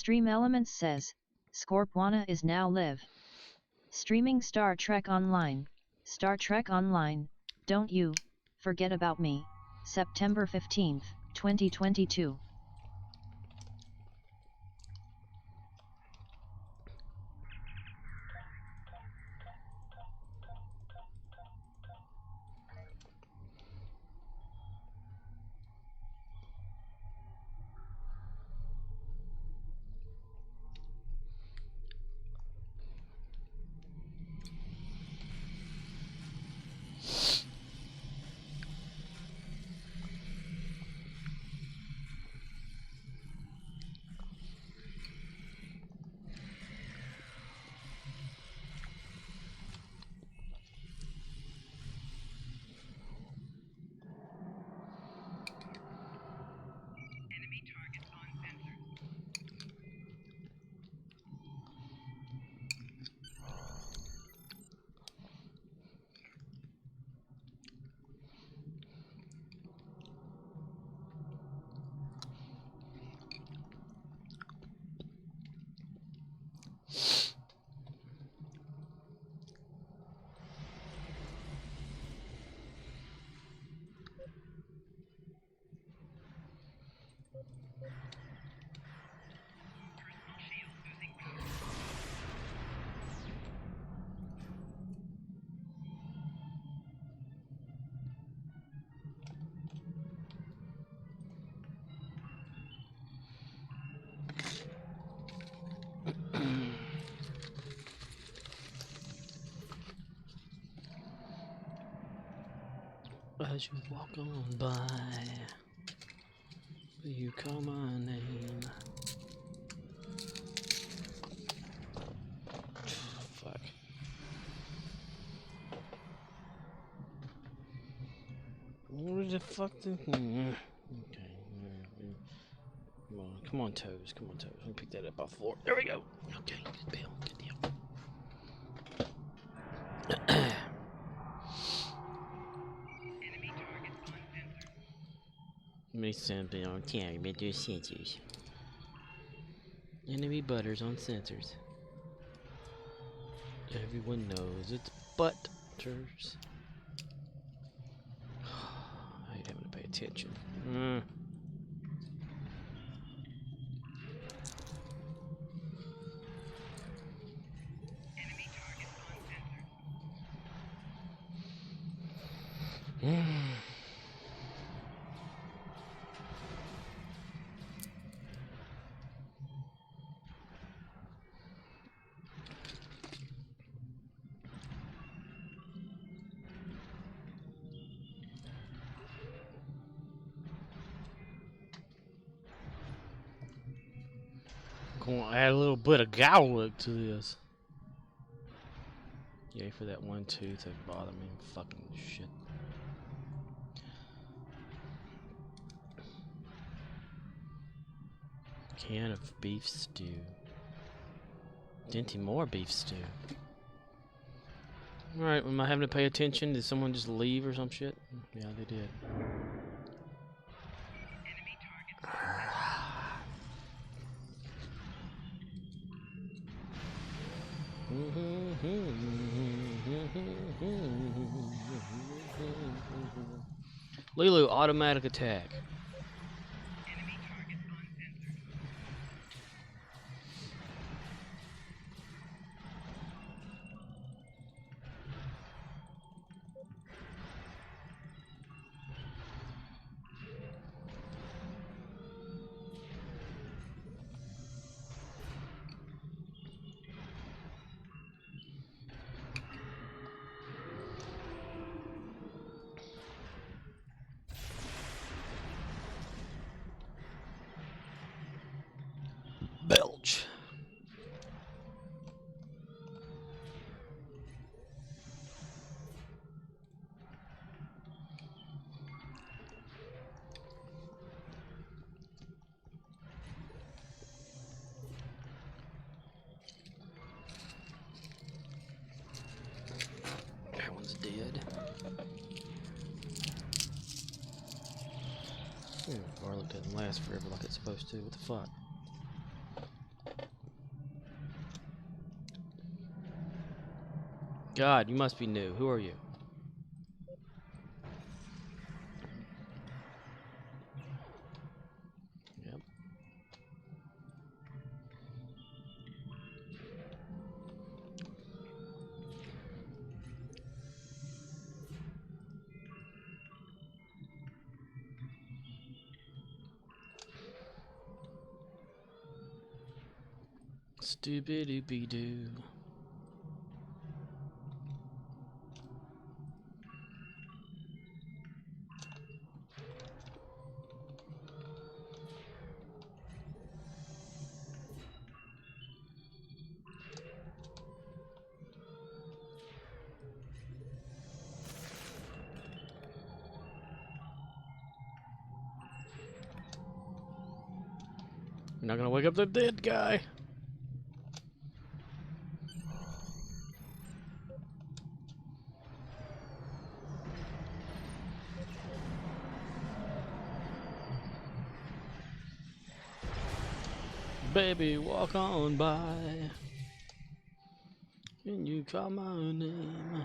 Stream Elements says, Scorpwana is now live. Streaming Star Trek Online. Star Trek Online, don't you forget about me. September 15th, 2022. As you walk on by, you call my name. Fuck. Where the fuck the... Okay. Come on, Toes. Come on, Toes. Let me pick that up off the floor. There we go. Okay, good deal. Good deal. Me something on carry, but there's sensors. Enemy butters on sensors. Everyone knows it's butters. I hate having to pay attention. Gonna add a little bit of gowl look to this. Yay for that one tooth that bother me. Fucking shit. Can of beef stew. Dinty more beef stew. Alright, am I having to pay attention? Did someone just leave or some shit? Yeah, they did. Lulu, automatic attack. Belch. That one's dead. Garlic doesn't last forever like it's supposed to. What the fuck? God, you must be new. Who are you? Yep. Stupid-doopy-doo. You're not gonna wake up the dead guy. Baby, walk on by. Can you call my name?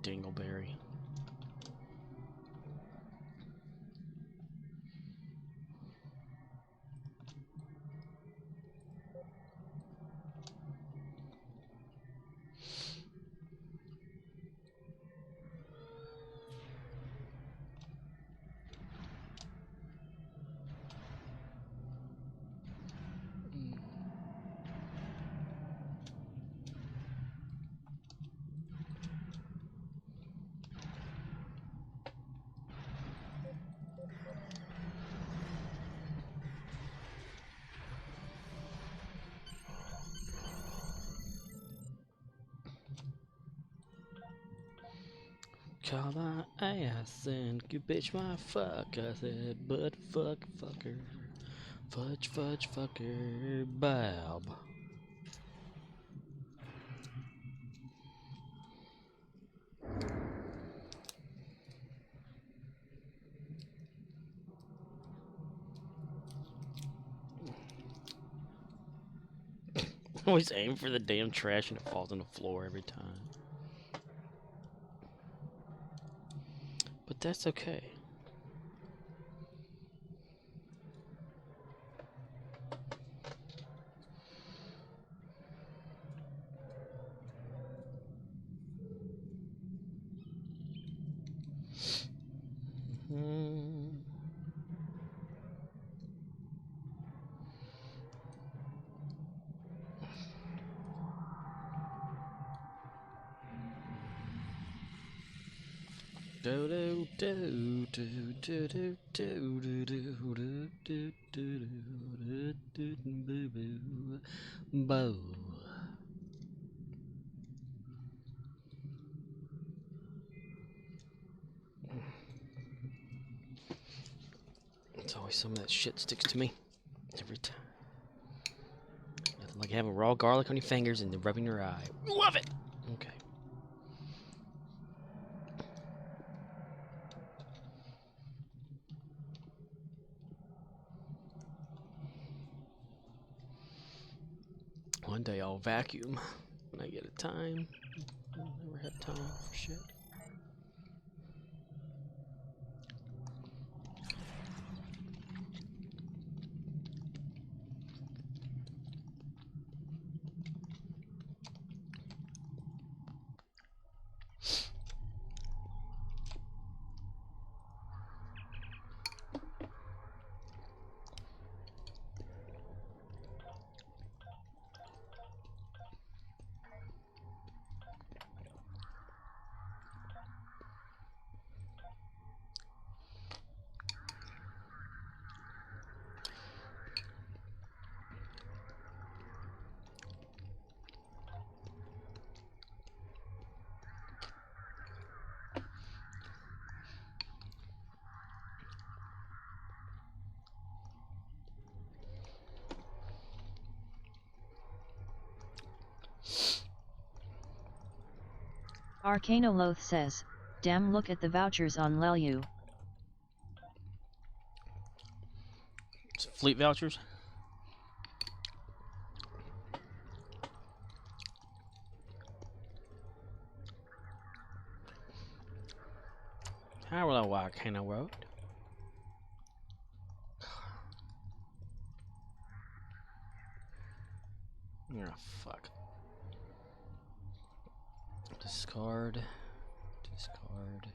Dingleberry. Call my ass and you bitch my fuck. I said, but fuck, fucker. Fudge, fudge, fucker. Bob. Always aim for the damn trash and it falls on the floor every time. But that's okay. Do do do do do do do do do do do do do boo boo. It's always some of that shit sticks to me every time. Nothing like having raw garlic on your fingers and then rubbing your eye. Love it. Okay. One day I'll vacuum when I get a time. I'll never have time for shit. Arcanoloth says, damn, look at the vouchers on Lelu. Fleet vouchers. How will I walk? Can I road? Oh, fuck. Discard. Discard.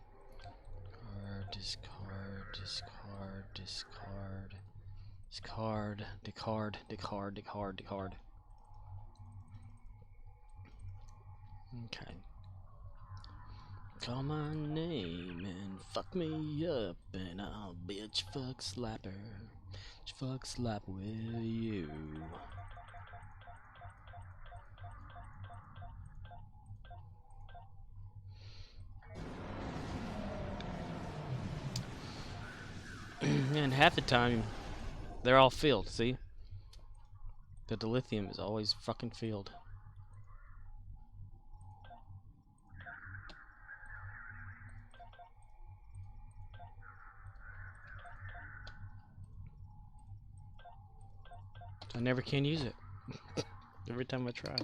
Discard. Discard. Discard. Discard. Discard. Discard. Discard. Discard. Okay. Call my name and fuck me up, and I'll bitch fuck slapper. Bitch fuck slap with you. And half the time, they're all filled, see? The dilithium is always fucking filled. I never can use it. Every time I try.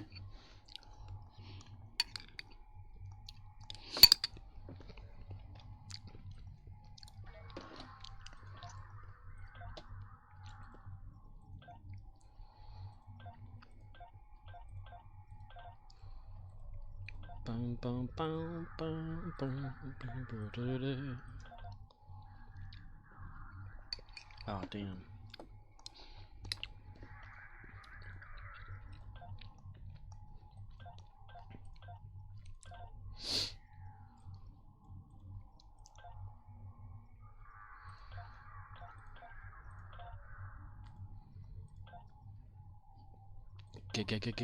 Bum, bum, bum, bum, bum, bum, bum, oh, damn.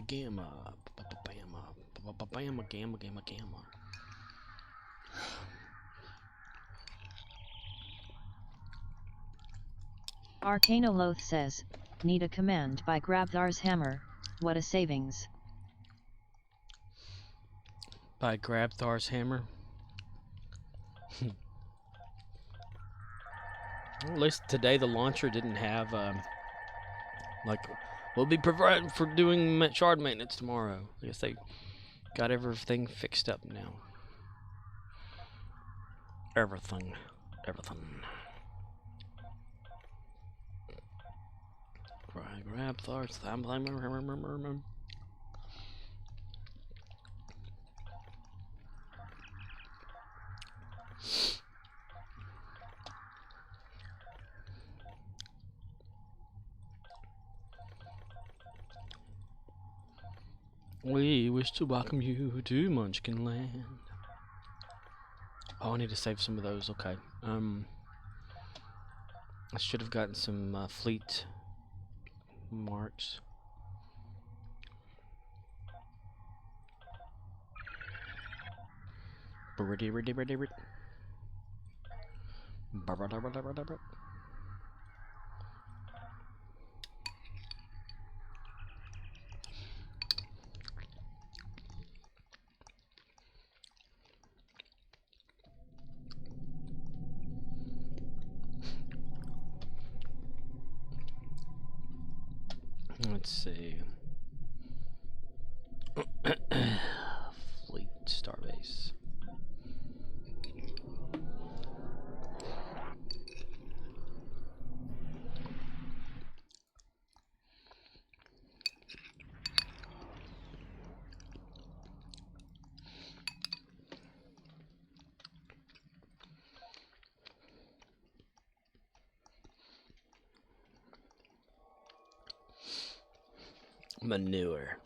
Gamma. Bama. Gamma. Arcanoloth says, need a command by Grabthar's hammer, what a savings. By Grabthar's hammer. Well, at least today the launcher didn't have, like, we'll be providing for doing shard maintenance tomorrow. I guess they got everything fixed up now. Everything. Grabthar's hammer. We wish to welcome you to Munchkin Land. Oh, I need to save some of those. Okay. I should have gotten some fleet marks. Ready. Let's see. Fleet Starbase. Manure.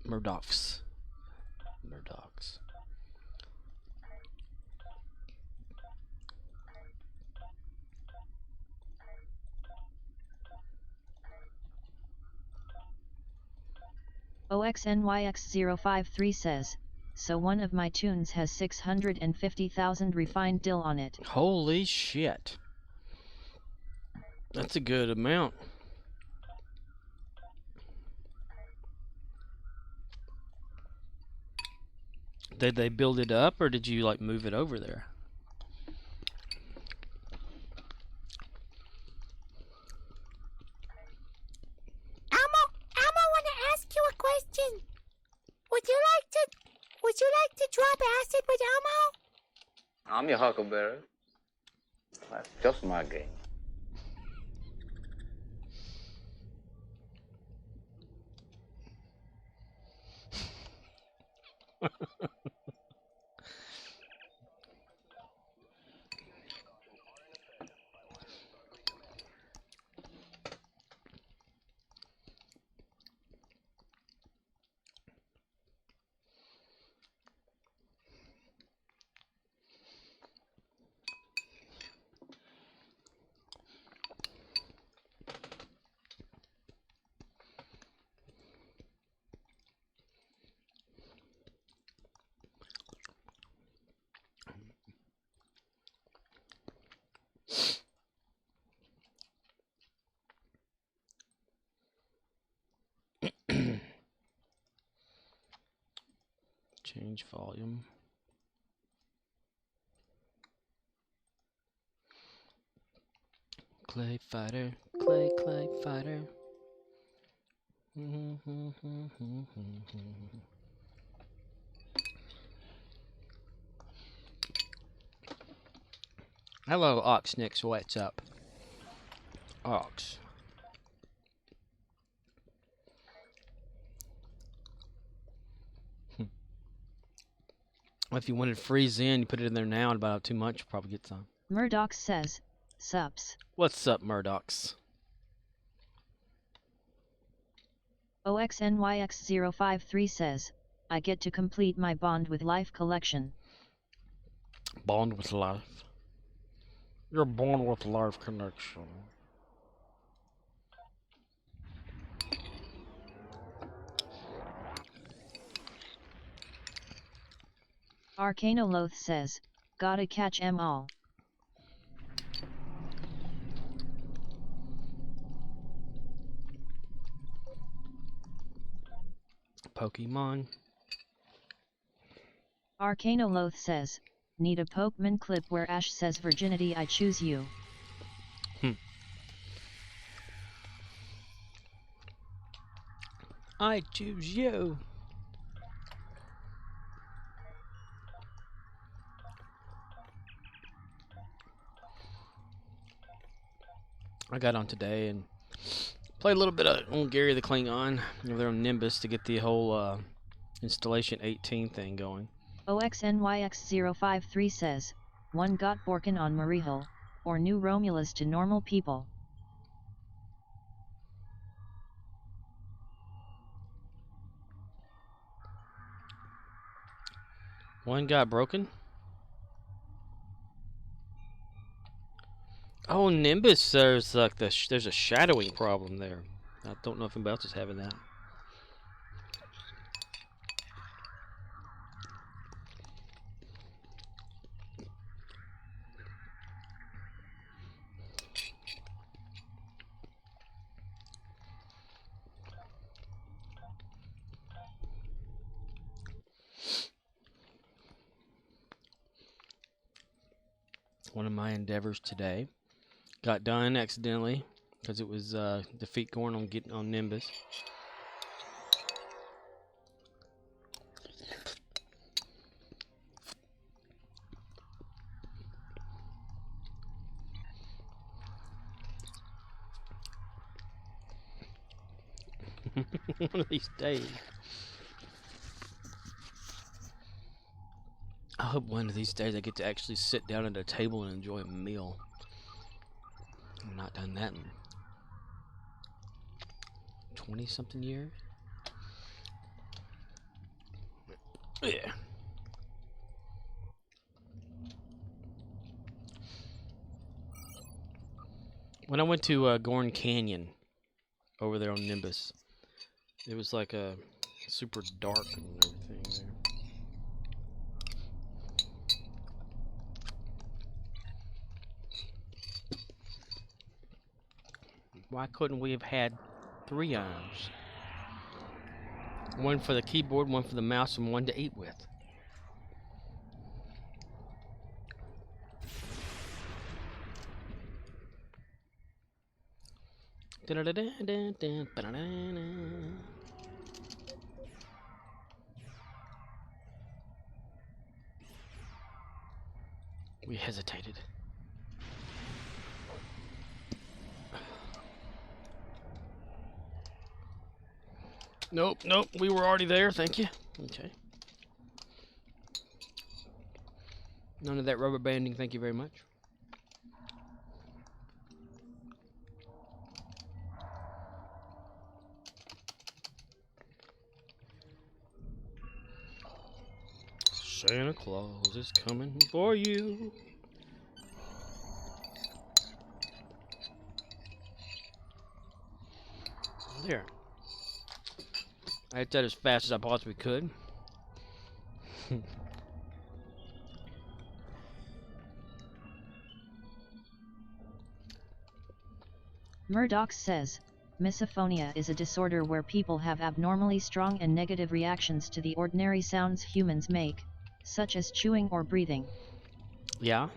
Murdochs. OXNYX053 says, so one of my tunes has 650,000 refined dill on it. Holy shit. That's a good amount. Did they build it up, or did you like move it over there? Elmo, want to ask you a question. Would you like to drop acid with Elmo? I'm your Huckleberry. That's just my game. Change volume. Clay fighter, clay fighter. Hello, Oxnix. What's up? Ox. If you wanted to freeze in, you put it in there now, and about 2 months, you'll probably get some. Murdoch says, sups. What's up, Murdochs? OXNYX053 says, I get to complete my Bond with Life collection. Bond with life. You're born with life connection. Arcanoloth says, gotta catch 'em all. Pokemon. Arcanoloth says, need a Pokemon clip where Ash says virginity I choose you. I choose you. I got on today and played a little bit on Gary the Klingon. They're on Nimbus to get the whole installation 18 thing going. OXNYX053 says, one got Borkin on Marihal, or new Romulus to normal people. One got broken? Oh, Nimbus, there's like there's a shadowing problem there. I don't know if anybody else is having that. One of my endeavors today got done accidentally because it was defeat Gorn on getting on Nimbus. One of these days. I hope one of these days I get to actually sit down at a table and enjoy a meal. I've not done that in 20-something years. Yeah. When I went to Gorn Canyon over there on Nimbus, it was like a super dark and everything there. Why couldn't we have had 3 arms? One for the keyboard, one for the mouse, and one to eat with. We hesitated. Nope, we were already there, thank you. Okay. None of that rubber banding, thank you very much. Santa Claus is coming for you. There. I did that as fast as I possibly could. Murdoch says, misophonia is a disorder where people have abnormally strong and negative reactions to the ordinary sounds humans make, such as chewing or breathing. Yeah.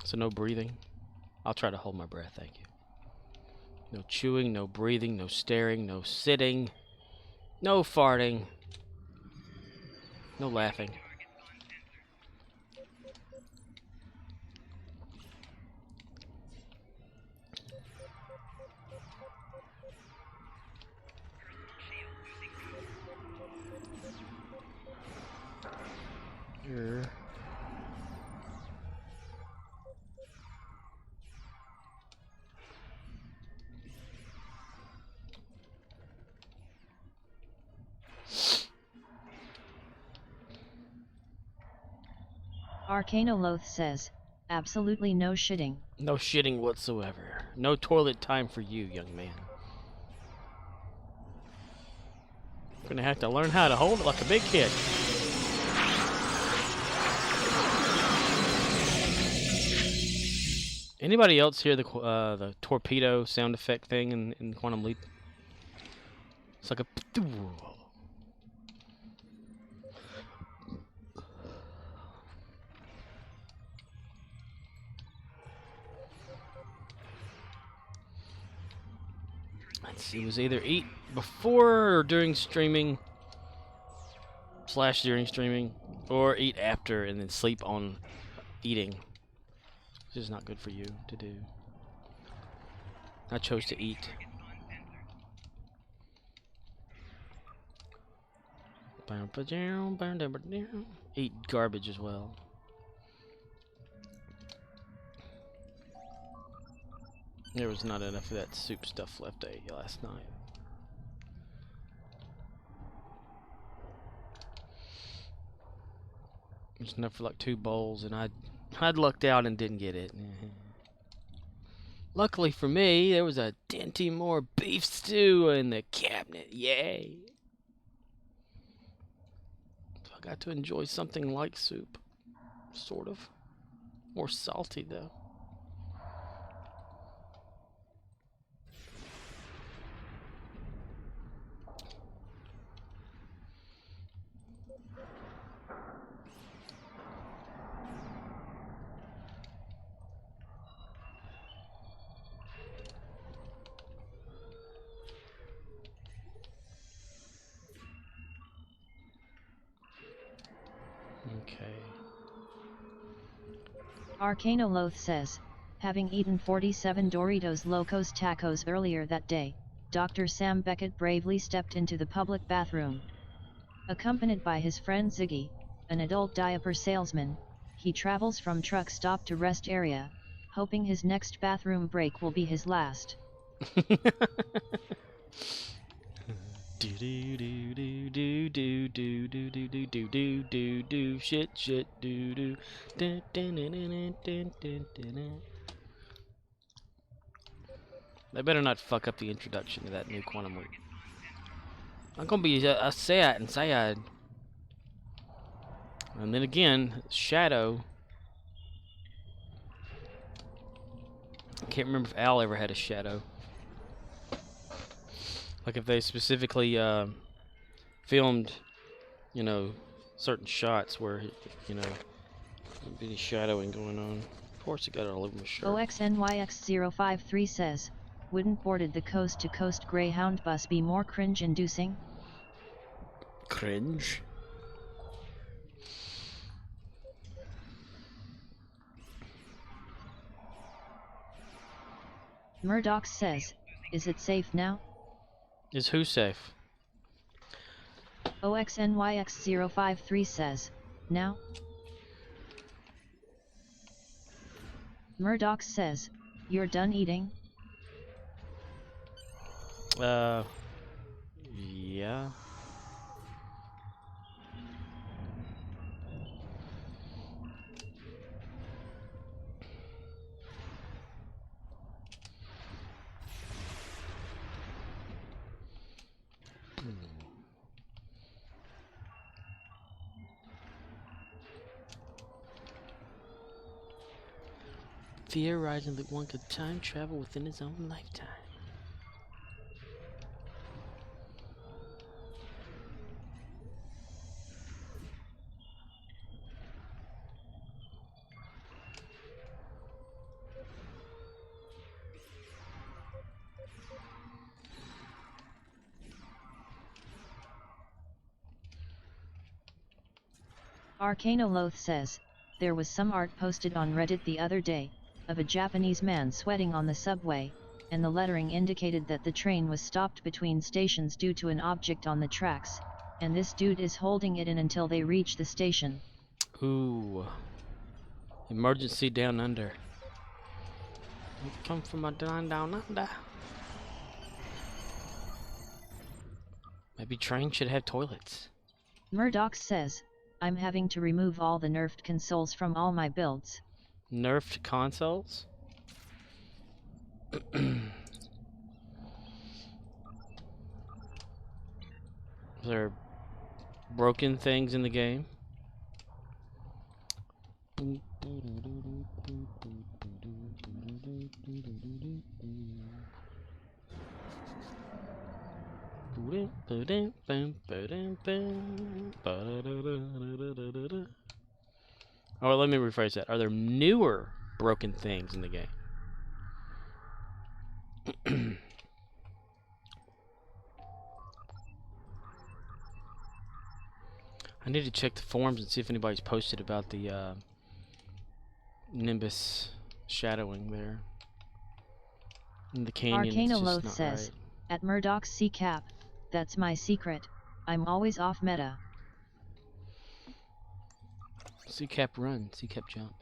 So no breathing. I'll try to hold my breath, thank you. No chewing, no breathing, no staring, no sitting, no farting, no laughing. Here. Arcanoloth says, absolutely no shitting. No shitting whatsoever. No toilet time for you, young man. Gonna have to learn how to hold it like a big kid. Anybody else hear the torpedo sound effect thing in Quantum Leap? It's like a... It was either eat before or during streaming / during streaming, or eat after and then sleep on eating. This is not good for you to do. I chose to eat. Eat garbage as well. There was not enough of that soup stuff left last night. There's enough for like 2 bowls, and I'd lucked out and didn't get it. Luckily for me, there was a Dinty Moore beef stew in the cabinet. Yay! So I got to enjoy something like soup, sort of. More salty though. Okay. Arcanoloth says, having eaten 47 Doritos Locos Tacos earlier that day, Dr. Sam Beckett bravely stepped into the public bathroom. Accompanied by his friend Ziggy, an adult diaper salesman, he travels from truck stop to rest area, hoping his next bathroom break will be his last. Do do do do do do do do do do do do do do shit do do dun dun dun dun dun dun dun. They better not fuck up the introduction to that new Quantum Leap. I'm gonna be a sad and sad. And then again, Shadow. I can't remember if Al ever had a shadow. Like if they specifically filmed, you know, certain shots where, you know, there'd be shadowing going on. Of course, it got it all over my shirt. OXNYX053 says, wouldn't boarded the coast-to-coast Greyhound bus be more cringe-inducing? Cringe. Murdoch says, is it safe now? Is who safe? OXNYX053 says, now? Murdoch says, you're done eating? Yeah. Theorizing that one could time travel within his own lifetime. Arcanoloth says, there was some art posted on Reddit the other day, of a Japanese man sweating on the subway, and the lettering indicated that the train was stopped between stations due to an object on the tracks, and this dude is holding it in until they reach the station. Ooh. Emergency down under. We come from a down under. Maybe trains should have toilets. Murdoch says, I'm having to remove all the nerfed consoles from all my builds. Nerfed consoles? Is there broken things in the game? Oh, let me rephrase that. Are there newer broken things in the game? I need to check the forums and see if anybody's posted about the Nimbus shadowing there in the canyon. Arcanoloth says, at Murdoch's C-Cap, that's my secret, I'm always off meta. C-Cap run, C-Cap jump.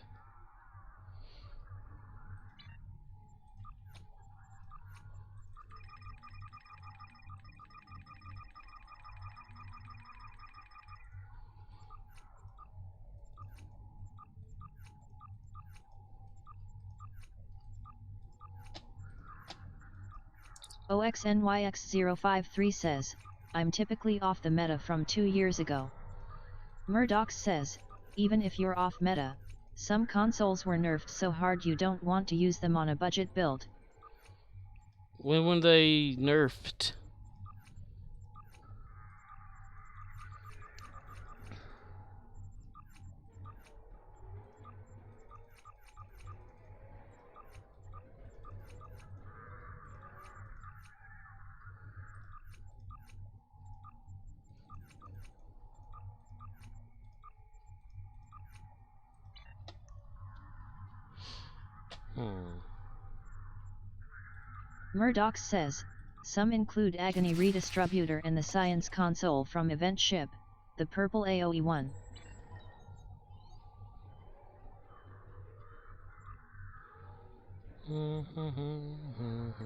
OXNYX053 says, I'm typically off the meta from 2 years ago. Murdoch says, even if you're off meta, some consoles were nerfed so hard you don't want to use them on a budget build. When were they nerfed? Murdoch says, some include Agony Redistributor and the Science Console from Event Ship, the purple AoE one.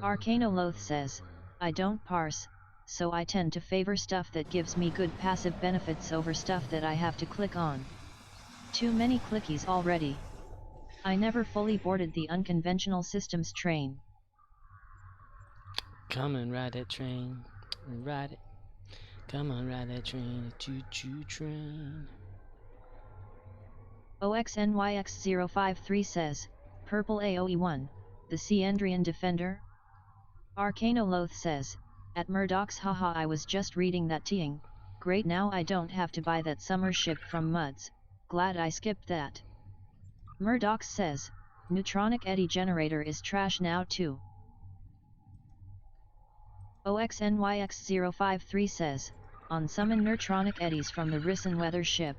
Arcanoloth says, I don't parse, so I tend to favor stuff that gives me good passive benefits over stuff that I have to click on. Too many clickies already. I never fully boarded the unconventional systems train. Come and ride that train, ride it. Come on, ride that train, choo-choo train. OXNYX053 says, Purple AOE1, the Ciendrian Defender? Arcanoloth says, at Murdoch's haha I was just reading that teeing, great now I don't have to buy that summer ship from Muds, glad I skipped that. Murdoch says, Neutronic Eddy Generator is trash now too. OXNYX053 says, on summon Neutronic Eddies from the Risen Weather ship.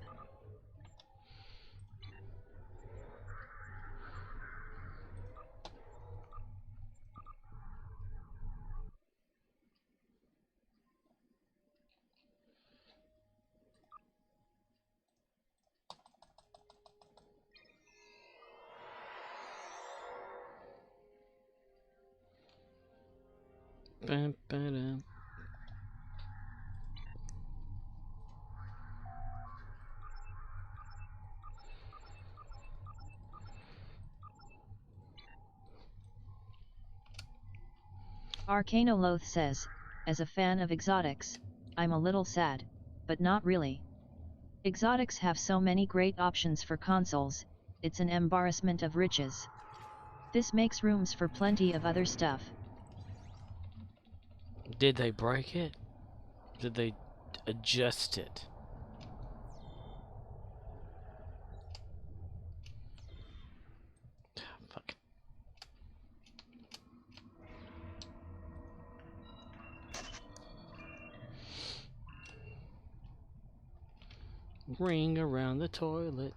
Bam, ba-dum. Arcanoloth says, as a fan of exotics, I'm a little sad, but not really. Exotics have so many great options for consoles, it's an embarrassment of riches. This makes rooms for plenty of other stuff. Did they break it? Did they adjust it? Fuck. Ring around the toilet.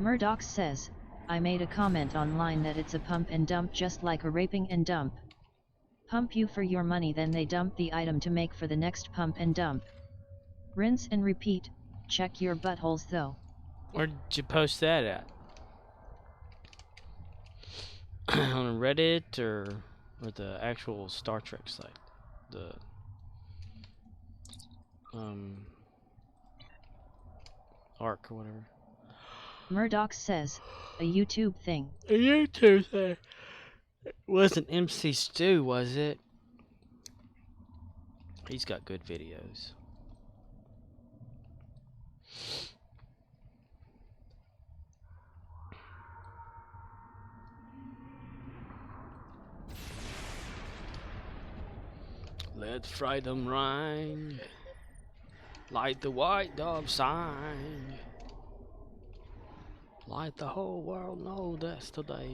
Murdoch says, I made a comment online that it's a pump and dump just like a raping and dump. Pump you for your money, then they dump the item to make for the next pump and dump. Rinse and repeat, check your buttholes though. Where'd you post that at? On Reddit or the actual Star Trek site? The ARC or whatever. Murdoch says, a YouTube thing. A YouTube thing. It wasn't MC Stu, was it? He's got good videos. Let freedom ring, light the white dove sign, let the whole world know that's today.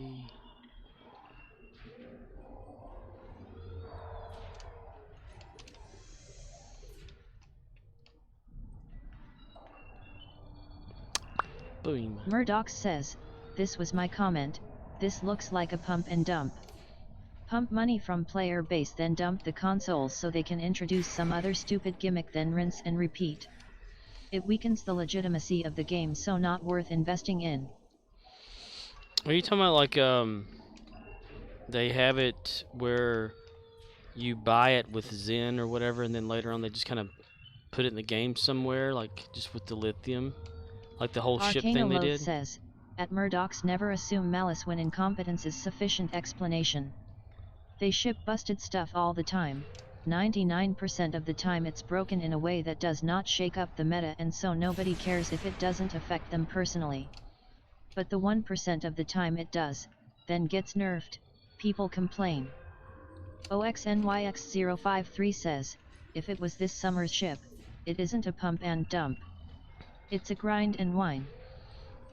Boom. Murdoch says, this was my comment, this looks like a pump and dump. Pump money from player base, then dump the consoles so they can introduce some other stupid gimmick, then rinse and repeat. It weakens the legitimacy of the game, so not worth investing in. Are you talking about like they have it where you buy it with Zen or whatever, and then later on they just kind of put it in the game somewhere, like just with the lithium, like the whole ship thing they did? says, at Murdoch's never assume malice when incompetence is sufficient explanation. They ship busted stuff all the time. 99% of the time it's broken in a way that does not shake up the meta, and so nobody cares if it doesn't affect them personally. But the 1% of the time it does, then gets nerfed, people complain. OXNYX053 says, if it was this summer's ship, it isn't a pump and dump. It's a grind and whine.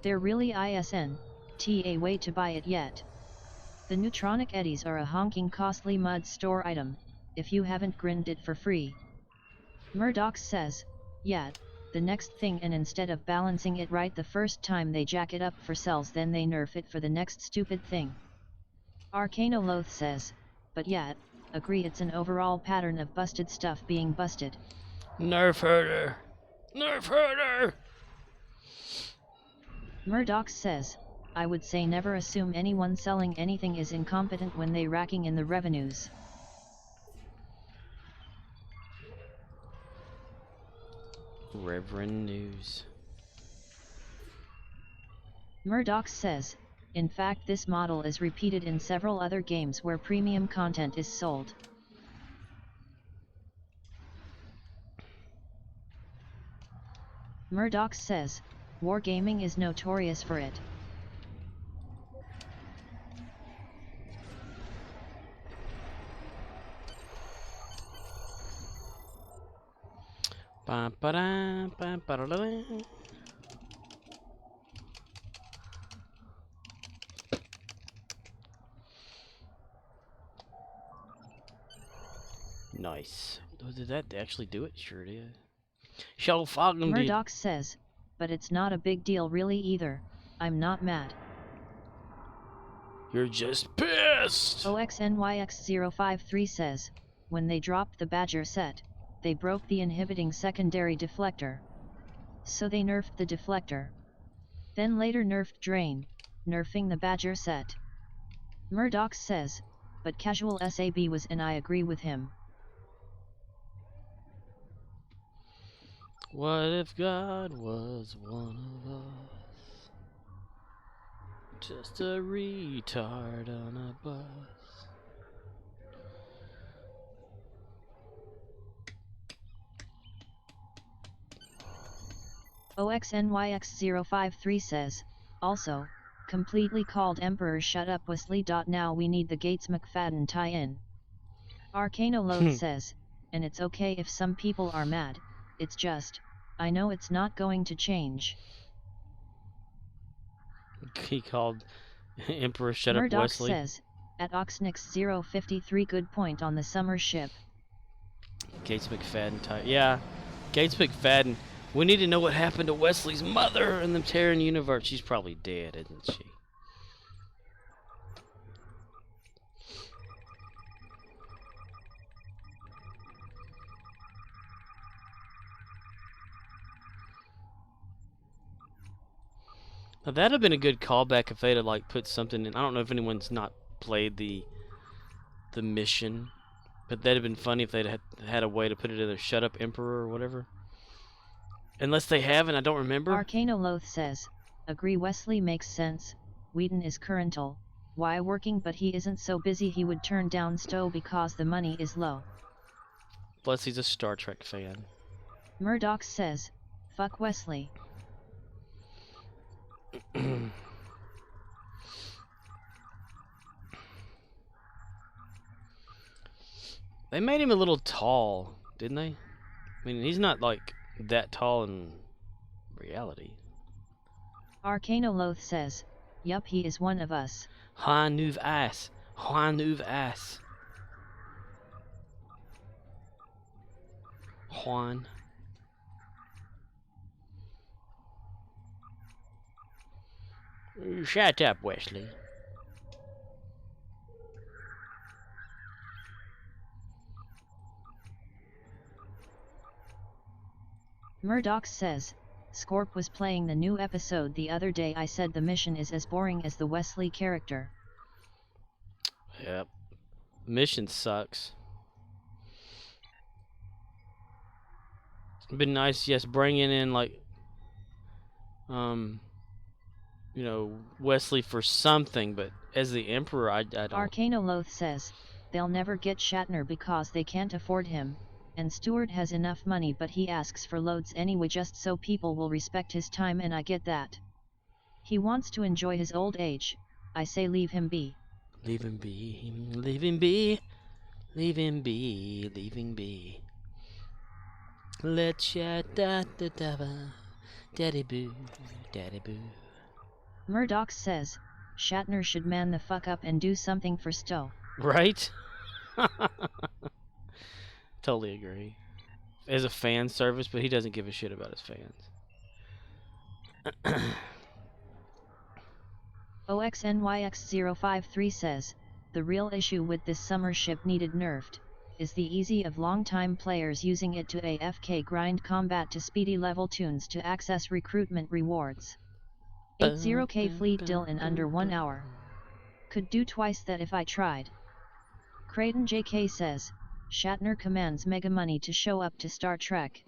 They're really ISNT way to buy it yet. The Neutronic Eddies are a honking costly mud store item. If you haven't grinned it for free, Murdoch says, yeah, the next thing, and instead of balancing it right the first time they jack it up for cells, then they nerf it for the next stupid thing. Arcanoloth says, but yeah, agree, it's an overall pattern of busted stuff being busted. Nerf herder! Nerf herder! Murdoch says, I would say never assume anyone selling anything is incompetent when they racking in the revenues. Reverend News. Murdoch says, in fact this model is repeated in several other games where premium content is sold. Murdoch says, wargaming is notorious for it. Ba-ba-da, ba-ba-da-da. Nice. Did that actually do it? Sure did. Shell Fogham did. Murdoch says, but it's not a big deal really either, I'm not mad. You're just pissed! OXNYX053 says, when they dropped the Badger set, they broke the inhibiting secondary deflector. So they nerfed the deflector. Then later nerfed Drain, nerfing the Badger set. Murdoch says, but casual SAB was, and I agree with him. What if God was one of us? Just a retard on a bus. OXNYX053 says, also, completely called Emperor shut up Wesley. Now we need the Gates McFadden tie-in. Arcanoloth says, and it's okay if some people are mad, it's just, I know it's not going to change. He called Emperor shut up Murdoch Wesley. says, at Oxnix053 good point on the summer ship. Gates McFadden type. Yeah, Gates McFadden. We need to know what happened to Wesley's mother in the Terran universe. She's probably dead, isn't she? Now that'd have been a good callback if they'd have like put something in. I don't know if anyone's not played the mission, but that'd have been funny if they'd had a way to put it in there. Shut up, Emperor, or whatever. Unless they haven't, I don't remember. Arcanoloth says, agree Wesley makes sense, Whedon is currental, why working, but he isn't so busy he would turn down Stowe because the money is low. Plus he's a Star Trek fan. Murdoch says, fuck Wesley. They made him a little tall, didn't they? I mean, he's not like that tall in reality. Arcanoloth says, yup, he is one of us. Juan Nuve ass. Juan Nuve ass. Juan. Shut up, Wesley. Murdoch says, Scorp was playing the new episode the other day. I said the mission is as boring as the Wesley character. Yep. Mission sucks. It'd been nice, yes, bringing in like, you know, Wesley for something, but as the Emperor, I don't. Arcanoloth says, they'll never get Shatner because they can't afford him, and Stewart has enough money, but he asks for loads anyway just so people will respect his time, and I get that. He wants to enjoy his old age. I say leave him be. Leave him be, leave him be, leave him be, leave him be. Let ya da da da ba, daddy boo, daddy boo. Murdoch says, Shatner should man the fuck up and do something for Stowe. Right? Totally agree. as a fan service, but he doesn't give a shit about his fans. OXNYX053 says, the real issue with this summer ship needed nerfed, is the easy of long-time players using it to AFK grind combat to speedy level tunes to access recruitment rewards. 80k fleet deal in under 1 hour. Could do twice that if I tried. Creighton JK says, Shatner commands mega money to show up to Star Trek.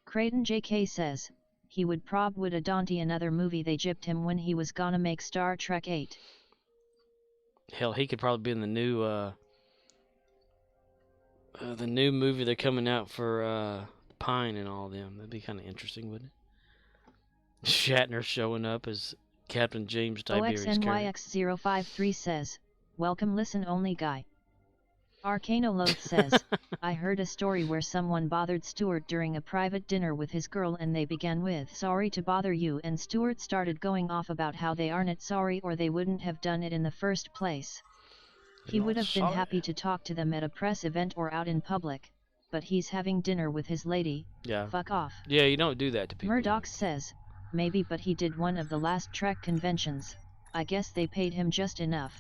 Creighton JK says, he would Adonti another movie they gypped him when he was gonna make Star Trek 8. Hell, he could probably be in the new movie they're coming out for Pine and all them. That'd be kind of interesting, wouldn't it? Shatner showing up as Captain James Tiberius Kirk. OXNYX053 says, welcome listen only guy. Arcanoloth says, I heard a story where someone bothered Stuart during a private dinner with his girl and they began with sorry to bother you and Stuart started going off about how they aren't sorry or they wouldn't have done it in the first place. He would have been happy to talk to them at a press event or out in public, but he's having dinner with his lady. Yeah. Fuck off. Yeah, you don't do that to people. Murdoch says, maybe but he did one of the last Trek conventions, I guess they paid him just enough.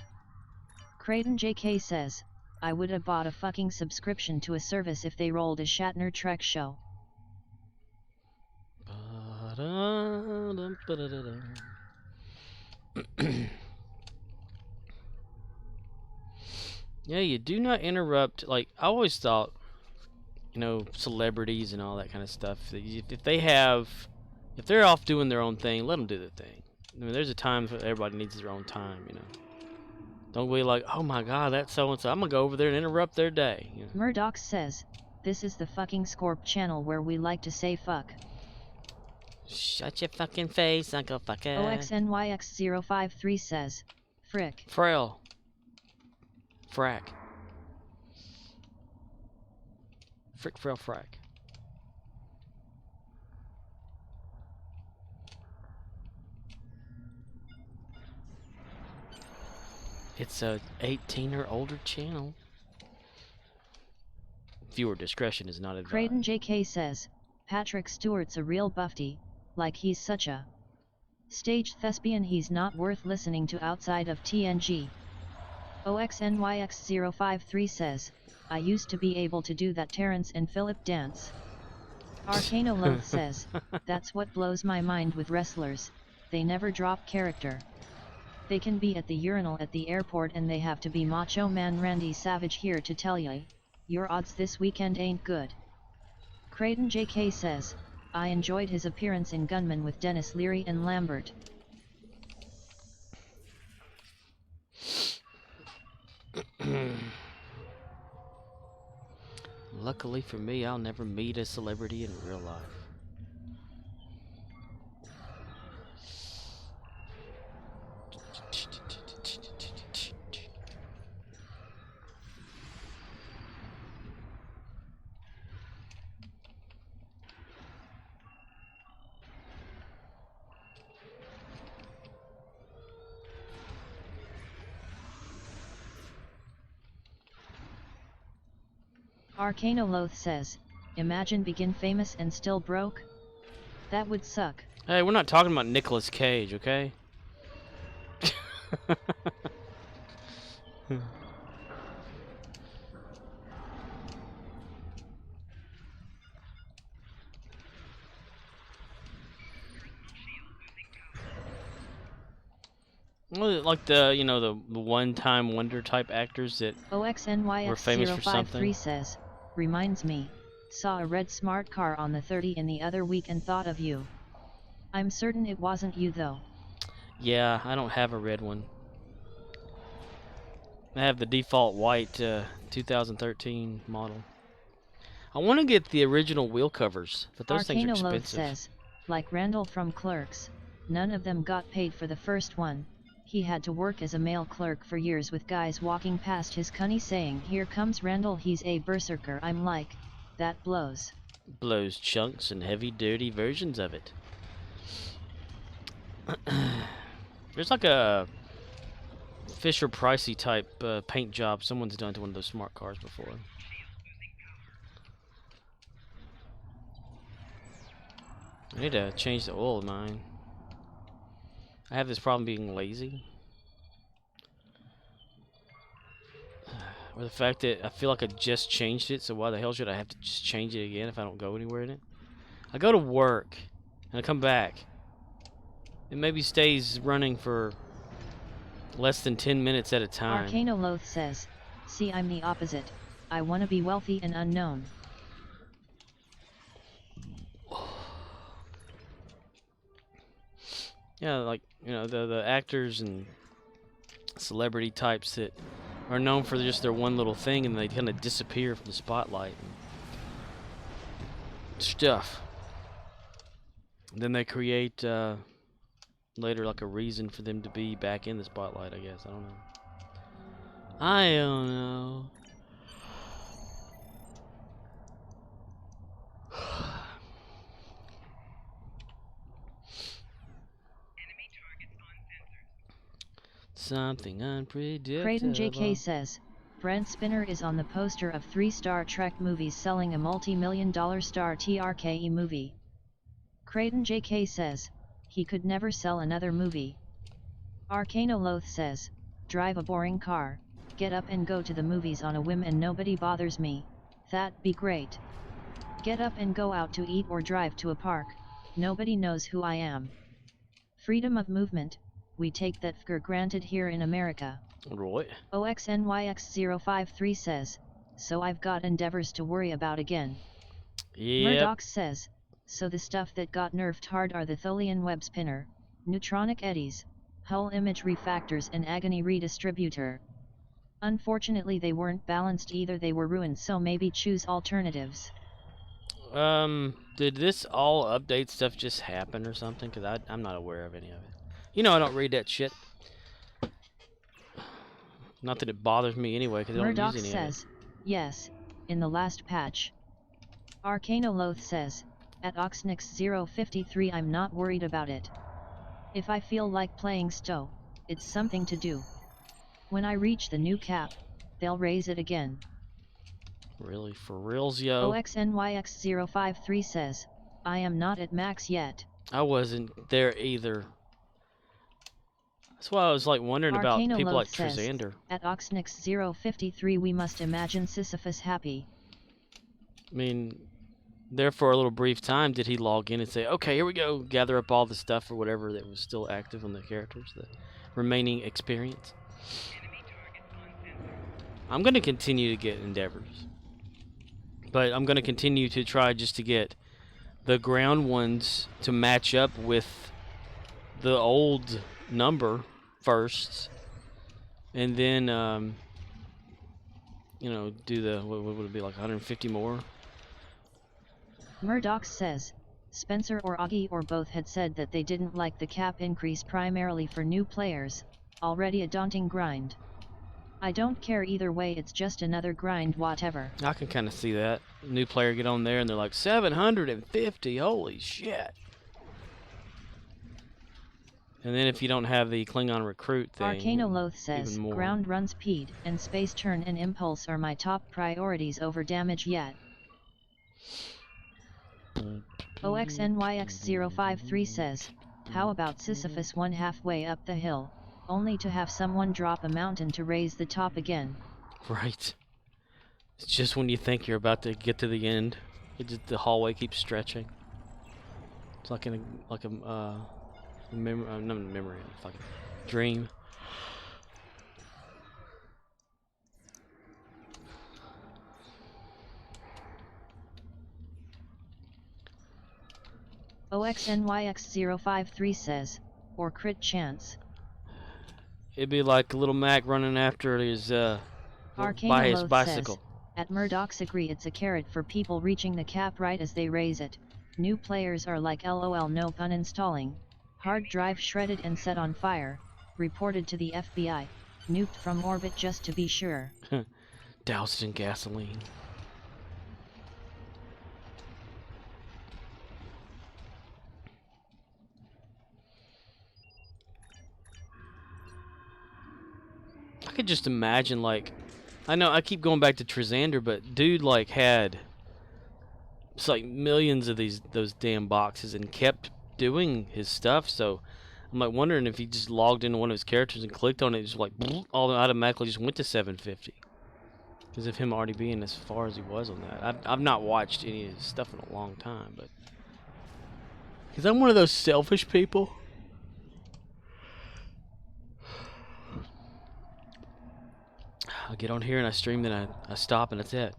Creighton JK says, I would have bought a fucking subscription to a service if they rolled a Shatner Trek show. Yeah, you do not interrupt. Like, I always thought, celebrities and all that kind of stuff, if they're off doing their own thing, let them do their thing. I mean, there's a time for everybody needs their own time, Don't be like, oh my god, that's so-and-so. I'm gonna go over there and interrupt their day. Murdoch says, this is the fucking Scorp channel where we like to say fuck. Shut your fucking face, Uncle Fucker. OXNYX053 says, frick. Frail. Frack. Frick, frail, frack. It's a 18 or older channel. Viewer discretion is not advised. Creighton JK says, Patrick Stewart's a real buffy, like he's such a stage thespian he's not worth listening to outside of TNG. OXNYX053 says, I used to be able to do that Terrence and Philip dance. Arcanoloth says, that's what blows my mind with wrestlers, they never drop character. They can be at the urinal at the airport and they have to be Macho Man Randy Savage here to tell ya, your odds this weekend ain't good. Creighton JK says, I enjoyed his appearance in Gunman with Dennis Leary and Lambert. Luckily for me, I'll never meet a celebrity in real life. Arcanoloth says, imagine begin famous and still broke? That would suck. Hey, we're not talking about Nicolas Cage, okay? Well, like the one-time wonder type actors that were famous for something. OXNYX053 says, reminds me, saw a red smart car on the 30 in the other week and thought of you. I'm certain it wasn't you though. Yeah, I don't have a red one. I have the default white 2013 model. I want to get the original wheel covers, but those things are expensive. Says, like Randall from Clerks, none of them got paid for the first one. He had to work as a mail clerk for years with guys walking past his cunny saying, here comes Randall, he's a berserker. I'm like, that blows. Blows chunks and heavy dirty versions of it. There's like a Fisher Pricey type paint job someone's done to one of those smart cars before. I need to change the oil of mine. I have this problem being lazy. Or the fact that I feel like I just changed it, so why the hell should I have to just change it again if I don't go anywhere in it? I go to work, and I come back. It maybe stays running for less than 10 minutes at a time. Arcanoloth says, see, I'm the opposite. I want to be wealthy and unknown. Yeah, like, you know, the actors and celebrity types that are known for just their one little thing, and they kind of disappear from the spotlight and stuff. And then they create later like a reason for them to be back in the spotlight, I guess. I don't know. I don't know. Something unpredictable. Creighton JK says, Brent Spinner is on the poster of 3 Star Trek movies selling a multi-million-dollar Star TRKE movie. Creighton JK says, he could never sell another movie. Arcanoloth says, drive a boring car, get up and go to the movies on a whim and nobody bothers me, that'd be great. Get up and go out to eat or drive to a park, nobody knows who I am. Freedom of movement, we take that for granted here in America. Right. OXNYX053 says, so I've got endeavors to worry about again. Yep. Murdoch says, so the stuff that got nerfed hard are the Tholian web spinner, neutronic eddies, hull image refactors and agony redistributor. Unfortunately they weren't balanced either, they were ruined, so maybe choose alternatives. Did this all update stuff just happen or something? Because I'm not aware of any of it. You know I don't read that shit. Not that it bothers me anyway, because I don't Murdoch use any says, of it. yes, in the last patch. Arcanoloth says, at Oxnix053 I'm not worried about it. If I feel like playing Stow, it's something to do. When I reach the new cap, they'll raise it again. Really? For reals, yo? OXNYX053 says, I am not at max yet. I wasn't there either. That's why I was like wondering about people like says, Trisander. at Oxnix053 we must imagine Sisyphus happy. I mean, there for a little brief time did he log in and say, okay, here we go, gather up all the stuff or whatever that was still active on the characters, the remaining experience. I'm going to continue to get endeavors. But I'm going to continue to try just to get the ground ones to match up with the old number first. And then, you know, do the, what would it be, like 150 more? Murdoch says, Spencer or Augie or both had said that they didn't like the cap increase primarily for new players, already a daunting grind. I don't care either way, it's just another grind whatever. I can kind of see that. New player get on there and they're like, 750, holy shit. And then if you don't have the Klingon recruit thing, Arcanoloth says, even more. ground run speed and space turn and impulse are my top priorities over damage yet. OXNYX053 says, how about Sisyphus one halfway up the hill, only to have someone drop a mountain to raise the top again. Right. It's just when you think you're about to get to the end, the hallway keeps stretching. It's like not a memory, fucking dream. OXNYX053 says, or crit chance. It'd be like Little Mac running after his by his bicycle. Says, at Murdoch's agree it's a carrot for people reaching the cap right as they raise it. New players are like LOL no pun installing. Hard drive shredded and set on fire. Reported to the FBI. Nuked from orbit just to be sure. Doused in gasoline. I could just imagine, like, I know I keep going back to Trisander, but dude, like, had it's like millions of those damn boxes and kept doing his stuff. So I'm like wondering if he just logged into one of his characters and clicked on it, just like all automatically just went to 750. Because of him already being as far as he was on that. I've not watched any of his stuff in a long time, but because I'm one of those selfish people. I get on here and I stream, then I stop, and that's it.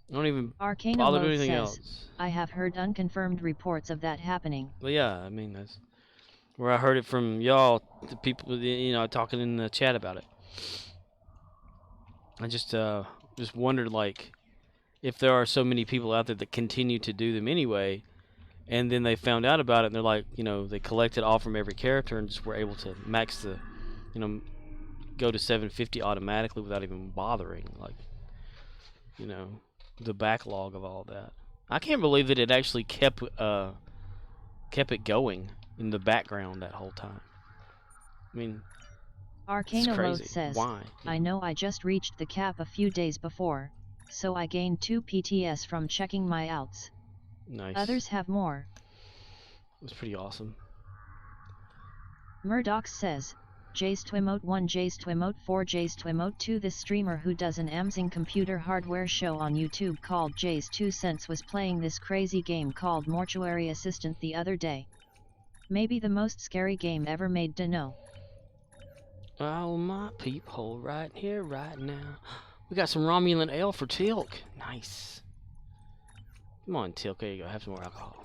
I don't even Arcana bother Loath doing anything says, else. I have heard unconfirmed reports of that happening. But yeah, I mean, that's where I heard it from y'all, the people, you know, talking in the chat about it. I just wondered, like, if there are so many people out there that continue to do them anyway, and then they found out about it, and they're like, you know, they collected all from every character and just were able to max the, you know, go to 750 automatically without even bothering, like, you know, the backlog of all that. I can't believe that it actually kept it going in the background that whole time. I mean, Arcana it's crazy. Loath says, Why? I know I just reached the cap a few days before, so I gained 2 PTS from checking my outs. Nice. Others have more. It was pretty awesome. Murdoch says, Jace Twimote 1, Jace Twimote 4, Jace Twimote 2. This streamer who does an amazing computer hardware show on YouTube called Jace 2 Cents was playing this crazy game called Mortuary Assistant the other day. Maybe the most scary game ever made, dunno. Oh, my peephole right here, right now. We got some Romulan ale for Tilk. Nice. Come on, Tilk. There you go. Have some more alcohol.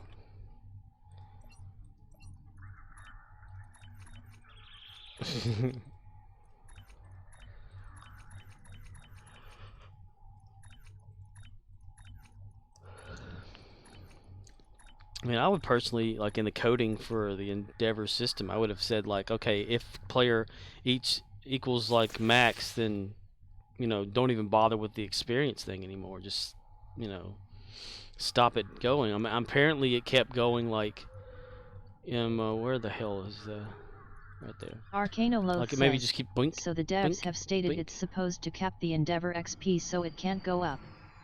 I mean, I would personally, like in the coding for the Endeavor system, I would have said, like, okay, if player each equals like max, then, you know, don't even bother with the experience thing anymore. Just, you know, stop it going. I mean, apparently it kept going like, where the hell is right there? Arcana Loath Like, says, maybe just keep blink. so the devs blink, have stated blink. it's supposed to cap the Endeavor XP so it can't go up,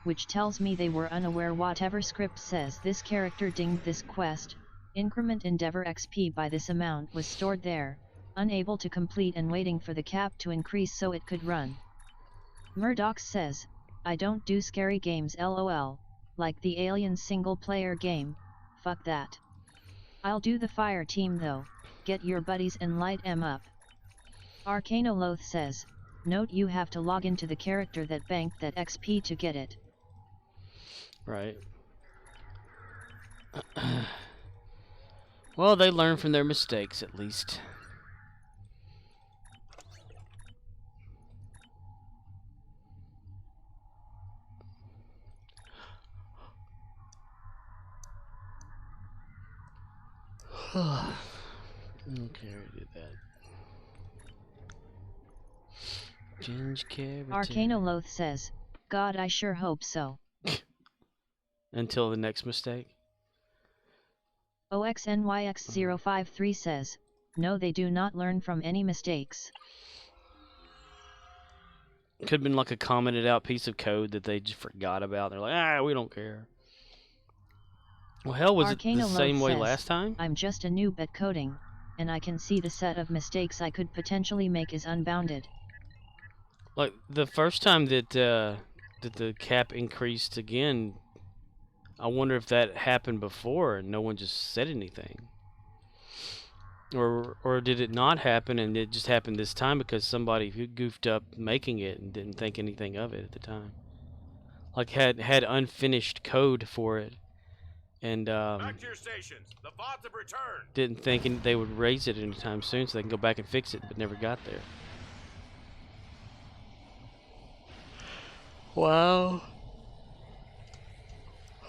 which tells me they were unaware whatever script says this character dinged this quest, increment Endeavor XP by this amount was stored there, unable to complete and waiting for the cap to increase so it could run. Murdoch says, I don't do scary games lol, like the Alien single player game, fuck that. I'll do the fire team though, get your buddies and light 'em up. Arcana Loath says, note you have to log into the character that banked that XP to get it. Right. Well, they learn from their mistakes, at least. Okay, I did that. Ginge carrot. Arcana Loath says, God I sure hope so. Until the next mistake. OXNYX053 says, no they do not learn from any mistakes. Could have been like a commented out piece of code that they just forgot about. They're like, we don't care. Well, hell, was Arcana it the same Loath way says, last time? I'm just a noob at coding, and I can see the set of mistakes I could potentially make is unbounded. Like, the first time that the cap increased again, I wonder if that happened before and no one just said anything. Or did it not happen and it just happened this time because somebody who goofed up making it and didn't think anything of it at the time? Like, had unfinished code for it and Back to your stations. The bots have returned. didn't think they would raise it anytime soon so they can go back and fix it, but never got there. Wow.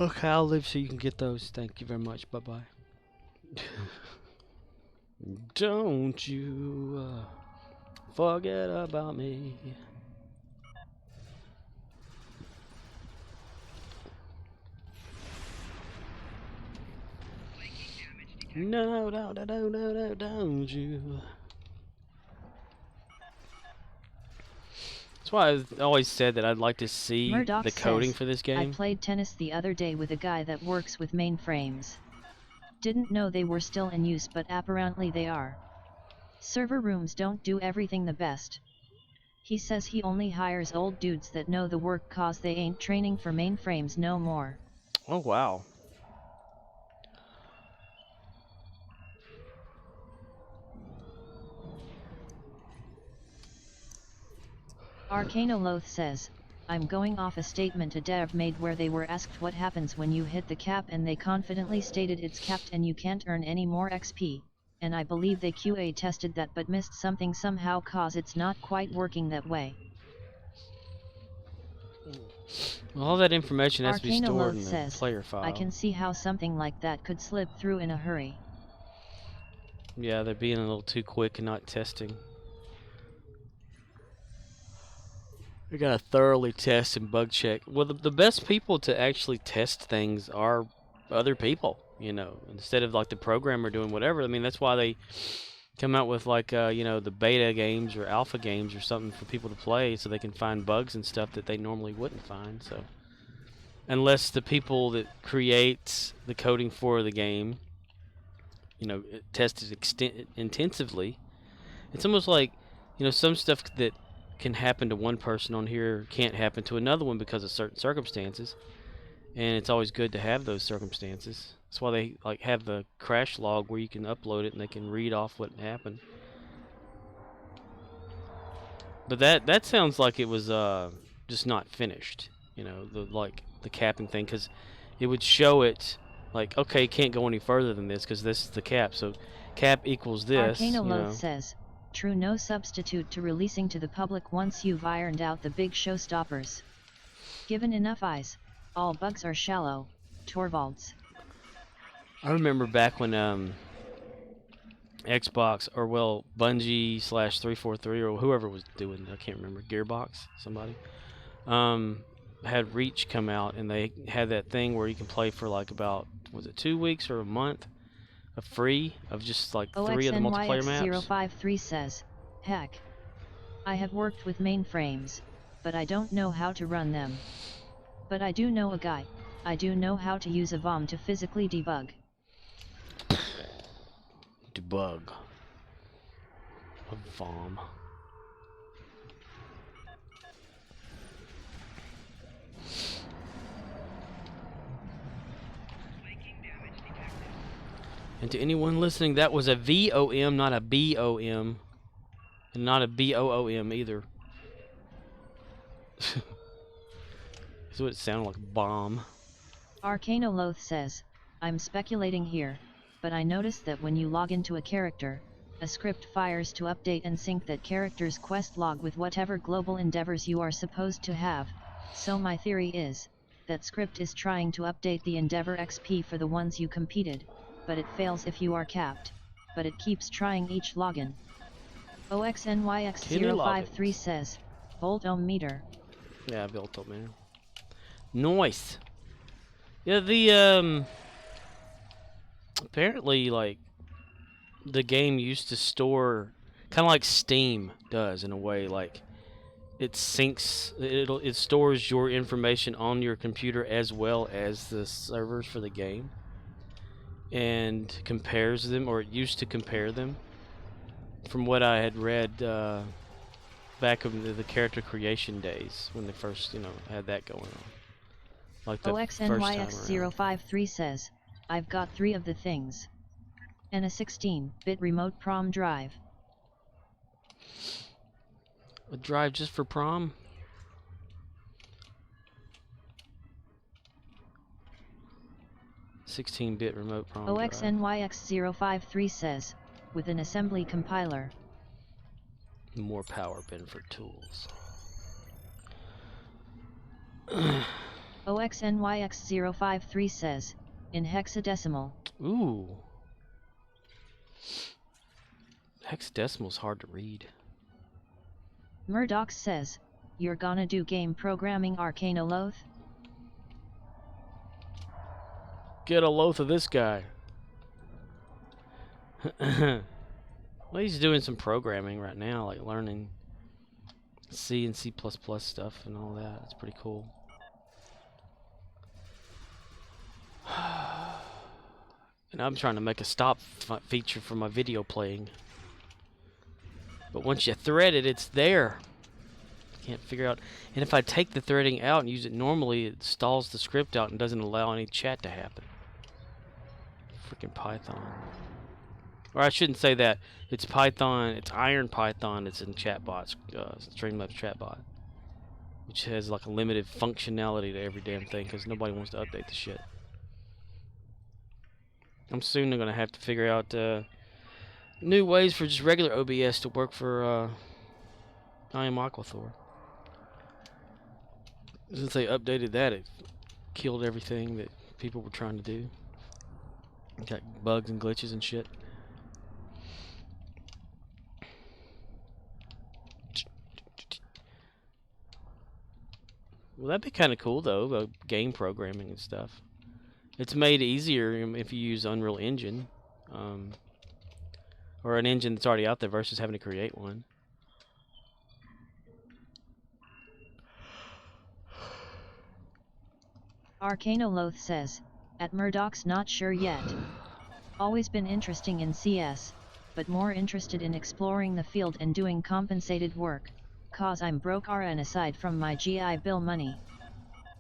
Okay, I'll leave so you can get those. Thank you very much. Bye-bye. Don't you forget about me. No, don't you. That's That's why I've always said that I'd like to see Murdoch the coding says, for this I game. played tennis the other day with a guy that works with mainframes. Didn't know they were still in use, but apparently they are. Server rooms don't do everything the best. He says he only hires old dudes that know the work cause they ain't training for mainframes no more. Oh wow. Arcanoloth says, I'm going off a statement a dev made where they were asked what happens when you hit the cap and they confidently stated it's capped and you can't earn any more XP, and I believe they QA tested that but missed something somehow cause it's not quite working that way. Well, all that information has to be stored Arcanoloth in the says, player file. I can see how something like that could slip through in a hurry. Yeah, they're being a little too quick and not testing. We gotta thoroughly test and bug check. Well, the best people to actually test things are other people, you know, instead of like the programmer doing whatever. I mean, that's why they come out with like, you know, the beta games or alpha games or something for people to play so they can find bugs and stuff that they normally wouldn't find. So, unless the people that create the coding for the game, you know, test it intensively, it's almost like, you know, some stuff that can happen to one person on here can't happen to another one because of certain circumstances, and it's always good to have those circumstances. That's why they like have the crash log where you can upload it and they can read off what happened. But that sounds like it was just not finished, you know, the capping thing, because it would show it like, okay, can't go any further than this because this is the cap, so cap equals this. Arcanoloth says, true, no substitute to releasing to the public once you've ironed out the big showstoppers. Given enough eyes, all bugs are shallow. Torvalds. I remember back when Xbox, or well, Bungie / 343 or whoever was doing, I can't remember, Gearbox, somebody, had Reach come out, and they had that thing where you can play for like about, was it 2 weeks or a month of free of just like 3 of the multiplayer maps. OXNYX053 says, heck, I have worked with mainframes, but I don't know how to run them. But I do know a guy. I do know how to use a VOM to physically debug. Debug. A VOM. And to anyone listening, that was a VOM, not a BOM. And not a BOOM either. That's what it sounded like, bomb. Arcanoloth says, I'm speculating here, but I noticed that when you log into a character, a script fires to update and sync that character's quest log with whatever global endeavors you are supposed to have. So my theory is, that script is trying to update the endeavor XP for the ones you competed, but it fails if you are capped, but it keeps trying each login. OXNYX053 says, Volt ohm meter. Yeah, built up, man. Nice. Yeah, the apparently, like, the game used to store, kind of like Steam does in a way, like it syncs, it stores your information on your computer as well as the servers for the game, and compares them, or it used to compare them. From what I had read back in the character creation days when they first, you know, had that going on. Like the OXNYX053 says, I've got 3 of the things. And a 16-bit remote prom drive. A drive just for prom? $16-bit remote prom drive. OXNYX053 says, with an assembly compiler. More power Benford tools. OXNYX053 says, in hexadecimal. Ooh. Hexadecimal's hard to read. Murdoch says, you're gonna do game programming, Arcanoloth? Get a loath of this guy. Well, he's doing some programming right now, like learning C and C++ stuff and all that. It's pretty cool. And I'm trying to make a stop feature for my video playing. But once you thread it, it's there. Can't figure out. And if I take the threading out and use it normally, it stalls the script out and doesn't allow any chat to happen. Freaking Python. Or I shouldn't say that. It's Python. It's Iron Python. It's in Chatbot's Streamlabs Chatbot, which has like a limited functionality to every damn thing because nobody wants to update the shit. I'm soon gonna have to figure out new ways for just regular OBS to work for I Am Aquathor. Since they updated that, it killed everything that people were trying to do. Got bugs and glitches and shit. Well, that'd be kind of cool though, game programming and stuff. It's made easier if you use Unreal Engine, or an engine that's already out there versus having to create one. Arcanoloth says, at Murdoch's not sure yet. Always been interesting in CS, but more interested in exploring the field and doing compensated work, cause I'm broke RN aside from my GI Bill money.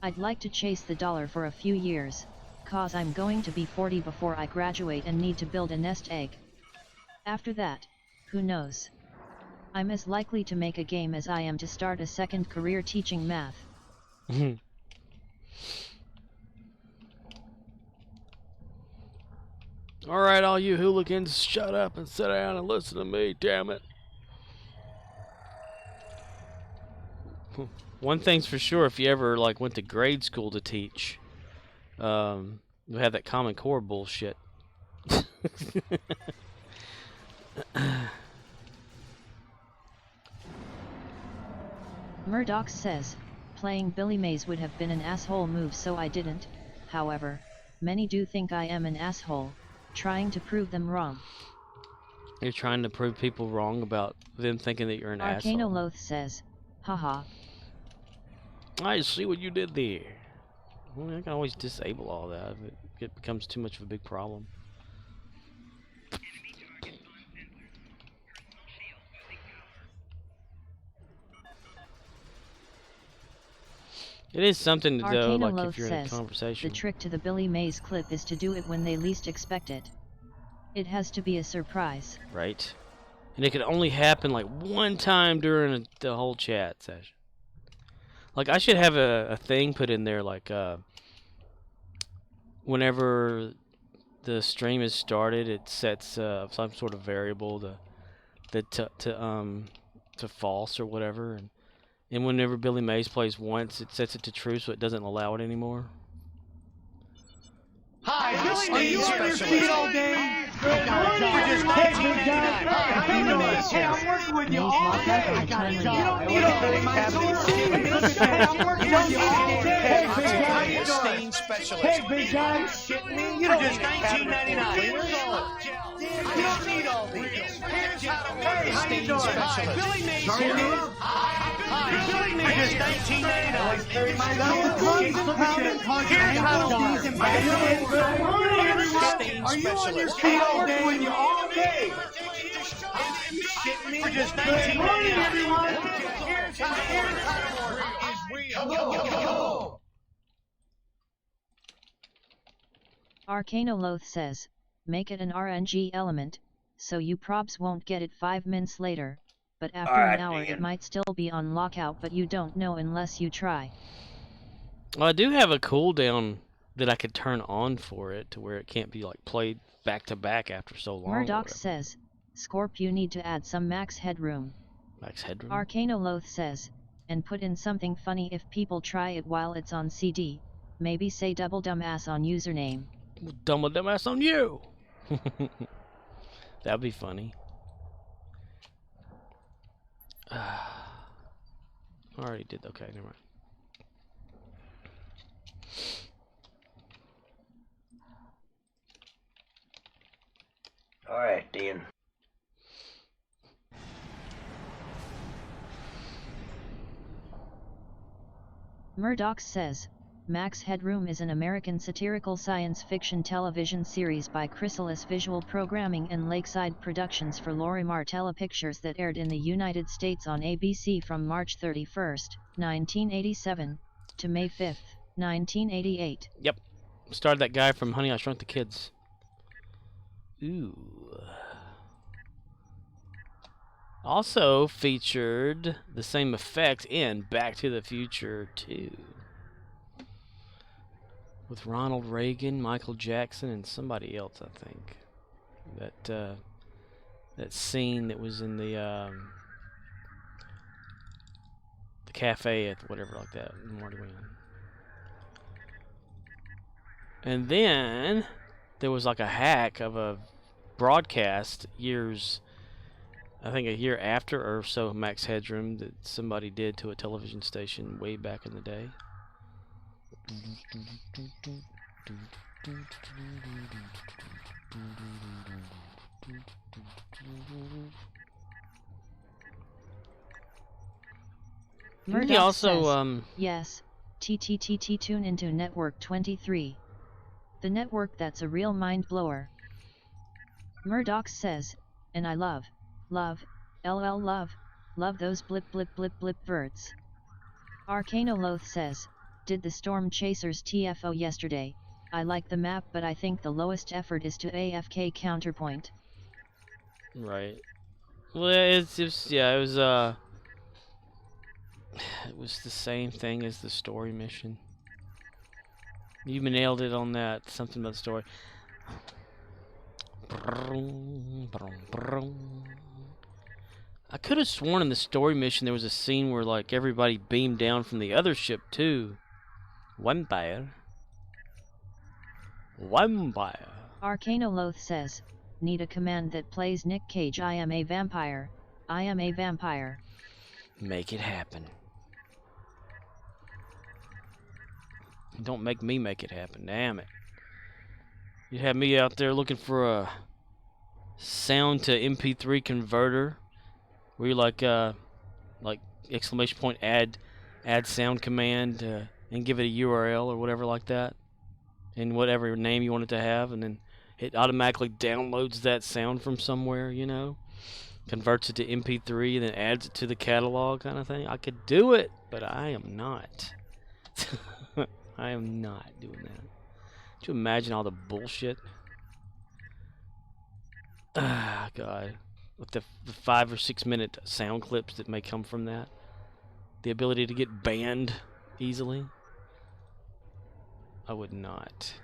I'd like to chase the dollar for a few years, cause I'm going to be 40 before I graduate and need to build a nest egg. After that, who knows? I'm as likely to make a game as I am to start a second career teaching math. Alright, all you hooligans, shut up and sit down and listen to me, damn it. One thing's for sure, if you ever like went to grade school to teach, you have that Common Core bullshit. Murdoch says, playing Billy Mays would have been an asshole move, so I didn't. However, many do think I am an asshole, trying to prove them wrong. You're trying to prove people wrong about them thinking that you're an asshole. Arcanoloth says, haha. I see what you did there. Well, I can always disable all that if it becomes too much of a big problem. It is something though, like if you're in a conversation. The trick to the Billy Mays clip is to do it when they least expect it. It has to be a surprise. Right. And it could only happen like one time during the whole chat session. Like I should have a thing put in there like whenever the stream is started, it sets some sort of variable to false or whatever, and whenever Billy Mays plays once, it sets it to true, so it doesn't allow it anymore. Hi, are you on your feet all day? Good morning, everyone. Hey, I'm working with you all day. You don't need all day. I'm working with you all day. Hey, big guy. You don't need $19.99. You don't need all these. Hey, how you doing? Hi, Billy Mays here. Billy Mays is $19.99. Here's how to do it. Good morning, everyone. Are you on your feet all day? When you all day. For just $19.99. Good morning, everyone. Here's how to work. Arcanoloth says, make it an RNG element, so you probs won't get it 5 minutes later, but after an hour it might still be on lockout, but you don't know unless you try. Well, I do have a cooldown that I could turn on for it to where it can't be like played back to back after so long. Murdoch says, Scorp, you need to add some max headroom. Max headroom? Arcanoloth says, and put in something funny if people try it while it's on CD, maybe say double dumbass on username. Double dumbass on you! That'd be funny. I already did. Okay, never mind. All right, Dean. Murdoch says, Max Headroom is an American satirical science fiction television series by Chrysalis Visual Programming and Lakeside Productions for Lorimar Telepictures that aired in the United States on ABC from March 31, 1987, to May 5, 1988. Yep. Started that guy from Honey, I Shrunk the Kids. Ooh. Also featured the same effect in Back to the Future 2. With Ronald Reagan, Michael Jackson, and somebody else, I think. That scene that was in the cafe at whatever like that in Marty Wayne. And then there was like a hack of a broadcast years, I think a year after or so, Max Headroom that somebody did to a television station way back in the day. Murdoch He also says, yes, TTTT tune into Network 23. The network that's a real mind blower. Murdoch says, and I love, love those blip blip blip blip birds. Arcanoloth says, did the Storm Chasers TFO yesterday? I like the map, but I think the lowest effort is to AFK counterpoint. right. Well, it was the same thing as the story mission. You nailed it on that. Something about the story. I could have sworn in the story mission there was a scene where like everybody beamed down from the other ship too. Vampire. Arcanoloth says, need a command that plays Nick Cage. I am a vampire. I am a vampire. Make it happen. Don't make me make it happen. Damn it. You have me out there looking for a sound to MP3 converter where you like exclamation point add sound command and give it a URL or whatever like that and whatever name you want it to have, and then it automatically downloads that sound from somewhere, you know, converts it to MP3 and then adds it to the catalog kind of thing. I could do it, but I am not. I am not doing that. Could you imagine all the bullshit? Ah, God. With the 5 or 6 minute sound clips that may come from that. The ability to get banned easily. I would not.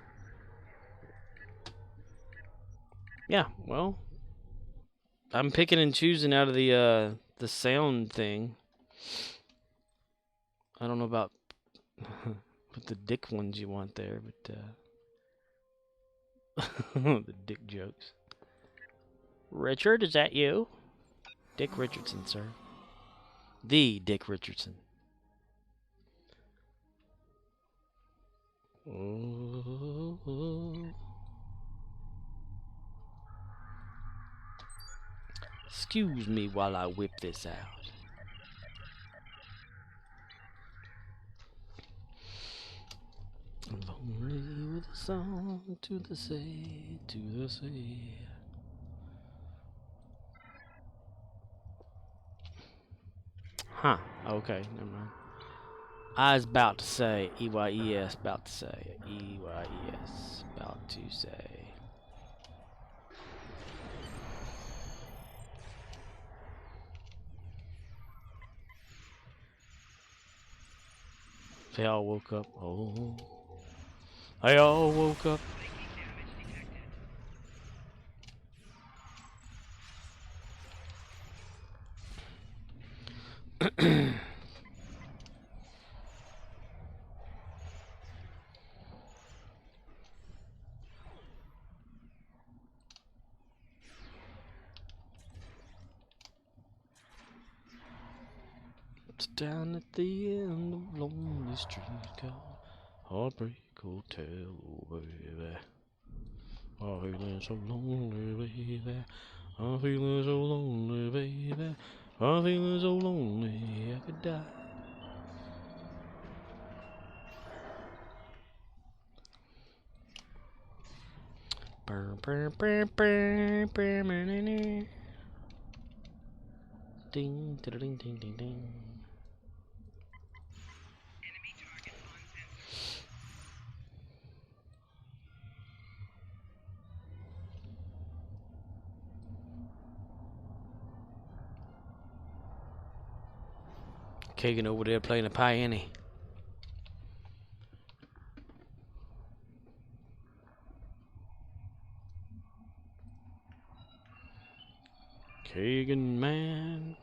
Yeah, well, I'm picking and choosing out of the sound thing. I don't know about what the dick ones you want there, but the dick jokes. Richard, is that you? Dick Richardson, sir. The Dick Richardson. Excuse me while I whip this out. Lonely with a song to the sea, to the sea. Huh, okay, never mind. I was about to say EYES, about to say EYES, about to say. They all woke up. Oh, they all woke up. It's down at the end of lonely street called Heartbreak Hotel, oh baby. I'm feeling so lonely, baby. I'm feeling so lonely, baby. I'm feeling so lonely I could die. Ding, ding, ding, ding, ding, ding. Kagan over there playing a piano. Kagan, man.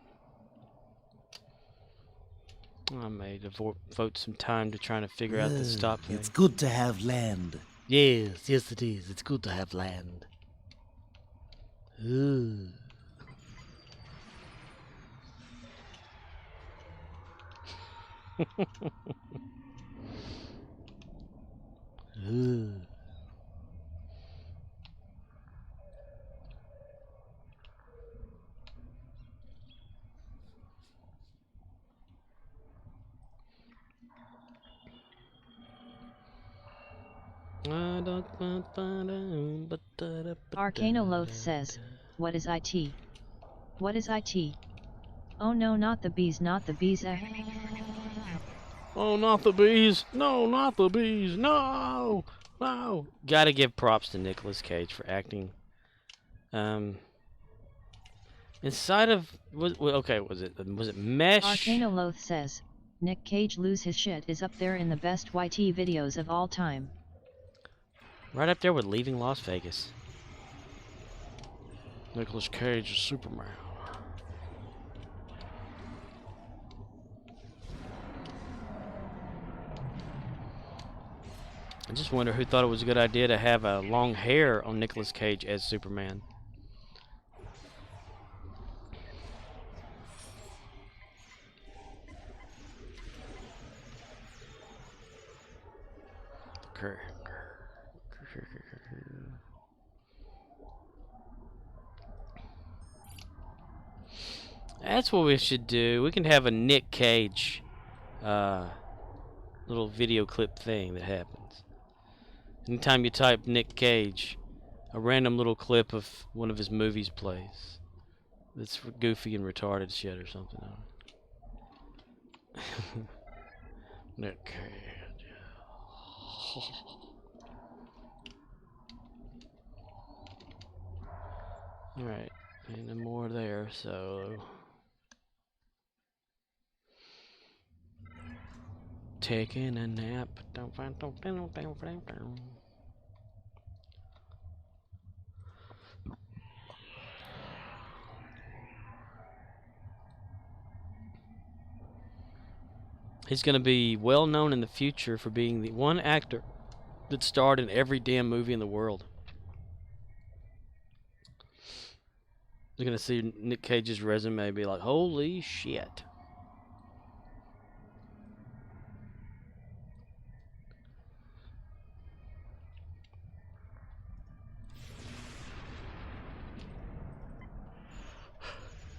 I may devote some time to trying to figure out the stop thing. It's good to have land. Yes, yes it is. It's good to have land. Ooh. Ooh. Arcanoloth says, what is IT? What is IT? Oh no, not the bees, not the bees. Oh, not the bees! No, not the bees! No! No! Gotta give props to Nicolas Cage for acting. Inside of was it Mesh? Arcanoloth says, Nick Cage lose his shit is up there in the best YT videos of all time. Right up there with Leaving Las Vegas. Nicolas Cage is Superman. I just wonder who thought it was a good idea to have long hair on Nicolas Cage as Superman. That's what we should do. We can have a Nick Cage little video clip thing that happens. Anytime you type Nick Cage, a random little clip of one of his movies plays. That's goofy and retarded shit or something. Nick Cage. Alright, ain't no more there, so... Taking a nap. He's going to be well known in the future for being the one actor that starred in every damn movie in the world. You're going to see Nick Cage's resume and be like, holy shit.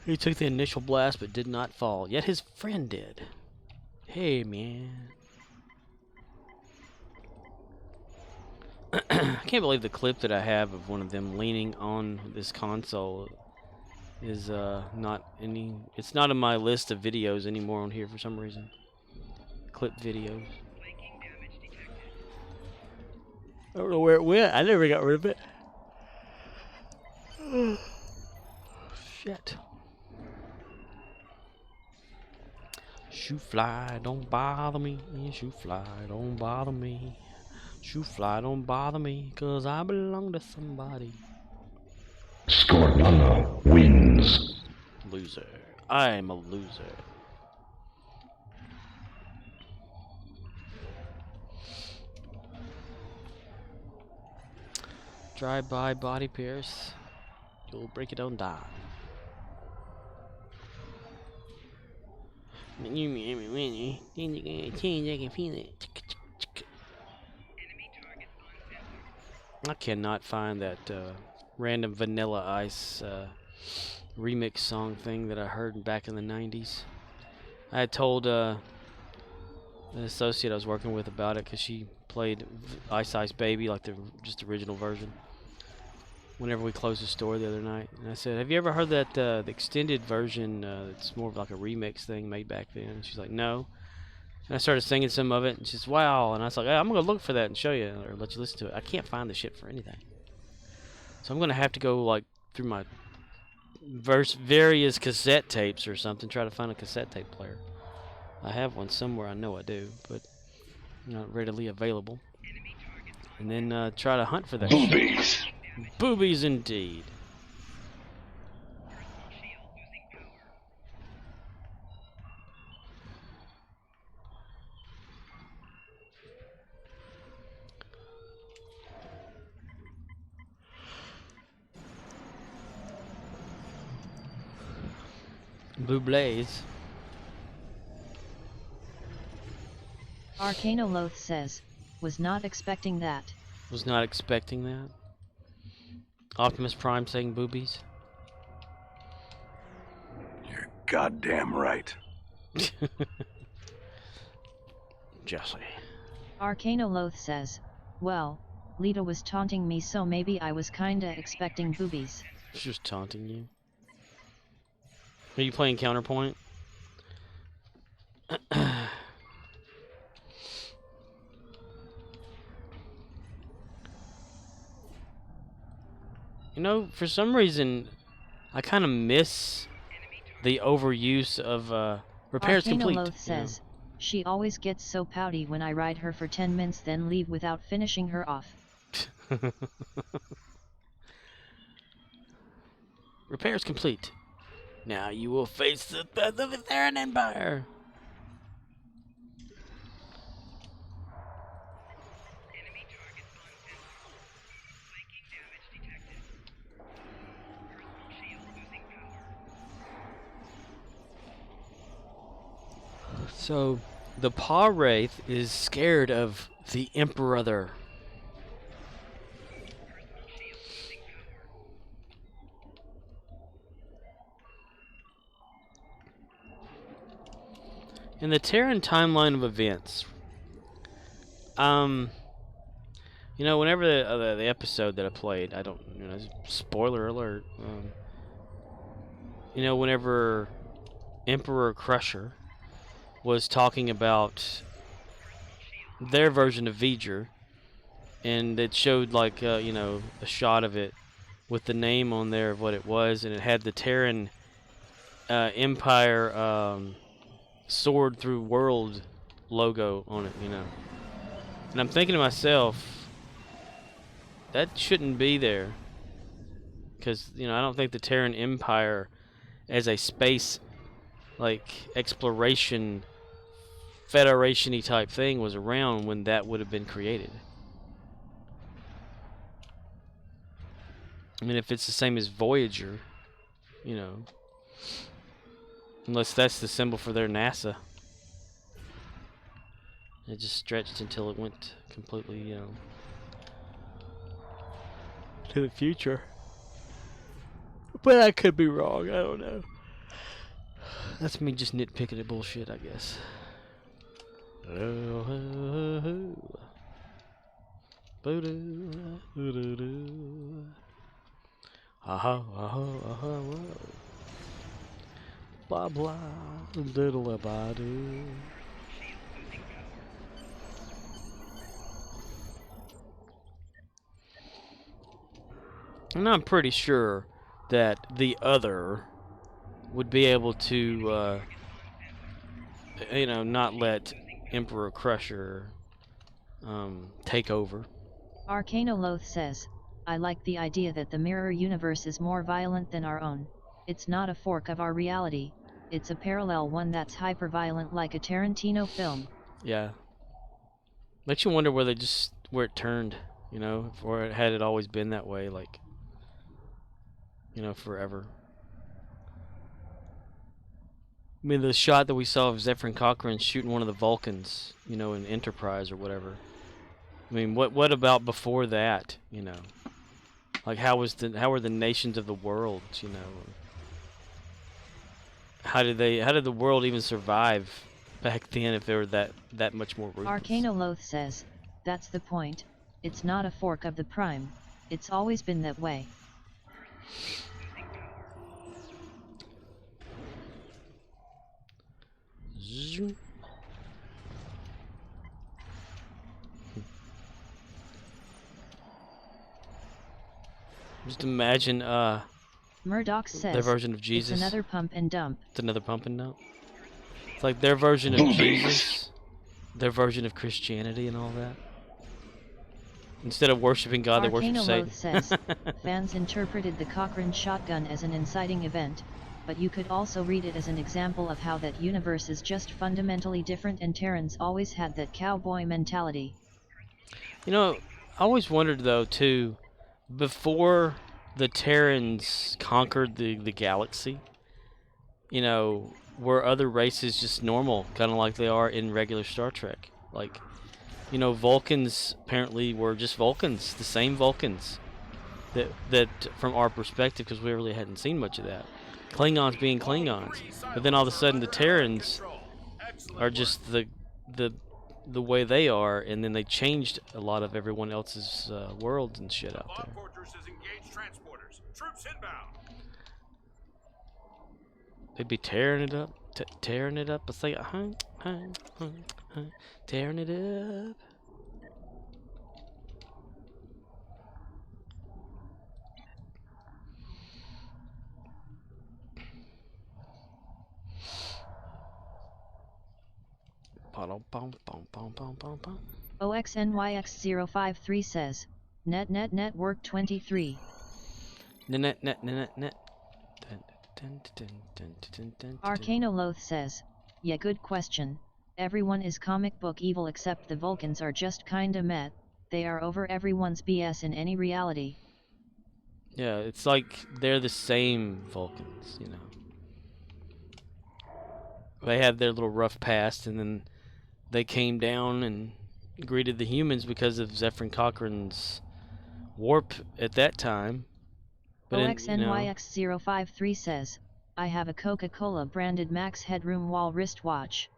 He took the initial blast but did not fall, yet his friend did. Hey, man. I can't believe the clip that I have of one of them leaning on this console is it's not in my list of videos anymore on here for some reason. Clip videos. I don't know where it went. I never got rid of it. Shit. Shoot fly, don't bother me. Shoot fly, don't bother me. Shoot fly, don't bother me, 'cause I belong to somebody. Scorpion wins. Loser. I'm a loser. Drive-by body pierce. You'll break it on die. I cannot find that random Vanilla Ice remix song thing that I heard back in the 90s. I had told an associate I was working with about it because she played Ice Ice Baby, like the just original version. whenever we closed the store the other night. And I said, have you ever heard that the extended version, it's more of like a remix thing made back then? And she's like, no. And I started singing some of it, and she's wow. And I was like, hey, I'm going to look for that and show you, or let you listen to it. I can't find the shit for anything. So I'm going to have to go like through my various cassette tapes or something, try to find a cassette tape player. I have one somewhere, I know I do, but not readily available. And then try to hunt for that shit. Boobies. Boobies indeed. Blue Blaze. Arcanoloth says, was not expecting that. Was not expecting that. Optimus Prime saying boobies. You're goddamn right. Jesse. Arcanoloth says, well, Lita was taunting me, so maybe I was kinda expecting boobies. She's just taunting you. Are you playing Counterpoint? You know, for some reason, I kind of miss the overuse of repairs complete. Arcanoloth says, she always gets so pouty when I ride her for 10 minutes then leave without finishing her off. Repairs complete. Now you will face the death of the Theron Empire. So, the Paw Wraith is scared of the Emperor. In the Terran timeline of events, you know, whenever the episode that I played, I don't, you know, spoiler alert, you know, whenever Emperor Crusher was talking about their version of V'ger, and it showed like, you know, a shot of it with the name on there of what it was, and it had the Terran Empire sword through world logo on it, you know. And I'm thinking to myself, that shouldn't be there, because, you know, I don't think the Terran Empire as a space like exploration federation-y type thing was around when that would have been created. I mean, if it's the same as Voyager, you know, unless that's the symbol for their NASA. It just stretched until it went completely, you know, to the future. But I could be wrong, I don't know. That's me just nitpicking at bullshit, I guess. Blah blah, little about it. And I'm pretty sure that the other would be able to, you know, not let Emperor Crusher take over. Arcanoloth says, I like the idea that the mirror universe is more violent than our own. It's not a fork of our reality, it's a parallel one that's hyper-violent like a Tarantino film. Yeah. Makes you wonder where it turned, you know, or had it always been that way, like, you know, forever. I mean, the shot that we saw of Zephyrin Cochrane shooting one of the Vulcans, you know, in Enterprise or whatever. I mean, what about before that, you know? Like, how were the nations of the world, you know? How did the world even survive back then if they were that much more ruthless? Arcanoloth says, that's the point, it's not a fork of the Prime, it's always been that way. Zoom. Just imagine Murdoch their says, version of Jesus. it's another pump and dump. It's another pump and dump. It's like their version of Jesus, their version of Christianity and all that. Instead of worshiping God, they worship Satan. Arcanoloth says, fans interpreted the Cochrane shotgun as an inciting event, but you could also read it as an example of how that universe is just fundamentally different, and Terrans always had that cowboy mentality. You know, I always wondered though too, before the Terrans conquered the galaxy, you know, were other races just normal, kind of like they are in regular Star Trek? Like, you know, Vulcans apparently were just Vulcans, the same Vulcans that from our perspective, because we really hadn't seen much of that. Klingons being Klingons, but then all of a sudden the Terrans are just the way they are, and then they changed a lot of everyone else's worlds and shit out there. They'd be tearing it up, tearing it up. It's like, tearing it up. OXNYX053 says, network 23. Net. Arcanoloth says, yeah, good question. Everyone is comic book evil except the Vulcans are just kinda meh. They are over everyone's BS in any reality. Yeah, it's like they're the same Vulcans, you know. They had their little rough past, and then they came down and greeted the humans because of Zephyrin Cochrane's warp at that time. But OXNYX053 says, I have a Coca-Cola branded Max Headroom wall wristwatch.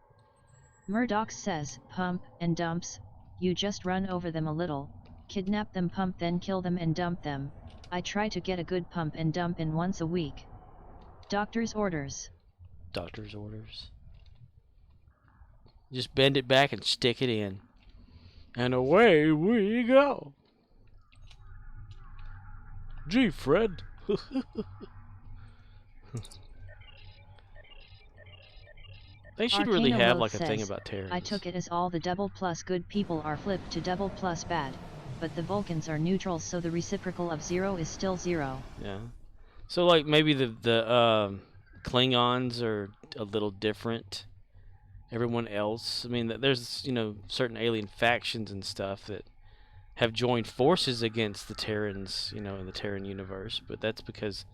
Murdoch says, pump and dumps, you just run over them a little, kidnap them, pump, then kill them and dump them. I try to get a good pump and dump in once a week. Doctor's orders. Doctor's orders. Just bend it back and stick it in. And away we go. Gee, Fred. They should really have like a thing about Terrans. I took it as all the double plus good people are flipped to double plus bad, but the Vulcans are neutral, so the reciprocal of 0 is still 0. Yeah. So like maybe the Klingons are a little different. Everyone else, I mean, there's, you know, certain alien factions and stuff that have joined forces against the Terrans, you know, in the Terran universe, but that's because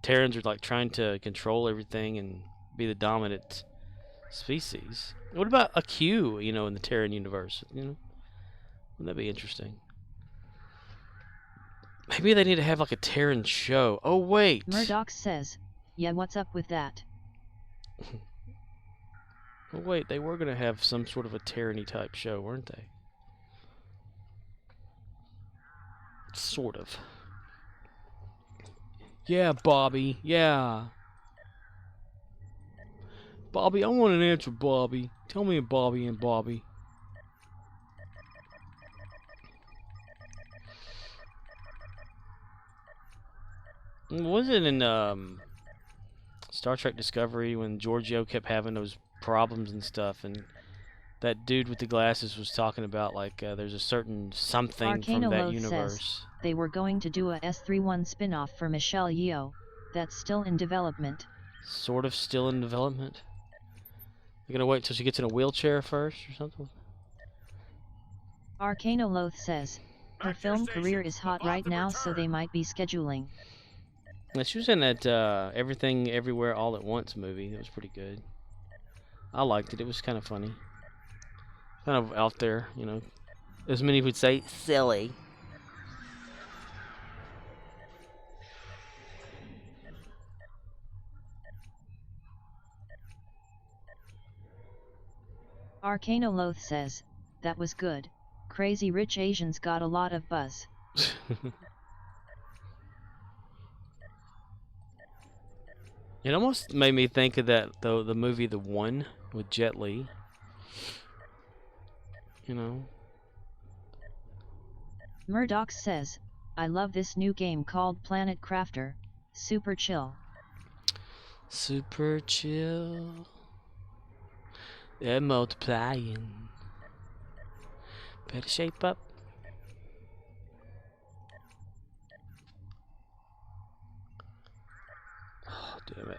Terrans are like trying to control everything and be the dominant species. What about a Q, you know, in the Terran universe, you know? Wouldn't that be interesting? Maybe they need to have like a Terran show. Oh wait. Murdoch says, yeah, what's up with that? Oh wait, they were gonna have some sort of a Terran-y type show, weren't they? Sort of. Yeah, Bobby. Yeah. Bobby, I want an answer, Bobby. Tell me a Bobby and Bobby. Was it in Star Trek Discovery when Giorgio kept having those problems and stuff, and that dude with the glasses was talking about like there's a certain something from that universe. Says they were going to do a S31 spin-off for Michelle Yeoh. That's still in development. Sort of still in development. You're gonna wait till she gets in a wheelchair first or something? Arcanoloth says her film career is hot right now, so they might be scheduling. Yeah, she was in that Everything Everywhere All at Once movie. It was pretty good. I liked it. It was kind of funny. Kind of out there, you know. As many would say, silly. Arcanoloth says, that was good. Crazy Rich Asians got a lot of buzz. It almost made me think of that though, the movie The One with Jet Li. You know. Murdoch says, I love this new game called Planet Crafter. Super chill. Super chill. They're multiplying. Better shape up. Oh, damn it.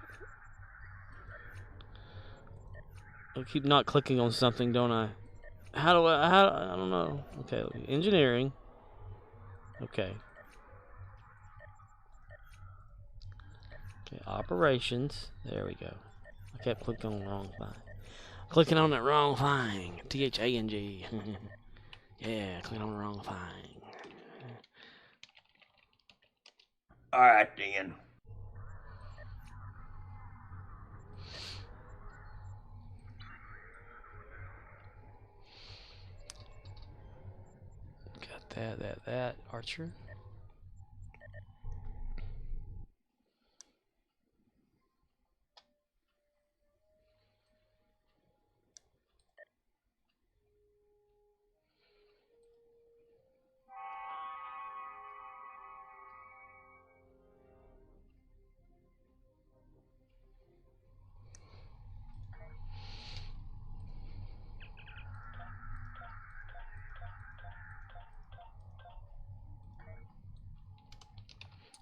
I keep not clicking on something, don't I? I don't know. Okay, engineering. Okay. Okay, operations. There we go. I kept clicking on the wrong thing. Clicking on that wrong thing. T-H-A-N-G. Yeah, clicking on the wrong thing. Alright then. Got that. Archer.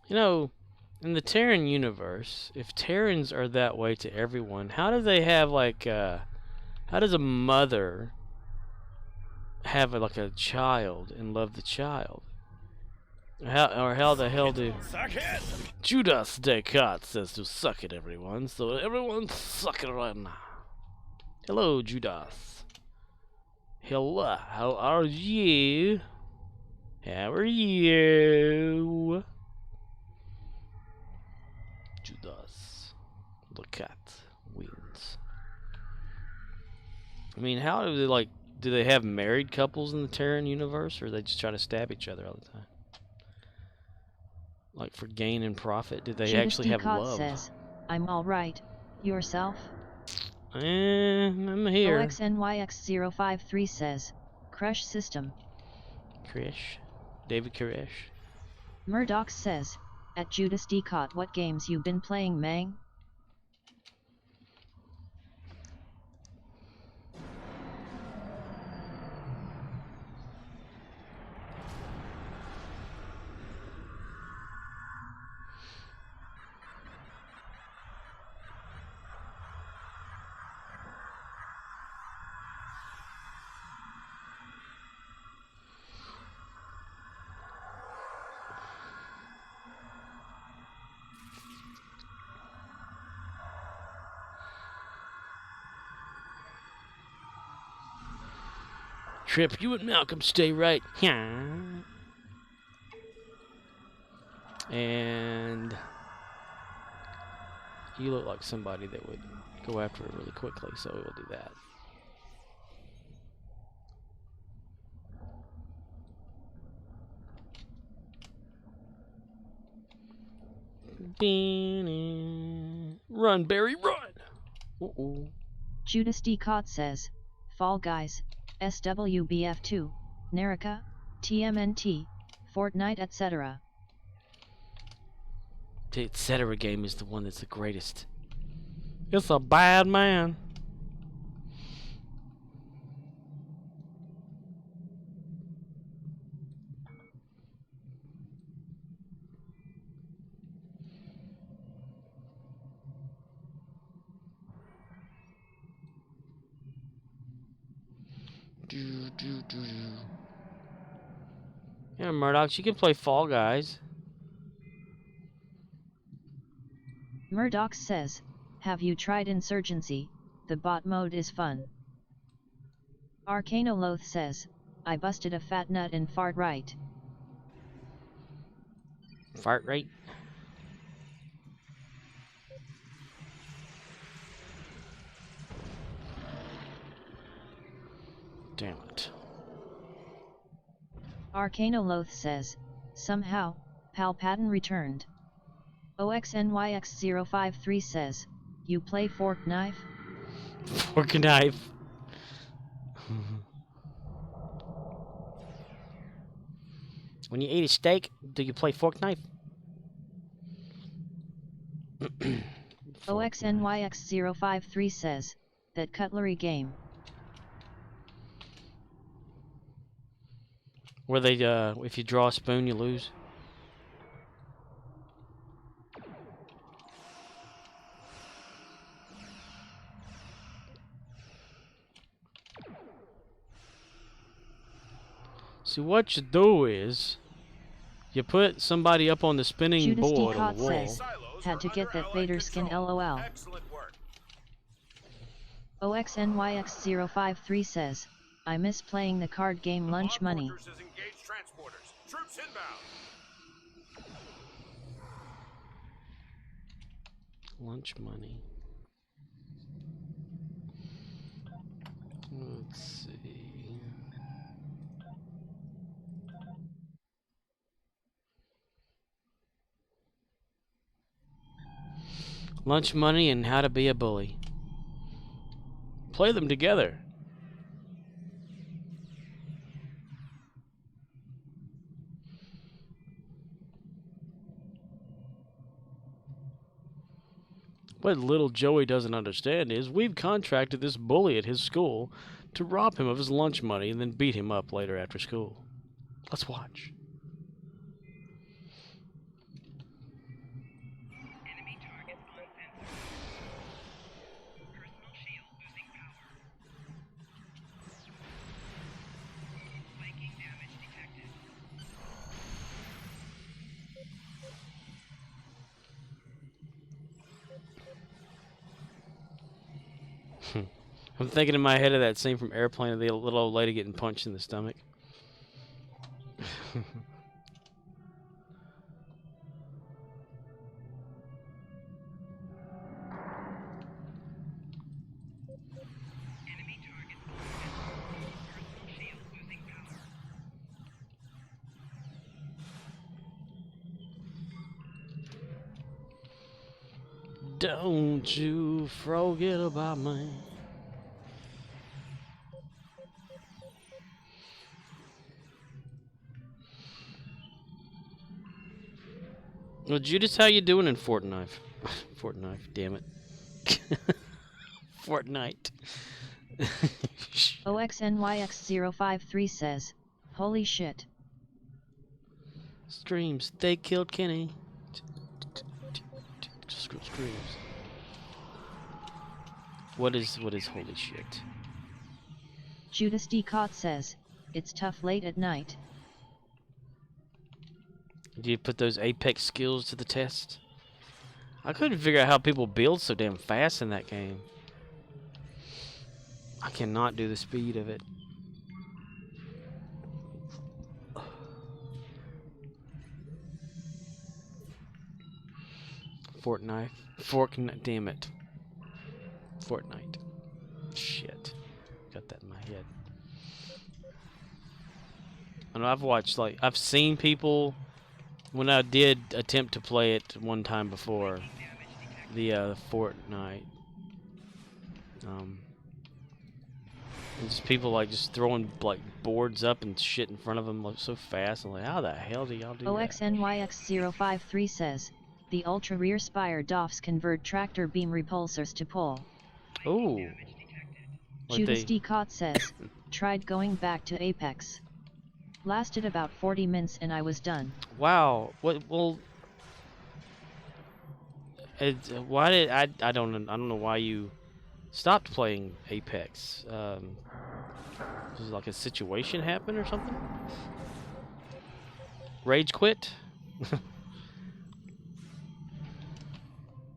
You know, in the Terran universe, if Terrans are that way to everyone, how do they have like how does a mother have like a child and love the child? How the hell do Judas Descartes says to suck it, everyone? So everyone suck it right now. Hello, Judas. Hello, how are you? How are you? Judas. The cat wins. I mean, how do they like? Do they have married couples in the Terran universe, or they just try to stab each other all the time? Like for gain and profit? Do they Judas actually have Descartes love? says, I'm alright. Yourself? I'm here. OXNYX053 says, Crush System. Krish. David Koresh. Murdoch says, at Judas Descartes, what games you been playing, Mang? Trip, you and Malcolm stay right here. And you look like somebody that would go after it really quickly, so we'll do that. Run, Barry, run! Uh-oh. Judas Descartes says, Fall Guys, SWBF2, Naraka, TMNT, Fortnite, etc. The etc. game is the one that's the greatest. It's a bad man. Yeah, Murdoch, you can play Fall Guys. Murdoch says, have you tried Insurgency? The bot mode is fun. Arcanoloth says, I busted a fat nut in fart right. Fart right? Damn it. Arcanoloth says, somehow, Palpatine returned. OXNYX053 says, you play fork knife? Fork and knife. When you eat a steak, do you play fork knife? OXNYX053 says, that cutlery game. Where they, if you draw a spoon, you lose. See, what you do is, you put somebody up on the spinning Judas D. board on Cott the wall. says, had to get that Vader skin LOL. Excellent work. OXNYX053 says, I miss playing the card game Lunch Bob Money. Fortress has engaged transporters. Troops inbound. Lunch money. Let's see. Lunch money and how to be a bully. Play them together. What little Joey doesn't understand is we've contracted this bully at his school to rob him of his lunch money and then beat him up later after school. Let's watch. I'm thinking in my head of that scene from Airplane of the little old lady getting punched in the stomach. Don't you forget about me. Well, Judas, how you doing in Fortnite? Fortnite, damn it. Fortnite. OXNYX053 says, holy shit. Streams, they killed Kenny. Streams. What is holy shit? Judas D. Cott says, it's tough late at night. Do you put those Apex skills to the test? I couldn't figure out how people build so damn fast in that game. I cannot do the speed of it. Fortnite. Fortnite. Damn it. Fortnite. Shit. Got that in my head. And I've watched, like, I've seen people when I did attempt to play it one time before, the Fortnite. And just people like just throwing like boards up and shit in front of them like, so fast. I'm like, how the hell do y'all do that? OXNYX053 says, the ultra rear spire DOFs convert tractor beam repulsors to pole. Ooh. Like Judas D. Cott says, tried going back to Apex. Lasted about 40 minutes and I was done. Wow. What? Well, why did I don't know why you stopped playing Apex. Was it like a situation happen or something? Rage quit?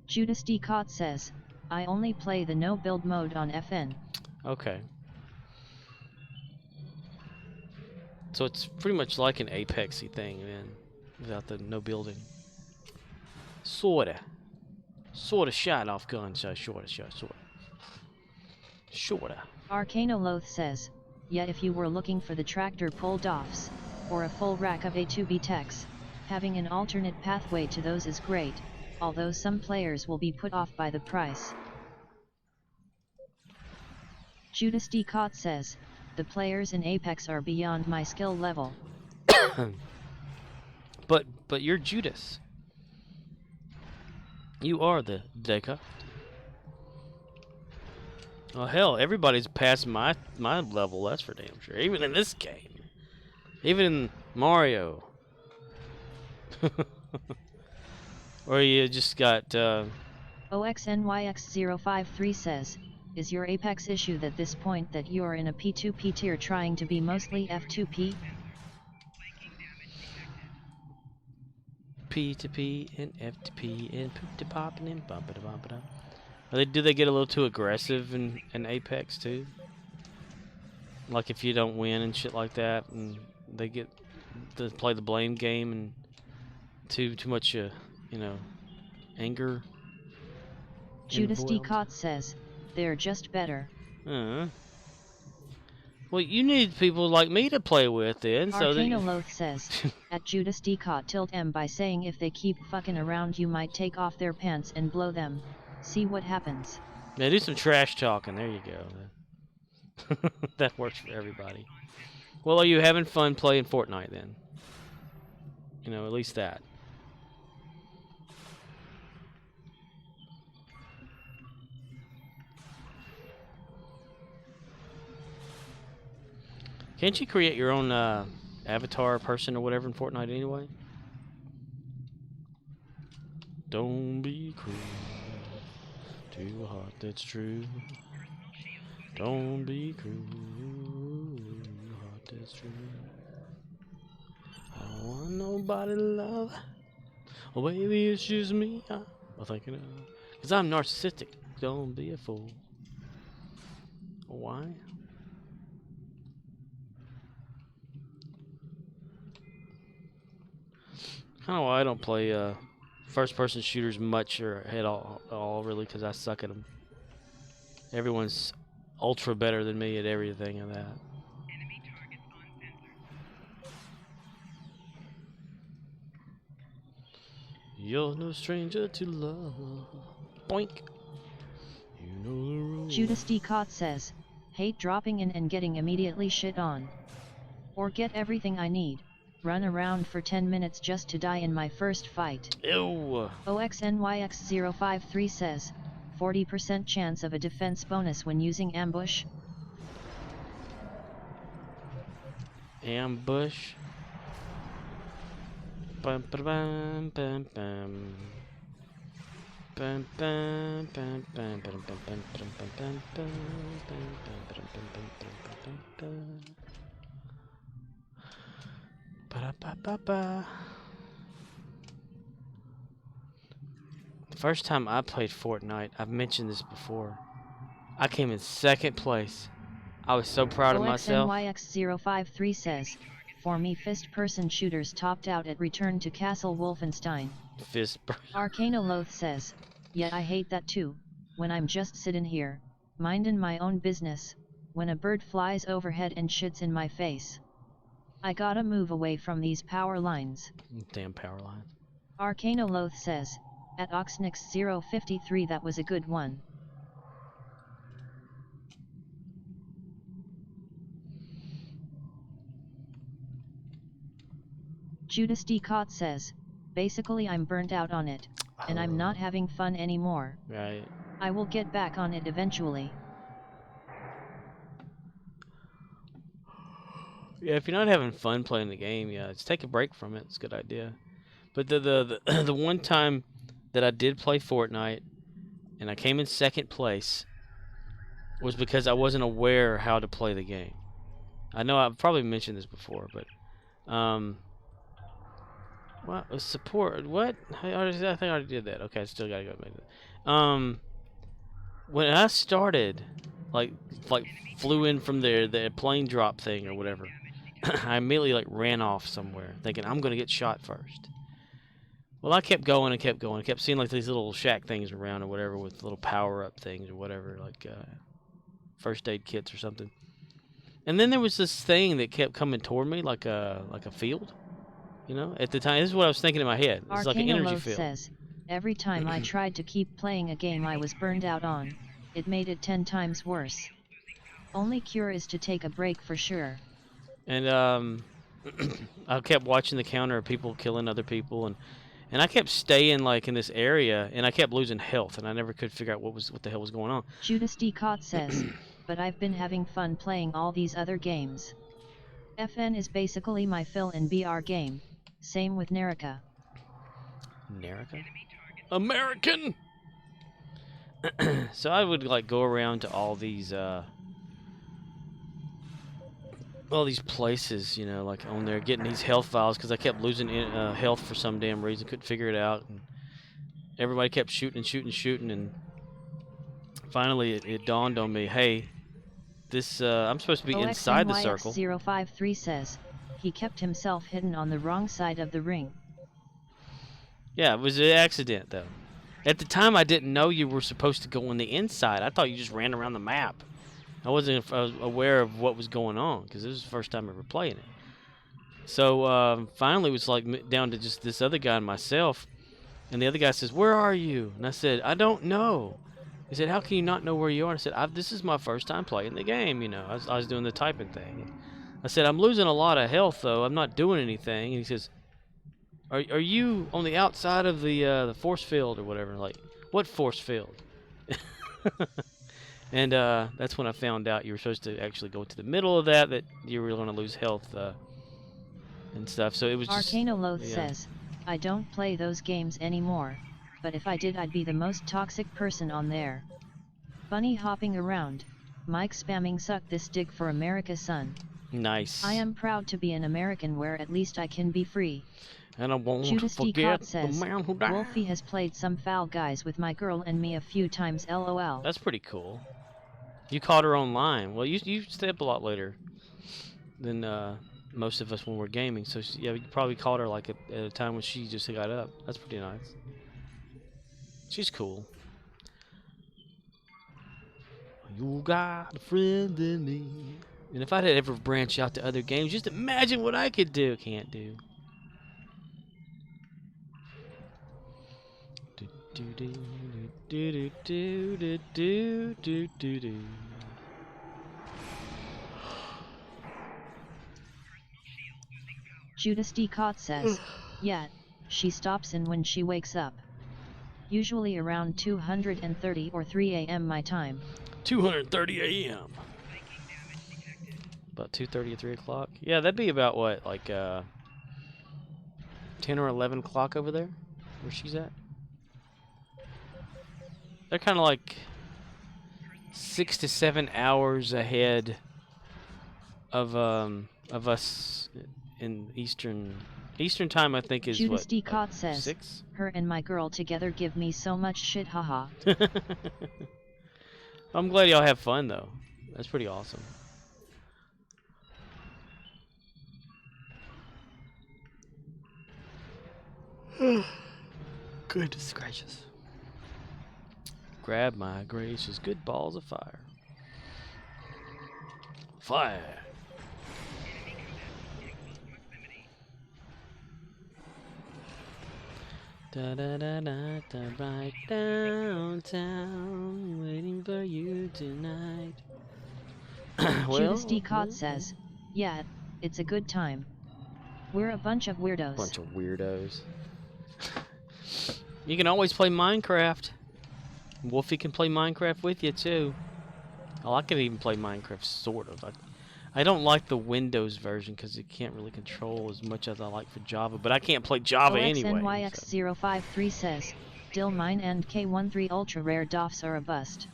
Judas D. Cott says, I only play the no build mode on FN. Okay. So it's pretty much like an Apexy thing, then, without the no building. Sorta shot off gun, so sorta. Arcanoloth says, yet if you were looking for the tractor pull DOFs, or a full rack of A2B techs, having an alternate pathway to those is great. although some players will be put off by the price. Judas D. Cott says, the players in Apex are beyond my skill level. But you're Judas. You are the Deca. Oh hell, everybody's past my level, that's for damn sure. Even in this game. Even in Mario. Or you just got OXNYX053 says, is your Apex issue at this point that you are in a P2P tier trying to be mostly F2P? P to P and F to P and poop to pop and then bump it bump it up. Do they get a little too aggressive in Apex too? Like if you don't win and shit like that, and they get to play the blame game and too much you know, anger. Judas D. Cott says, they're just better. Well, you need people like me to play with then. So that Loth says, at Judas D. Cott ~M by saying if they keep fucking around you might take off their pants and blow them. See what happens. Yeah, do some trash talking. There you go. That works for everybody. Well, are you having fun playing Fortnite then? You know, at least that. Can't you create your own avatar person or whatever in Fortnite anyway? Don't be cruel to a heart that's true. Don't be cruel to a heart that's true. I don't want nobody to love. Oh, baby, it's just me. I'm thinking of. Because I'm narcissistic. Don't be a fool. Why? Kind of why I don't play first-person shooters much or at all really, because I suck at them. Everyone's ultra better than me at everything of that. You're no stranger to love. Boink. You know the rules. Judas D. Cott says, hate dropping in and getting immediately shit on. Or get everything I need. Run around for 10 minutes just to die in my first fight. Ew. OXNYX053 says, 40% chance of a defense bonus when using ambush. Ambush. Bum bum bum bum. Bum bum bum bum bum bum bum bum bum bum bum. Ba-da-ba-ba-ba. The first time I played Fortnite, I've mentioned this before, I came in second place. I was so proud of myself. OXNYX053 says, for me first-person shooters topped out at Return to Castle Wolfenstein. Arcanoloth says, yet I hate that too, when I'm just sitting here, minding my own business, when a bird flies overhead and shits in my face. I gotta move away from these power lines. Damn power lines. Arcanoloth says, at Oxnix053 that was a good one. Judas D. Cott says, basically I'm burnt out on it, and I'm not having fun anymore. Right. I will get back on it eventually. Yeah, if you're not having fun playing the game, yeah, just take a break from it. It's a good idea. But the one time that I did play Fortnite and I came in second place was because I wasn't aware how to play the game. I know I've probably mentioned this before, but what support? What? I think I already did that. Okay, I still gotta go make it. When I started, like flew in from the plane drop thing or whatever. I immediately ran off somewhere, thinking I'm gonna get shot first. Well, I kept going and kept going. I kept seeing these little shack things around or whatever with little power-up things or whatever, like first aid kits or something. And then there was this thing that kept coming toward me, like a field. You know, at the time, this is what I was thinking in my head. It's like an energy field. Says, Every time I tried to keep playing a game I was burned out on, it made it 10 times worse. Only cure is to take a break for sure. And I kept watching the counter of people killing other people, and I kept staying like in this area, and I kept losing health, and I never could figure out what the hell was going on. Judas D. Cott says, but I've been having fun playing all these other games. FN is basically my fill in BR game. Same with Nerika. Nerika? American! So I would like go around to all these places, you know, like on there, getting these health vials because I kept losing health for some damn reason. Couldn't figure it out. And everybody kept shooting, and finally it dawned on me, hey, this I'm supposed to be inside the circle. OXNYX053 says, he kept himself hidden on the wrong side of the ring. Yeah, it was an accident, though. At the time, I didn't know you were supposed to go on the inside. I thought you just ran around the map. I wasn't aware of what was going on, because this was the first time ever playing it. So, finally, it was like down to just this other guy and myself. And the other guy says, "Where are you?" And I said, "I don't know." He said, "How can you not know where you are?" And I said, "This is my first time playing the game, you know." I was doing the typing thing. I said, "I'm losing a lot of health, though. I'm not doing anything." And he says, Are you on the outside of the force field or whatever? Like, what force field? And that's when I found out you were supposed to actually go to the middle of that you were going to lose health and stuff. So it was just... Arcanoloth says, I don't play those games anymore, but if I did I'd be the most toxic person on there. Bunny hopping around, Mike spamming suck this dig for America son. Nice. I am proud to be an American where at least I can be free. And I won't Judas forget D. says, the man who died. Wolfie has played some foul guys with my girl and me a few times LOL. That's pretty cool. You caught her online. Well, you stay up a lot later than most of us when we're gaming. So, yeah, you probably caught her like at a time when she just got up. That's pretty nice. She's cool. You got a friend in me. And if I'd ever branch out to other games, just imagine what I could do. Can't do. Judas D. Cott says, yeah, she stops in when she wakes up. Usually around 2:30 or 3 a.m. my time. 2:30 a.m. About 2:30 or 3 o'clock? Yeah, that'd be about what, like 10 or 11 o'clock over there, where she's at? They're kind of like 6 to 7 hours ahead of us in Eastern time. I think is Judas what, D. Cott like says, 6? her and my girl together give me so much shit, haha. I'm glad y'all have fun though. That's pretty awesome. Goodness gracious. Grab my gracious good balls of fire. Fire. Da da da da da, right downtown, waiting for you tonight. Well, Judas D. Cott says, yeah, it's a good time. We're a bunch of weirdos. Bunch of weirdos. You can always play Minecraft. Wolfie can play Minecraft with you too. Oh, I can even play Minecraft sort of. I don't like the Windows version because it can't really control as much as I like for Java, but I can't play Java anyway. OXNYX053 says, Dill Mine and K13 ultra rare DOFs are a bust.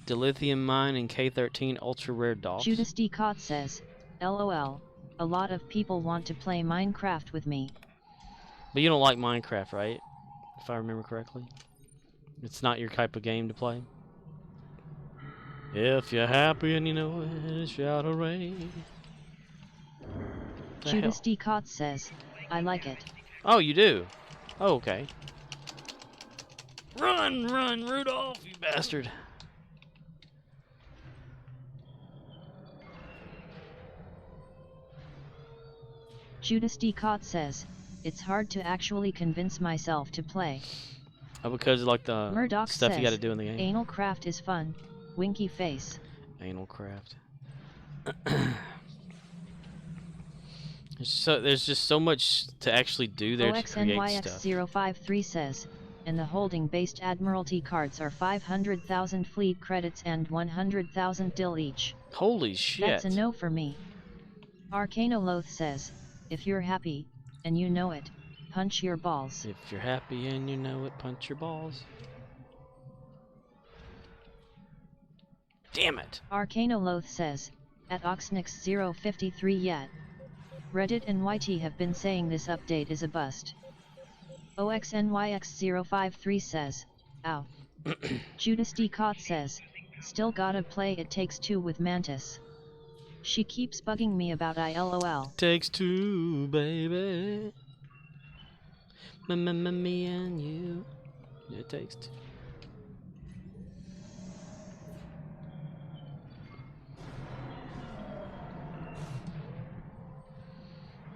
Dilithium Mine and K13 ultra rare DOFs. Judas D. Cott says, LOL, a lot of people want to play Minecraft with me. But you don't like Minecraft, right? If I remember correctly. It's not your type of game to play. If you're happy and you know it, shout hooray. Judas D. Cott says, I like it. Oh, you do? Oh, okay. Run, run, Rudolph, you bastard. Judas D. Cott says, it's hard to actually convince myself to play. Oh, because like the Murdoch stuff says, you got to do in the game. Anal craft is fun. Winky face. Anal craft. There's just so much to actually do there to create stuff. OXNYX053 says, and the holding-based Admiralty cards are 500,000 fleet credits and 100,000 dill each. Holy shit. That's a no for me. Arcanoloth says, if you're happy, and you know it, punch your balls. If you're happy and you know it, punch your balls. Damn it. Arcanoloth says, at Oxnix053 yet. Reddit and YT have been saying this update is a bust. OXNYX053 says, ow. Judas D. Cott says, still gotta play It Takes Two with Mantis. She keeps bugging me about ILOL. Takes two, baby. Me and you. It takes two.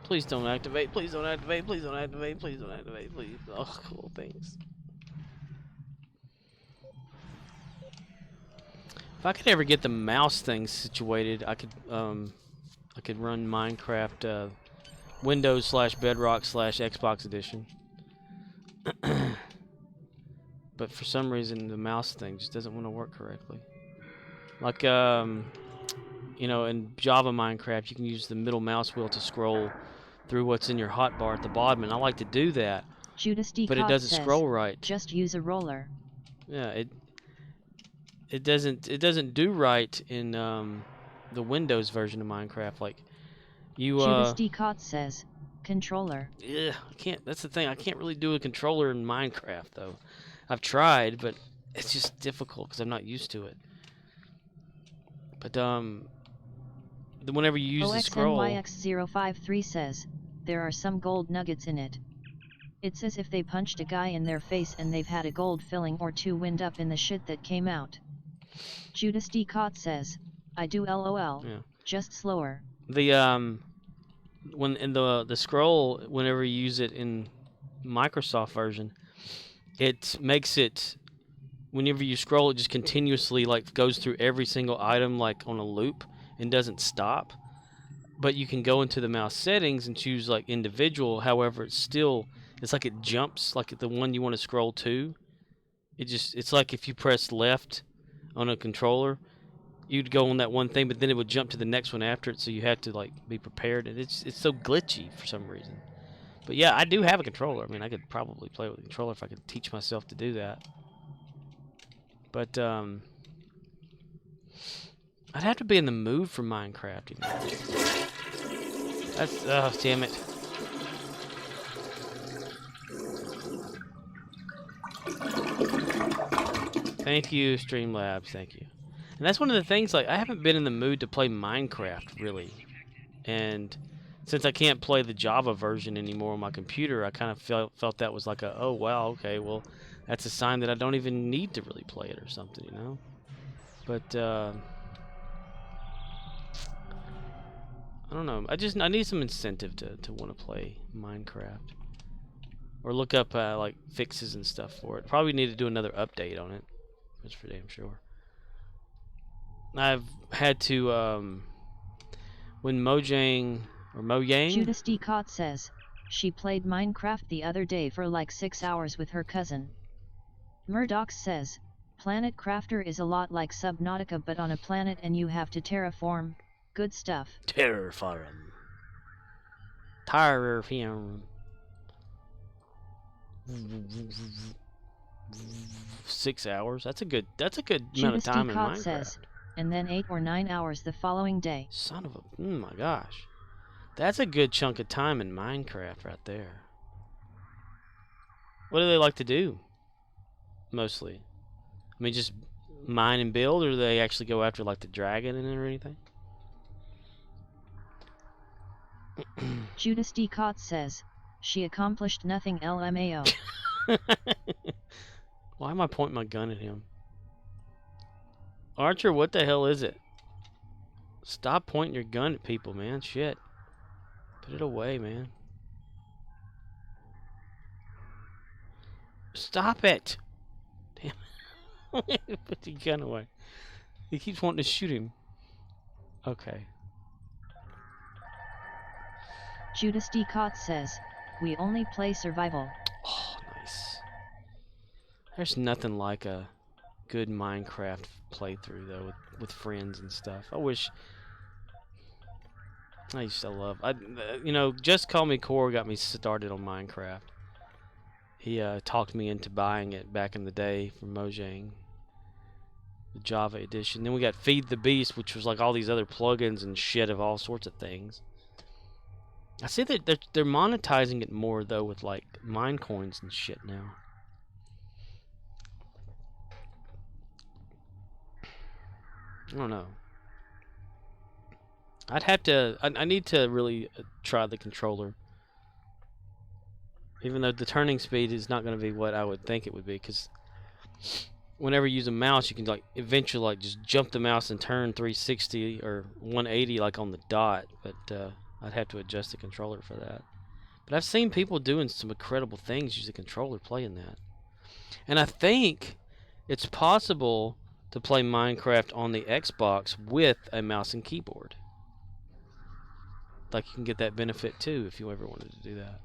Please don't activate, please don't activate, please don't activate, please don't activate, please. Oh, cool things. If I could ever get the mouse thing situated, I could run Minecraft Windows / Bedrock / Xbox edition. But for some reason the mouse thing just doesn't want to work correctly. Like you know, in Java Minecraft you can use the middle mouse wheel to scroll through what's in your hotbar at the bottom, and I like to do that. Judas D. But it doesn't scroll right. Just use a roller. Yeah, it doesn't do right in the Windows version of Minecraft. Like you Judas D. Cott says, controller. Yeah, I can't. That's the thing. I can't really do a controller in Minecraft though. I've tried, but it's just difficult because I'm not used to it. But whenever you use the scroll. OXNYX053 says, there are some gold nuggets in it. It's as if they punched a guy in their face and they've had a gold filling or two wind up in the shit that came out. Judas D. Cott says, I do LOL, Yeah. just slower. The when in the scroll, whenever you use it in Microsoft version, it makes it, whenever you scroll, it just continuously like goes through every single item like on a loop and doesn't stop. But you can go into the mouse settings and choose like individual. However, it's like it jumps like the one you want to scroll to. It's like if you press left on a controller, you'd go on that one thing, but then it would jump to the next one after it, so you had to like be prepared, and it's so glitchy for some reason. But yeah, I do have a controller. I mean, I could probably play with a controller if I could teach myself to do that. But I'd have to be in the mood for Minecraft, you know. That's, oh, damn it. Thank you, Streamlabs, thank you. And that's one of the things, like, I haven't been in the mood to play Minecraft, really. And since I can't play the Java version anymore on my computer, I kind of felt that was like oh, wow, okay, well, that's a sign that I don't even need to really play it or something, you know? But, I don't know. I need some incentive to want to play Minecraft, or look up like fixes and stuff for it. Probably need to do another update on it. That's for damn sure. I've had to when Mojang Judas D. Cott says she played Minecraft the other day for like 6 hours with her cousin. Murdoch says Planet Crafter is a lot like Subnautica but on a planet and you have to terraform. Good stuff. Terraform. 6 hours. That's a good amount of time in Minecraft. Says, and then 8 or 9 hours the following day. Son of a, oh my gosh, that's a good chunk of time in Minecraft right there. What do they like to do? Mostly, I mean, just mine and build, or do they actually go after like the dragon and or anything? Judas D. Cott says, she accomplished nothing LMAO. Why am I pointing my gun at him? Archer, what the hell is it? Stop pointing your gun at people, man. Shit. Put it away, man. Stop it! Damn. Put the gun away. He keeps wanting to shoot him. Okay. Judas D. Cott says, we only play survival. Oh, nice. There's nothing like a good Minecraft playthrough, though, with friends and stuff. I wish... I used to love... you know, Just Call Me Core got me started on Minecraft. He talked me into buying it back in the day from Mojang. The Java edition. Then we got Feed the Beast, which was like all these other plugins and shit of all sorts of things. I see that they're monetizing it more, though, with like Minecoins and shit now. I don't know. I'd have to... I need to really try the controller. Even though the turning speed is not going to be what I would think it would be, because whenever you use a mouse, you can like eventually like just jump the mouse and turn 360 or 180 like on the dot. But I'd have to adjust the controller for that. But I've seen people doing some incredible things using a controller playing that. And I think it's possible to play Minecraft on the Xbox with a mouse and keyboard. Like you can get that benefit too if you ever wanted to do that.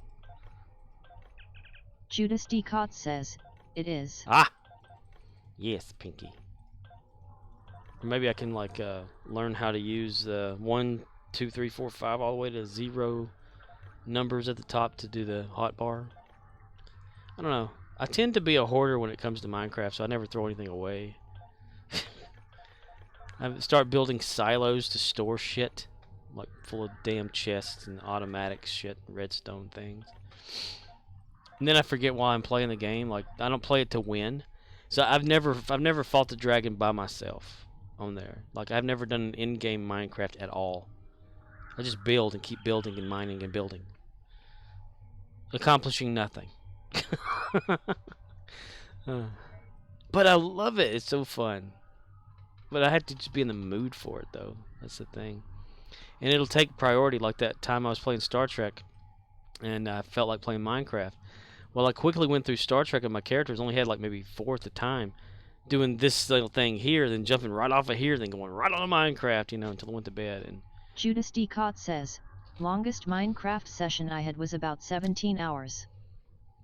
Judas D. Cott says, it is. Ah! Yes, Pinky. Or maybe I can like learn how to use 1, 2, 3, 4, 5 all the way to 0 numbers at the top to do the hotbar. I don't know. I tend to be a hoarder when it comes to Minecraft, so I never throw anything away. I start building silos to store shit, like full of damn chests and automatic shit, redstone things. And then I forget why I'm playing the game. Like I don't play it to win. So I've never fought the dragon by myself on there. Like I've never done an in-game Minecraft at all. I just build and keep building and mining and building, accomplishing nothing. But I love it. It's so fun. But I have to just be in the mood for it, though. That's the thing. And it'll take priority. Like that time I was playing Star Trek, and I felt like playing Minecraft. Well, I quickly went through Star Trek, and my characters only had like maybe 4 at the time, doing this little thing here, then jumping right off of here, then going right on to Minecraft, you know, until I went to bed. And Judas D. Cott says, longest Minecraft session I had was about 17 hours.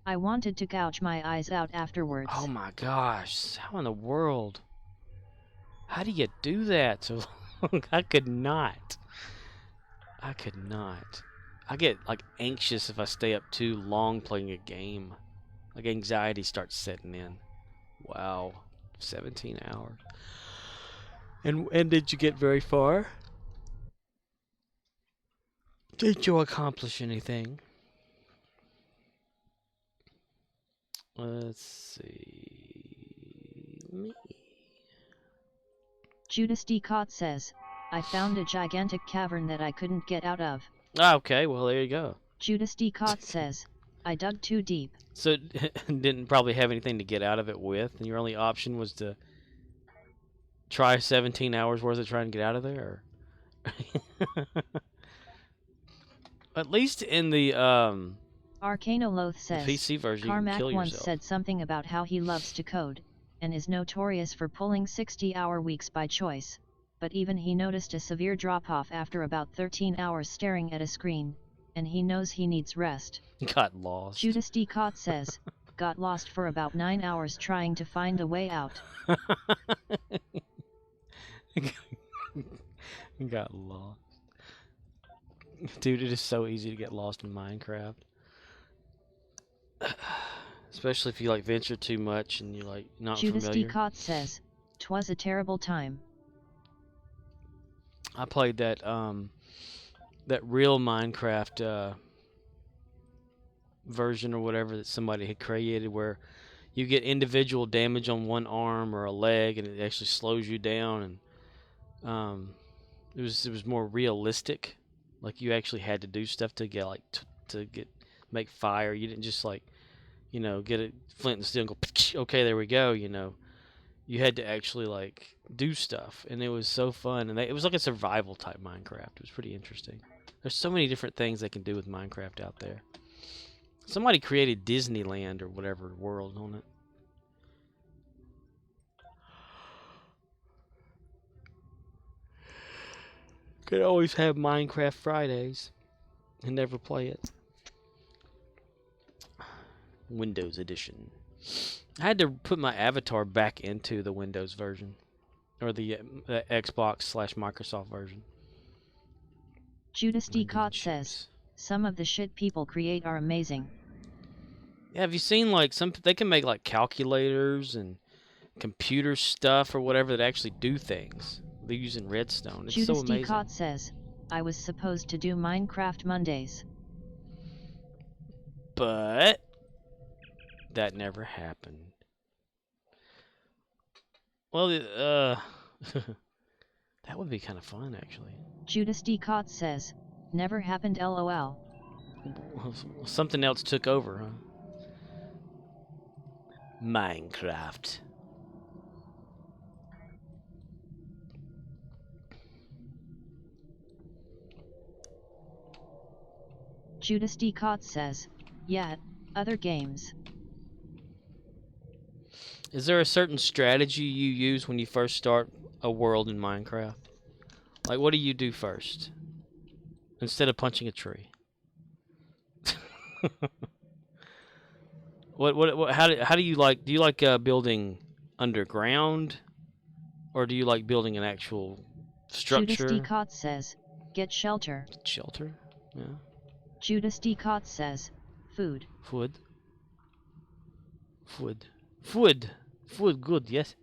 I wanted to gouge my eyes out afterwards. oh my gosh, how in the world? How do you do that so long? I could not. I get like anxious if I stay up too long playing a game. Like anxiety starts setting in. Wow, 17 hours. And did you get very far? Did you accomplish anything? Let's see. Me. Judas D. Cott says, I found a gigantic cavern that I couldn't get out of. Ah, okay, well there you go. Judas D. Cott says, I dug too deep. So it didn't probably have anything to get out of it with, and your only option was to try 17 hours worth of trying to get out of there? Or at least in the Arcanoloth says, PC version, you can Carmack kill once yourself. said something about how he loves to code, and is notorious for pulling 60-hour weeks by choice, but even he noticed a severe drop-off after about 13 hours staring at a screen, and he knows he needs rest. Got lost. Judas D. Cott says, got lost for about 9 hours trying to find a way out. Got lost. Dude, it is so easy to get lost in Minecraft. Especially if you like venture too much and you're like not Judas familiar. D. Cott says, 'twas a terrible time. I played that that real Minecraft version or whatever that somebody had created, where you get individual damage on one arm or a leg, and it actually slows you down, and it was more realistic. Like you actually had to do stuff to get like make fire. You didn't just like, you know, get a flint and steel and go, okay, there we go, you know. You had to actually like do stuff, and it was so fun. And it was like a survival type Minecraft. It was pretty interesting. There's so many different things they can do with Minecraft out there. Somebody created Disneyland or whatever world on it. Could always have Minecraft Fridays and never play it. Windows Edition. I had to put my avatar back into the Windows version. Or the Xbox/Microsoft version. Judas D. Cott says, some of the shit people create are amazing. Yeah, have you seen like they can make like calculators and computer stuff or whatever that actually do things. They're using redstone. It's Judas so amazing. D. Cott says, I was supposed to do Minecraft Mondays. But that never happened. Well, that would be kind of fun, actually. Judas D. Cott says, never happened LOL. Something else took over, huh? Minecraft. Judas D. Cott says, yeah, other games. Is there a certain strategy you use when you first start a world in Minecraft? Like, what do you do first? Instead of punching a tree. How do you like? Do you like building underground, or do you like building an actual structure? Judas D. Cott says, get shelter. Shelter, yeah. Judas D. Cott says, food. Food. Food. Food. Food. Good. Yes.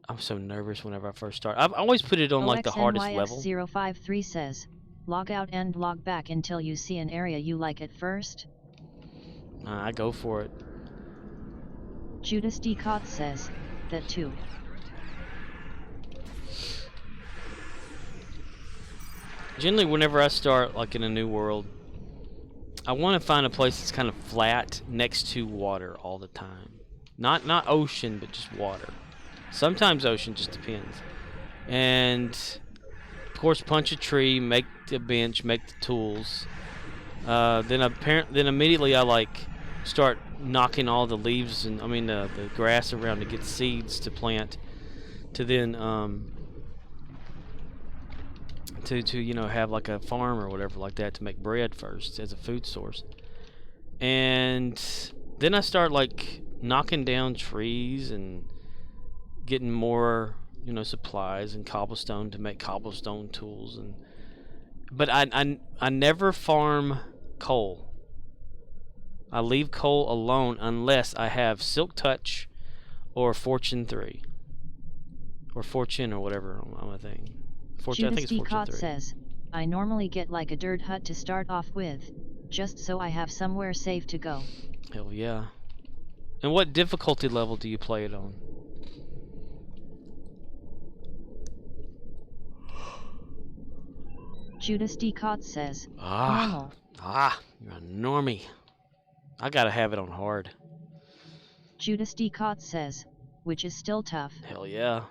I'm so nervous whenever I first start. I've always put it on like the hardest level. OXNYX053 says, log out and log back until you see an area you like at first. I go for it. Judas D. Cott says, that too. Generally, whenever I start like in a new world, I want to find a place that's kind of flat next to water all the time. Not ocean, but just water. Sometimes ocean, just depends. And of course, punch a tree, make the bench, make the tools. Then immediately I like start knocking all the leaves and the grass around to get seeds to plant. To then to have like a farm or whatever like that to make bread first as a food source. And then I start like knocking down trees and getting more supplies and cobblestone to make cobblestone tools. But I never farm coal. I leave coal alone unless I have Silk Touch or Fortune 3 or Fortune or whatever on my thing. Fortune, I think Judas it's D. Fortune Cott 3. says, I normally get like a dirt hut to start off with, just so I have somewhere safe to go. Hell yeah. And what difficulty level do you play it on? Judas D. Cott says, normal. You're a normie. I gotta have it on hard. Judas D. Cott says, which is still tough. Hell yeah.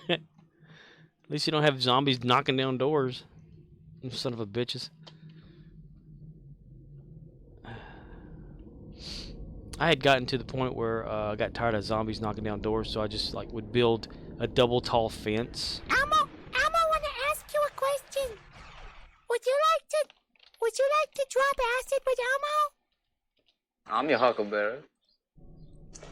At least you don't have zombies knocking down doors. You son of a bitches. I had gotten to the point where I got tired of zombies knocking down doors, so I just like would build a double tall fence. Elmo, wanna ask you a question. Would you like to drop acid with Elmo? I'm your huckleberry.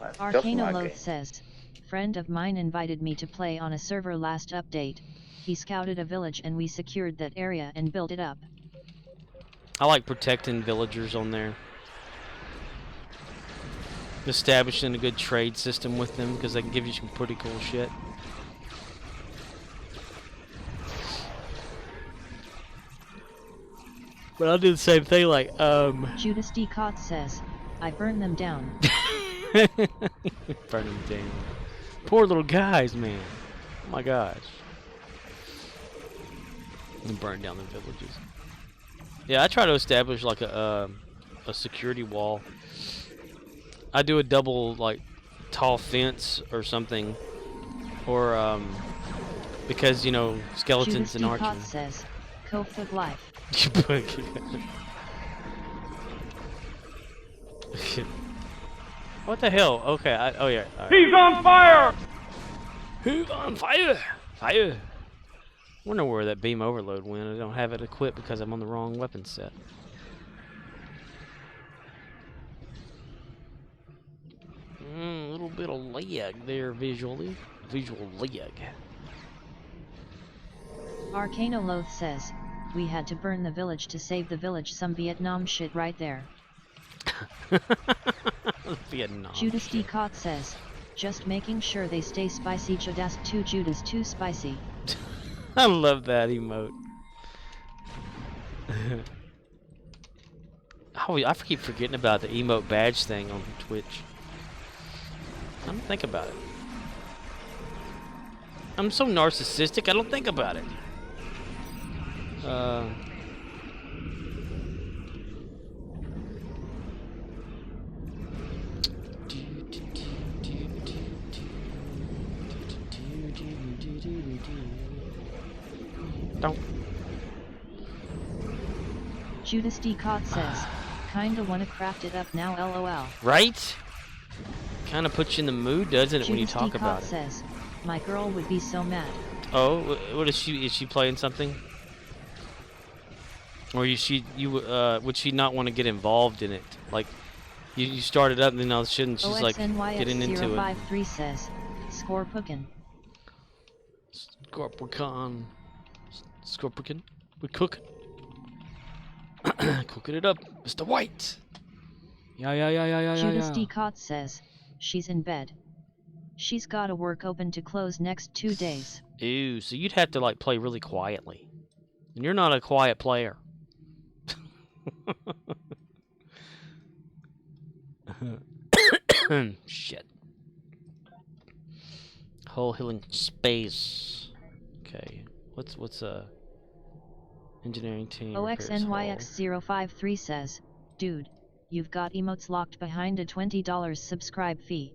That's just my game. Arcanoloth says, friend of mine invited me to play on a server last update. He scouted a village and we secured that area and built it up. I like protecting villagers on there. Establishing a good trade system with them because they can give you some pretty cool shit. But I'll do the same thing like, Judas D. Cott says, I burn them down. Burn them down. Poor little guys, man. Oh my gosh. And burn down the villages. Yeah, I try to establish like a security wall. I do a double like tall fence or something, or because skeletons Judas and D. archers. Cott says, Kofug life. What the hell? Okay, oh yeah. All right. He's on fire! Who's on fire? Fire! Wonder where that beam overload went. I don't have it equipped because I'm on the wrong weapon set. A little bit of lag there visually. Visual lag. Arcanoloth says, we had to burn the village to save the village. Some Vietnam shit right there. Vietnam. Judas D. Cott says, just making sure they stay spicy. Judas 2 Judas too spicy. I love that emote. I keep forgetting about the emote badge thing on Twitch. I don't think about it. I'm so narcissistic, I don't think about it. Don't. Judas D. Cott says, kinda wanna craft it up now lol. Right? Kinda puts you in the mood, doesn't it, when you talk about it? Judas D. Cott says, my girl would be so mad. Oh, what is she? Is she playing something? Or would she not want to get involved in it? Like, you start it up and then all of a sudden she's like getting into it. OXNYX053 says, Scorpicon. Scorpicon. We cook. Cooking it up, Mr. White. Yeah. Judas D. Cott says, she's in bed. She's gotta work open to close next 2 days. Ew, so you'd have to like play really quietly. And you're not a quiet player. Shit. Whole healing space. Okay. What's engineering team? OXNYX053 says, dude, you've got emotes locked behind a $20 subscribe fee.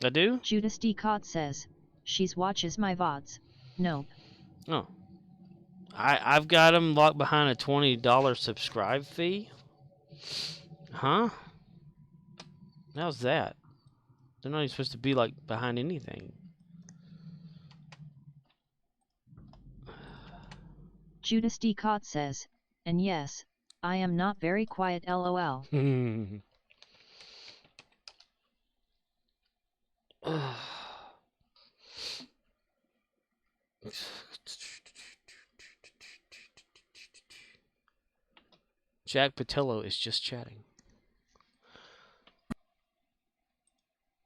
I do? Judas D. Cott says, she's watches my VODs. Nope. Oh. I've got them locked behind a $20 subscribe fee? Huh? How's that? They're not even supposed to be like behind anything. Judas D. Cott says, and yes, I am not very quiet lol. Jack Patello is just chatting.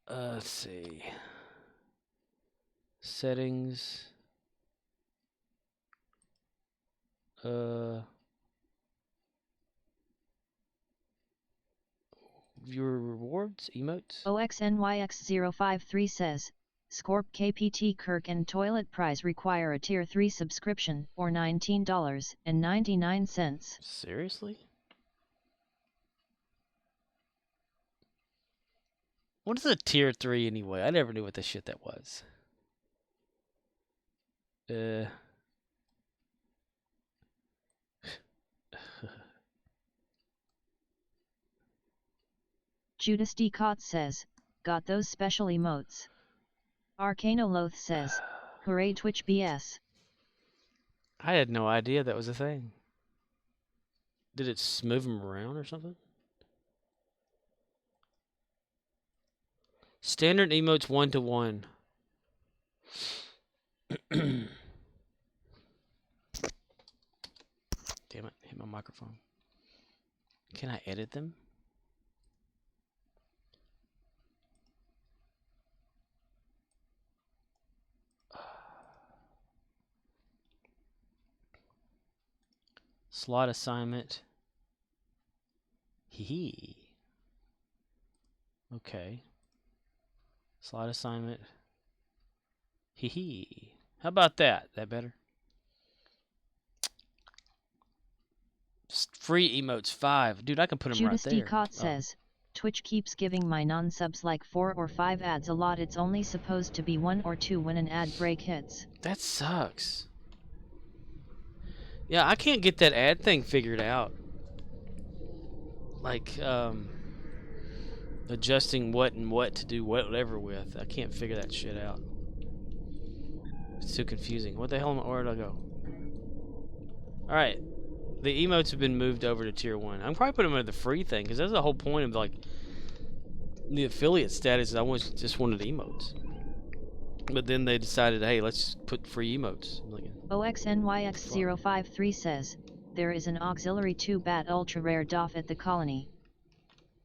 Let's see. Settings. Viewer rewards, emotes. OXNYX053 says, Scorp KPT Kirk and Toilet Prize require a Tier 3 subscription, or $19.99. Seriously? What is a Tier 3 anyway? I never knew what the shit that was. Judas D. Cott says, got those special emotes. Arcanoloth says, hooray Twitch BS. I had no idea that was a thing. Did it move them around or something? Standard emotes 1-to-1. Damn it, hit my microphone. Can I edit them? Slot assignment. Hee. Okay. Slot assignment. Hee. How about that? That better? Free emotes 5. Dude, I can put them Judas right there. D. Cott says, Twitch keeps giving my non-subs like 4 or 5 ads a lot. It's only supposed to be 1 or 2 when an ad break hits. That sucks. Yeah, I can't get that ad thing figured out. Like, adjusting what and what to do whatever with. I can't figure that shit out. It's too confusing. What the hell? Where did I go? Alright. The emotes have been moved over to tier 1. I'm probably putting them at the free thing, because that's the whole point of like the affiliate status. I just wanted emotes. But then they decided, hey, let's put free emotes. I'm like, OXNYX053 says, there is an auxiliary 2-bat ultra rare DOF at the colony.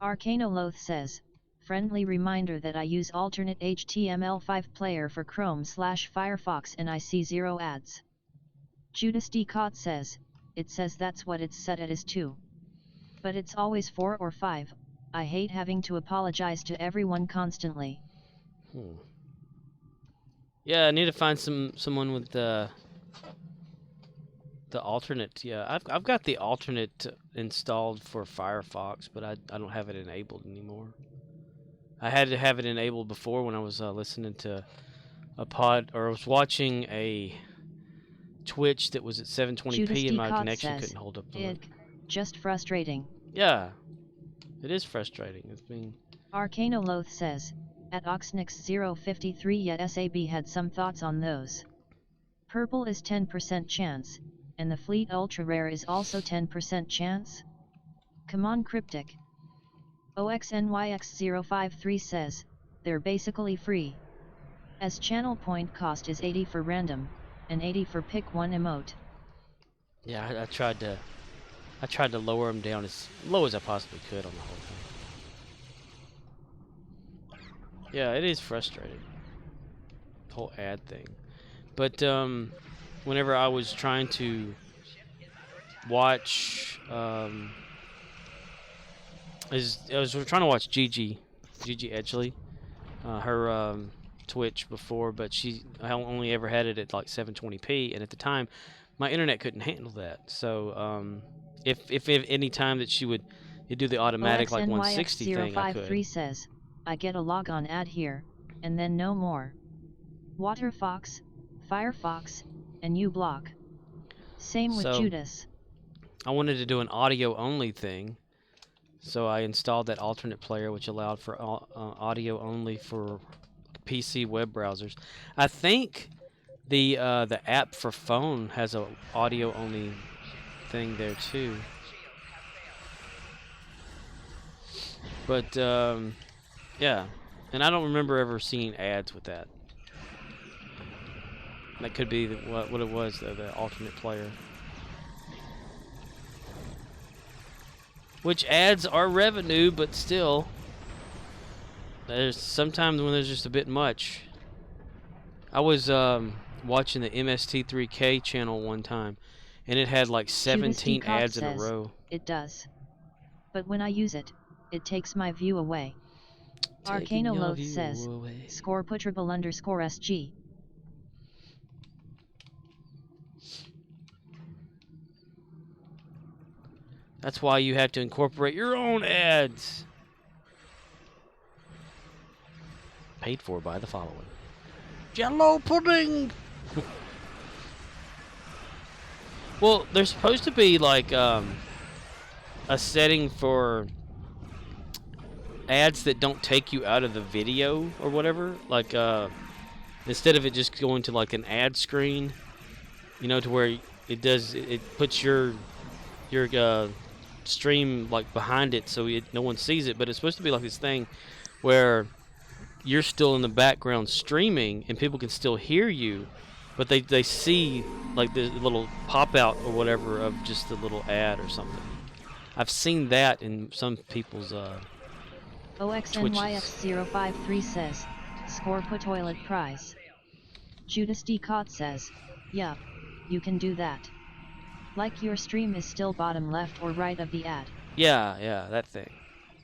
Arcanoloth says, friendly reminder that I use alternate HTML5 player for Chrome/Firefox and I see 0 ads. Judas D. Cott says, it says that's what it's set at is 2. But it's always 4 or 5, I hate having to apologize to everyone constantly. Yeah, I need to find someone with the alternate. Yeah, I've got the alternate installed for Firefox, but I don't have it enabled anymore. I had to have it enabled before when I was listening to a pod, or I was watching a Twitch that was at 720p and my connection couldn't hold up to it. Just frustrating. Yeah, it is frustrating. It's been... Arcanoloth says, at Oxnix053 yet SAB had some thoughts on those. Purple is 10% chance, and the Fleet Ultra Rare is also 10% chance? Come on Cryptic. OXNYX053 says, they're basically free. As channel point cost is 80 for random, and 80 for pick one emote. Yeah, I tried to lower them down as low as I possibly could on the whole thing. Yeah, it is frustrating. The whole ad thing. But whenever I was trying to watch I was trying to watch Gigi Edgley, her Twitch before, but I only ever had it at like 720p, and at the time my internet couldn't handle that. So if any time that she would do the automatic like 160 thing, I could. says, I get a logon ad here, and then no more. Waterfox, Firefox, and uBlock. Same with Judas. I wanted to do an audio only thing, so I installed that alternate player, which allowed for audio only for PC web browsers. I think the app for phone has a audio only thing there too. But yeah, and I don't remember ever seeing ads with that. That could be what it was, the alternate player. Which ads are revenue, but still, there's sometimes when there's just a bit much. I was watching the MST3K channel one time, and it had like 17 ads in a row. It does. But when I use it, it takes my view away. Arcanoloth says, score _SG. That's why you have to incorporate your own ads. Paid for by the following. Jello pudding! Well, there's supposed to be like a setting for ads that don't take you out of the video or whatever. Like instead of it just going to like an ad screen, you know, to where it puts your stream like behind it so no one sees it, but it's supposed to be like this thing where you're still in the background streaming and people can still hear you, but they see like the little pop out or whatever of just the little ad or something. I've seen that in some people's OXNYX053 says, score put toilet price. Judas D. Cott says, yup, you can do that. Like your stream is still bottom left or right of the ad. Yeah, that thing.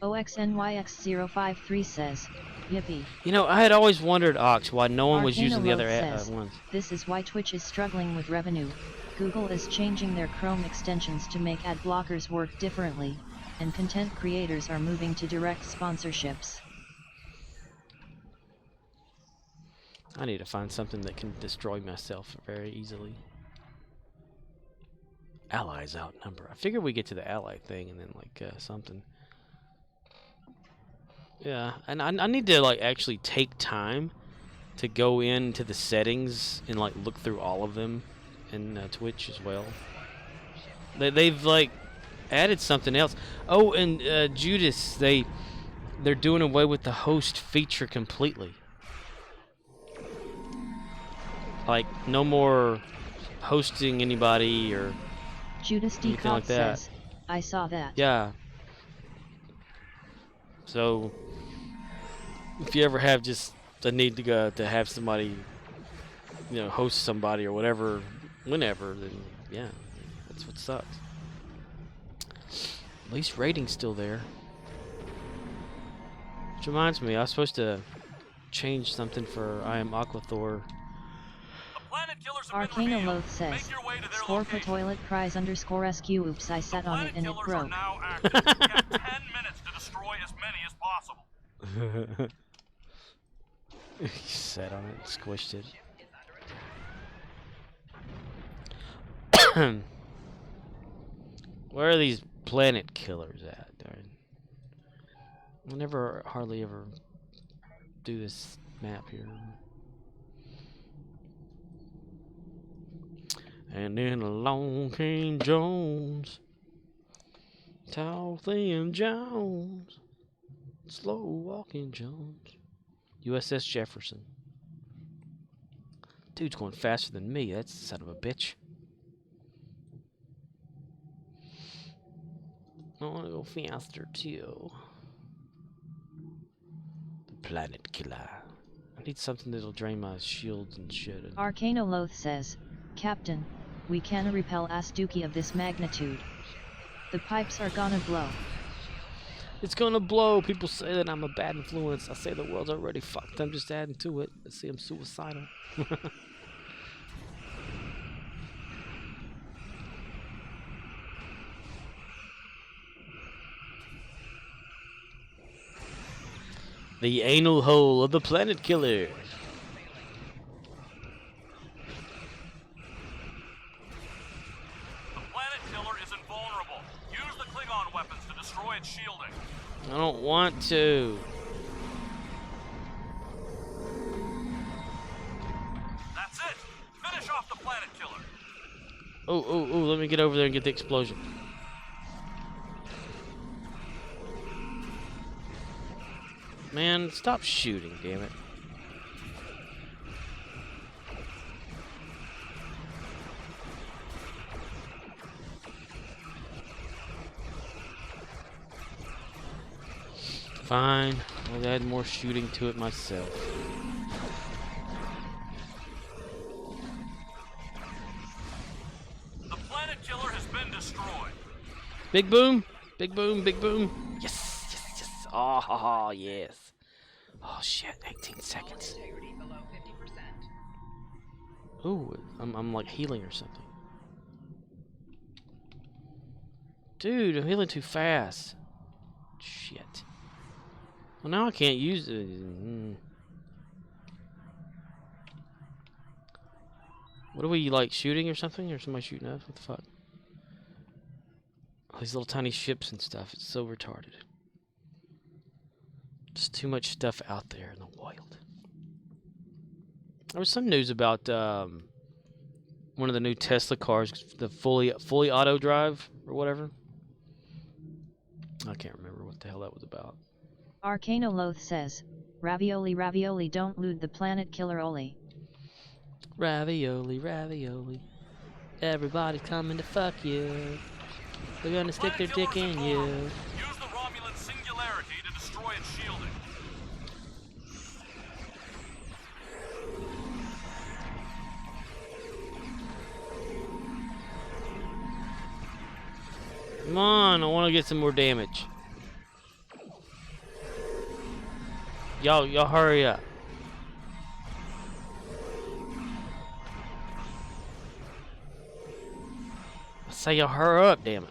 OXNYX053 says, yippee. You know, I had always wondered, Ox, why no one was using the other ones. This is why Twitch is struggling with revenue. Google is changing their Chrome extensions to make ad blockers work differently, and content creators are moving to direct sponsorships. I need to find something that can destroy myself very easily. Allies outnumber. I figure we get to the ally thing and then like something. Yeah, and I need to like actually take time to go into the settings and like look through all of them in Twitch as well. They've like added something else. Oh, and Judas, they're doing away with the host feature completely. Like no more hosting anybody or Judas D. anything like that. says, I saw that. Yeah. So if you ever have just a need to go to have somebody, you know, host somebody or whatever, whenever, then yeah, that's what sucks. At least rating's still there. Which reminds me, I was supposed to change something for I Am Aquathor. Arcana Loath says, score for toilet cries _SQ oops I sat on it and it broke. Now active. You have 10 minutes to destroy as many as possible. He sat on it, squished it. Where are these planet killers at? I never, hardly ever do this map here. And then along came Jones, tall, thin Jones, slow walking Jones. USS Jefferson. Dude's going faster than me. That's the son of a bitch. I want to go faster too. The planet killer. I need something that'll drain my shields and shit. Arcana Loath says, Captain, we can't repel Astuki of this magnitude. The pipes are gonna blow. It's gonna blow. People say that I'm a bad influence. I say the world's already fucked. I'm just adding to it. I see I'm suicidal. The anal hole of the planet killer. The planet killer is invulnerable. Use the Klingon weapons to destroy its shielding. I don't want to. That's it. Finish off the planet killer. Oh, let me get over there and get the explosion. Man, stop shooting, damn it. Fine, I'll add more shooting to it myself. The planet killer has been destroyed. Big boom, big boom, big boom. Yes, yes, yes. Oh, yes. Oh shit, 18 seconds. Ooh, I'm like healing or something. Dude, I'm healing too fast. Shit. Well, now I can't use it. What are we, like, shooting or something? Or somebody shooting us? What the fuck? All these little tiny ships and stuff. It's so retarded. Just too much stuff out there in the wild. There was some news about one of the new Tesla cars, the fully auto drive or whatever. I can't remember what the hell that was about. Arcana Loath says, Ravioli ravioli don't loot the planet killer Oli. Ravioli, ravioli. Everybody's coming to fuck you. They're gonna stick their dick in you. Use the Romulan singularity to destroy its shielding. Come on, I want to get some more damage. Y'all hurry up. I say y'all hurry up, damn it.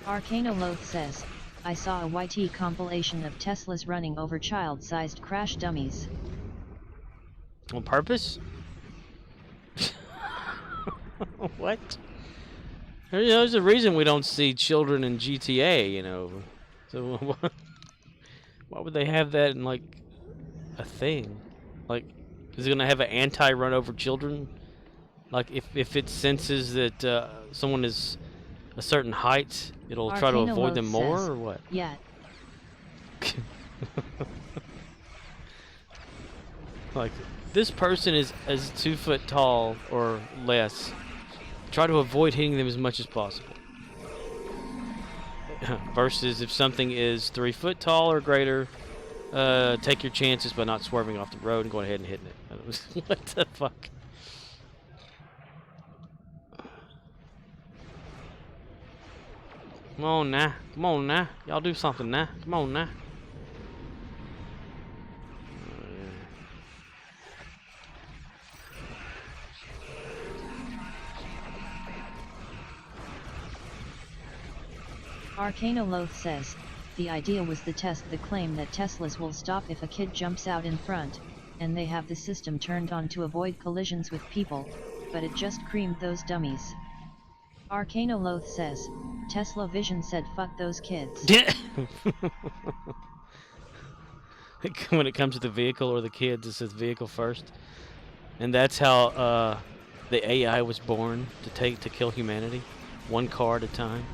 Arcana Loath says, I saw a YT compilation of Teslas running over child-sized crash dummies. On purpose? What? There's a reason we don't see children in GTA, you know. So why would they have that in like a thing? Like, is it gonna have an anti-run over children? Like, if it senses that someone is a certain height, it'll try to avoid them more, or what? Yeah. Like, this person is 2 foot tall or less. Try to avoid hitting them as much as possible. Versus if something is 3 foot tall or greater, take your chances by not swerving off the road and going ahead and hitting it. What the fuck? Come on now. Come on now. Y'all do something now. Come on now. Arcanoloth says, the idea was to test the claim that Teslas will stop if a kid jumps out in front, and they have the system turned on to avoid collisions with people, but it just creamed those dummies. Arcanoloth says, Tesla Vision said fuck those kids. When it comes to the vehicle or the kids, it says vehicle first. And that's how the AI was born, to kill humanity, one car at a time.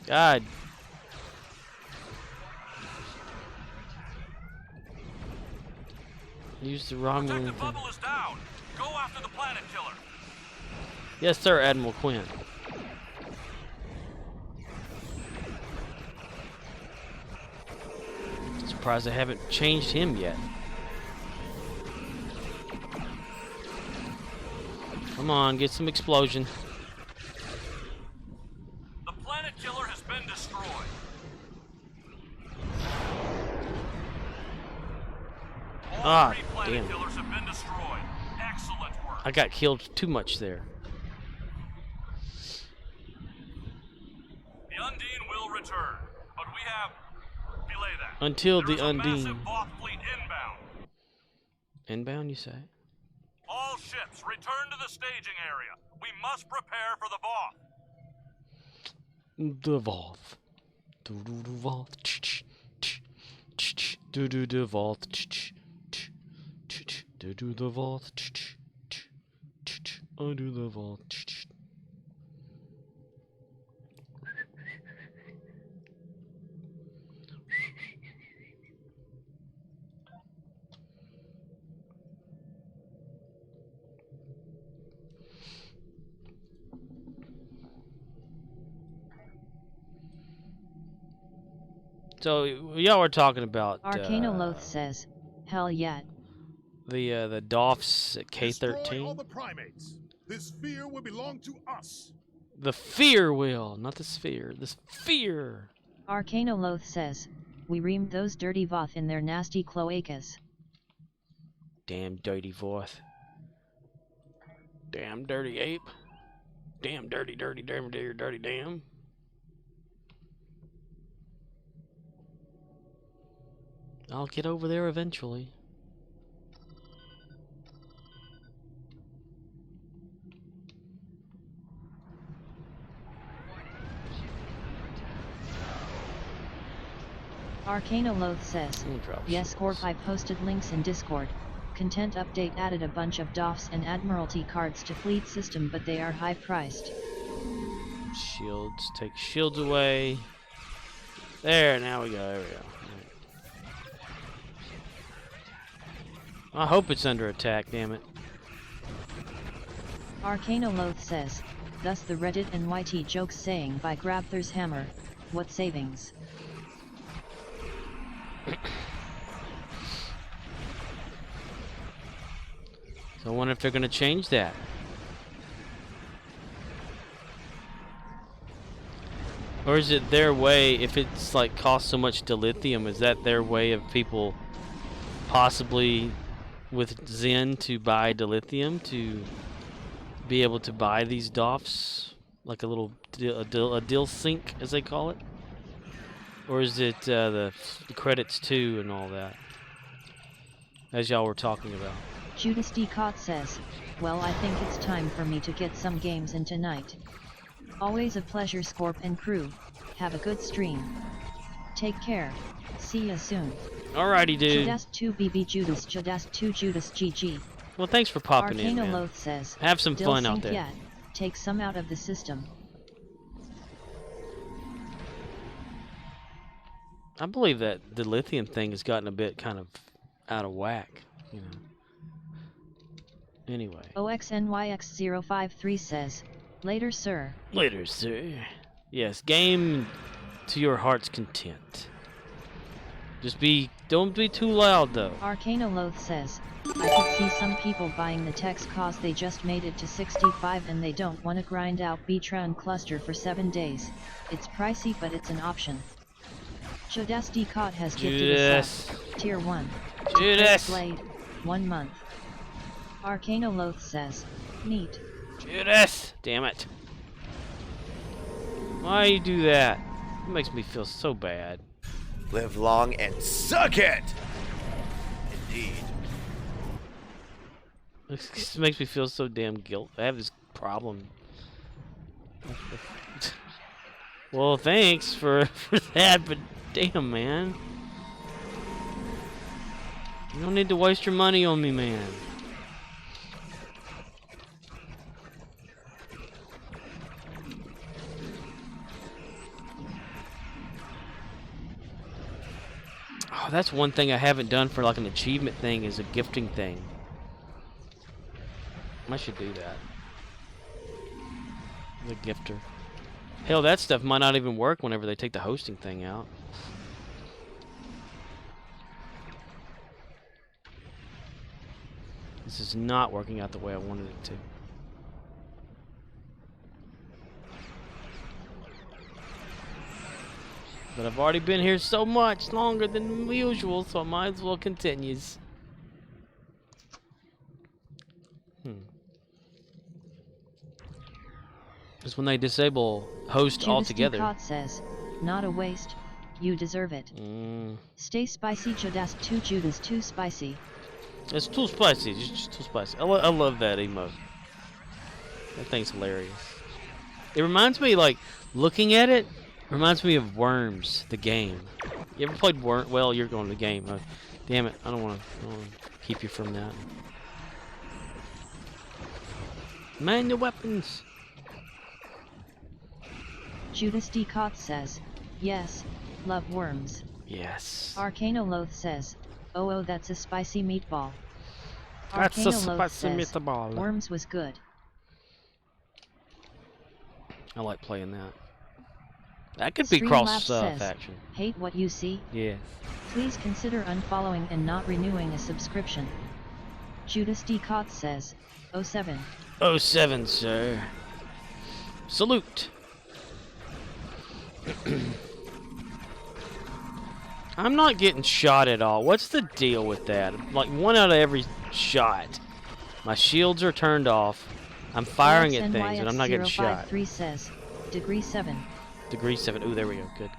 God. Use the wrong one. Protective bubble is down. Go after the planet killer. Yes, sir, Admiral Quinn. Surprised I haven't changed him yet. Come on, get some explosion. The planet killer has been destroyed. All 3 planet damn. killers have been destroyed. Excellent work. I got killed too much there. The Undine will return, but we have belay that. Until There the is a Undine. massive Voth fleet inbound. Inbound, you say? All ships return to the staging area. We must prepare for the Voth. The Voth. Do-do-do Voth. Do-do-do Voth. Do-do the Voth. I do the Voth. So y'all were talking about Arcanoloth says, hell yeah. the Doffs at Destroy all K-13. the primates. This sphere will belong to us. The fear will, not the sphere. The sphere. Arcanoloth says, we reamed those dirty Voth in their nasty cloacas. Damn dirty Voth. Damn dirty ape. Damn dirty, damn. I'll get over there eventually. Arcanoloth says, Drop yes shields. Corp, I posted links in Discord. Content update added a bunch of Doffs and Admiralty cards to fleet system, but they are high priced. Shields, take shields away. There, now we go, there we go. I hope it's under attack, damn it. Arcanoloth says, thus the Reddit and YT jokes saying by Grabthar's hammer, what savings? So I wonder if they're going to change that. Or is it their way, if it's like costs so much dilithium, is that their way of people possibly with Zen to buy dilithium to be able to buy these Doffs? Like a little a dill sink, as they call it? Or is it the credits too and all that? As y'all were talking about. Judas D. Cott says, well, I think it's time for me to get some games in tonight. Always a pleasure, Scorp and crew. Have a good stream. Take care. See ya soon. Alrighty, dude. Judas 2 BB Judas Judas 2 Judas GG. Well, thanks for popping in, man. Arcanoloth says, Have some fun out there. Yet. Take some out of the system. I believe that the lithium thing has gotten a bit kind of out of whack, you know. Anyway. OXNYX053 says, later, sir. Later, sir. Yes, game to your heart's content. Don't be too loud, though. Arcanoloth says, I could see some people buying the techs cause they just made it to 65 and they don't want to grind out B-Tron cluster for 7 days. It's pricey, but it's an option. Judas D. Cott has gifted a sub. Tier 1. Judas! Blade, 1 month. Arcanoloth says, neat. Judas! Damn it. Why you do that? It makes me feel so bad. Live long and suck it! Indeed. This makes me feel so damn guilty. I have this problem. Well, thanks for that, but damn, man. You don't need to waste your money on me, man. Oh, that's one thing I haven't done for like an achievement thing, is a gifting thing. I should do that. The gifter. Hell, that stuff might not even work whenever they take the hosting thing out. This is not working out the way I wanted it to. But I've already been here so much longer than usual, so I might as well continue. It's when they disable host Judas altogether. Ducat says, not a waste, you deserve it. Stay spicy. Judas 2 Judas 2 spicy. It's too spicy, it's just too spicy. I love that emote. That thing's hilarious. It reminds me, like, looking at it, reminds me of Worms, the game. You ever played Worms? Well, you're going to the game. Damn it, I don't want to keep you from that. Man your weapons. Judas D. Cott says, yes, love worms. Yes. Arcanoloth says, oh, that's a spicy meatball. That's a Arcanoloth spicy says, meatball. Worms was good. I like playing that. That could be cross faction. Hate what you see? Yeah. Please consider unfollowing and not renewing a subscription. Judas D. Cott says, 07. 07, sir. Salute. I'm not getting shot at all. What's the deal with that? Like, 1 out of every shot. My shields are turned off. I'm firing at things, and I'm not getting shot. XNYX053 says, degree 7. Degree 7. Ooh, there we go. Good.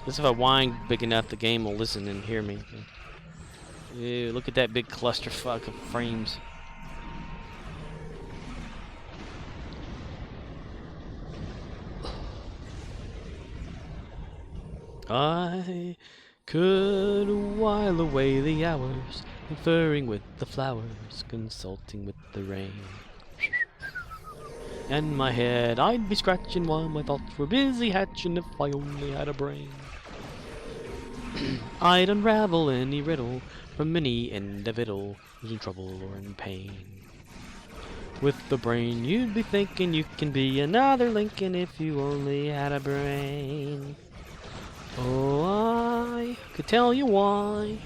This if I whine big enough, the game will listen and hear me. Ew, look at that big clusterfuck of frames. I could while away the hours, conferring with the flowers, consulting with the rain. And my head I'd be scratching while my thoughts were busy hatching if I only had a brain. I'd unravel any riddle from any individual who's in trouble or in pain. With the brain you'd be thinking you can be another Lincoln if you only had a brain. Oh, I could tell you why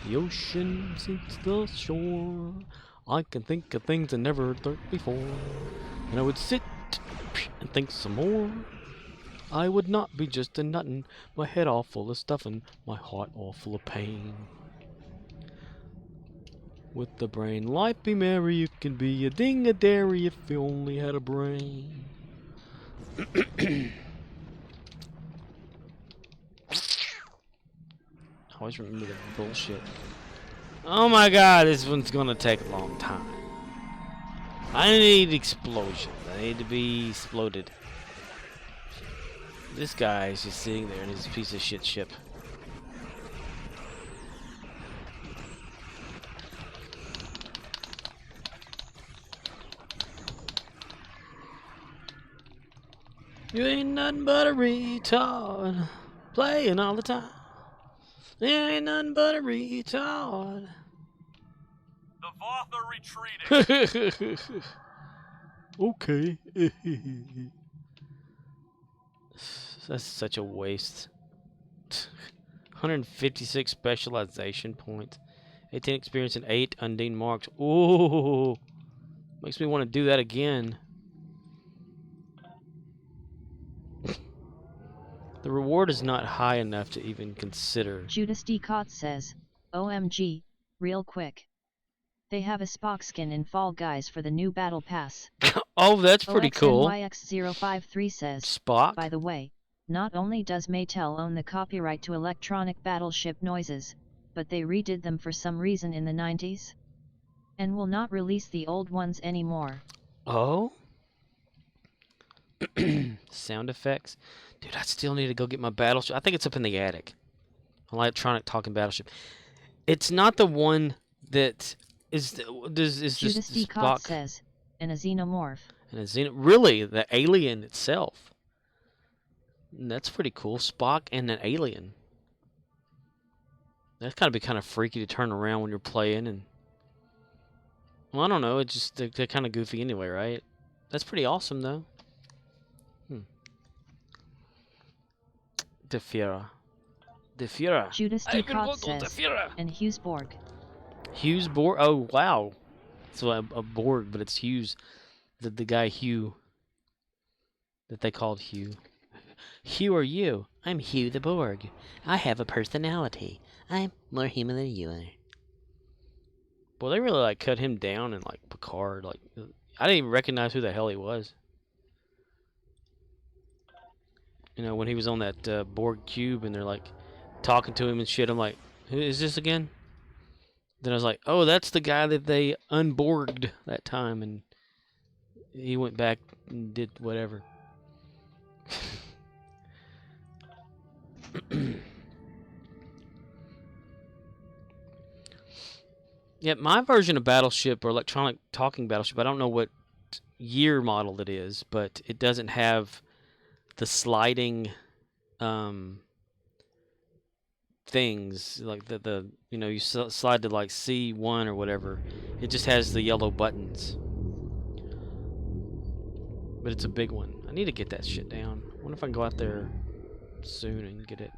the ocean sinks the shore. I can think of things I never thought before, and I would sit and think some more. I would not be just a nuttin', my head all full of stuffin', my heart all full of pain. With the brain, life be merry, you can be a ding-a-dairy if you only had a brain. I always remember the bullshit. Oh my god, this one's gonna take a long time. I need explosions. I need to be exploded. This guy is just sitting there in his piece of shit ship. You ain't nothing but a retard, playing all the time. You ain't nothing but a retard. The Votha retreating. Okay. That's such a waste. 156 specialization points. 18 experience and 8 Undine marks. Ooh. Makes me want to do that again. The reward is not high enough to even consider. Judas D. Cott says, OMG, real quick. They have a Spock skin in Fall Guys for the new Battle Pass. Oh, that's pretty cool. OXNYX053 says, Spock? By the way, not only does Mattel own the copyright to electronic battleship noises, but they redid them for some reason in the 90s. And will not release the old ones anymore. Oh? Sound effects? Dude, I still need to go get my battleship. I think it's up in the attic. Electronic talking battleship. It's not the one that is Judas D. Cott says, and a xenomorph. And a really, the alien itself. That's pretty cool. Spock and an alien. That's gotta be kind of freaky to turn around when you're playing and. Well, I don't know. It's just they're kind of goofy anyway, right? That's pretty awesome though. The Führer. The Führer. Judas D. Cott says, and Hughes Borg. Hughes Borg? Oh, wow. So a Borg, but it's Hughes. The guy Hugh. That they called Hugh. Hugh are you? I'm Hugh the Borg. I have a personality. I'm more human than you are. Well, they really like cut him down in like Picard. Like, I didn't even recognize who the hell he was. You know, when he was on that Borg cube and they're like talking to him and shit, I'm like, who is this again? Then I was like, oh, that's the guy that they unborged that time, and he went back and did whatever. Yeah, my version of Battleship or electronic talking battleship, I don't know what year model it is, but it doesn't have the sliding things like the you know, you slide to like C1 or whatever. It just has the yellow buttons, but it's a big one. I need to get that shit down. I wonder if I can go out there soon and get it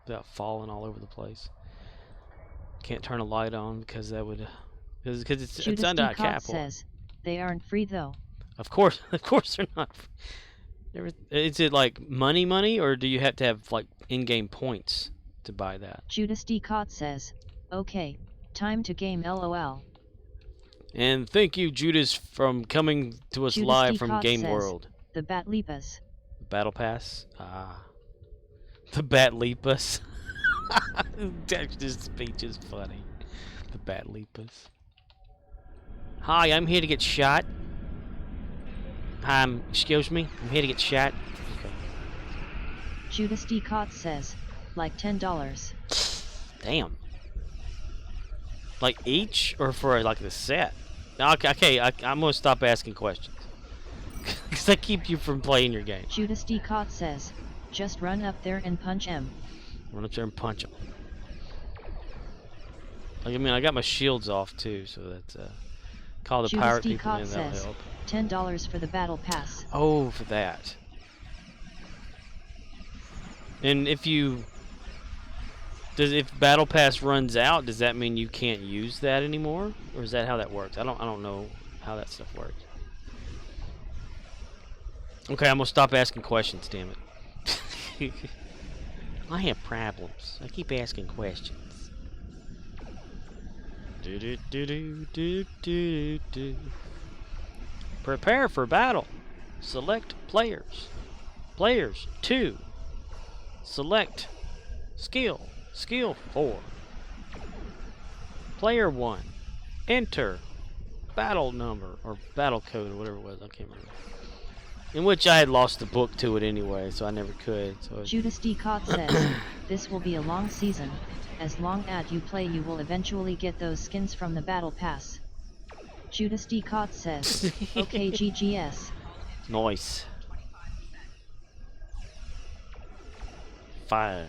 without falling all over the place. Can't turn a light on because that would because it's under a cap. Says they aren't free though. Of course they're not. Is it like money, or do you have to have like in-game points to buy that? Judas D. Cott says, okay, time to game LOL. And thank you, Judas, from coming to us Judas live D. from Cott Game says, World. The Batlepas. Battle Pass? Ah. The Batlepas. This speech is funny. The Batlepas. Hi, I'm here to get shot. Excuse me? I'm here to get shot. Okay. Judas D. Cott says, like $10. Damn. Like each, or for like the set? Okay, I'm gonna stop asking questions. Because that keeps you from playing your game. Judas D. Cott says, just run up there and punch him. Run up there and punch him. Like, I mean, I got my shields off too, so that's call the Judas pirate D. people Cott in, that'll says, help. $10 for the battle pass. Oh, for that. And if battle pass runs out, does that mean you can't use that anymore, or is that how that works? I don't know how that stuff works. Okay, I'm gonna stop asking questions. Damn it. I have problems. I keep asking questions. Prepare for battle. Select players. Players 2. Select skill. Skill 4. Player 1. Enter battle number or battle code or whatever it was. I can't remember. In which I had lost the book to it anyway, so I never could. So Judas D. Cott says, this will be a long season. As long as you play, you will eventually get those skins from the battle pass. Judas D. Cott says, okay, GGS. Nice. Fire.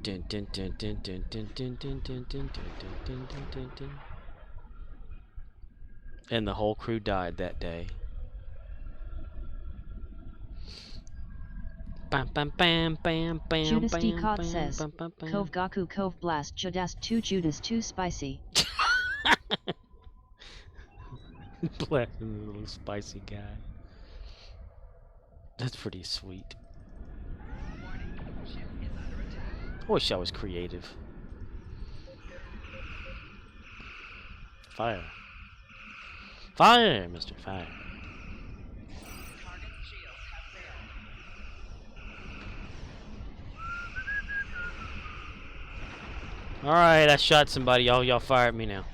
Dun, dun, dun, dun, dun, dun, dun, dun, dun, dun, dun, dun, dun, dun. And the whole crew died that day. Bam, bam, bam, bam, bam, Judas D. bam, Cott bam, says, bam, bam, bam. Cove Gaku Cove Blast Judas 2 Judas 2 Spicy. Blasting the little spicy guy. That's pretty sweet. I wish I was creative. Fire. Fire, Mr. Fire. Alright, I shot somebody. Y'all fire at me now.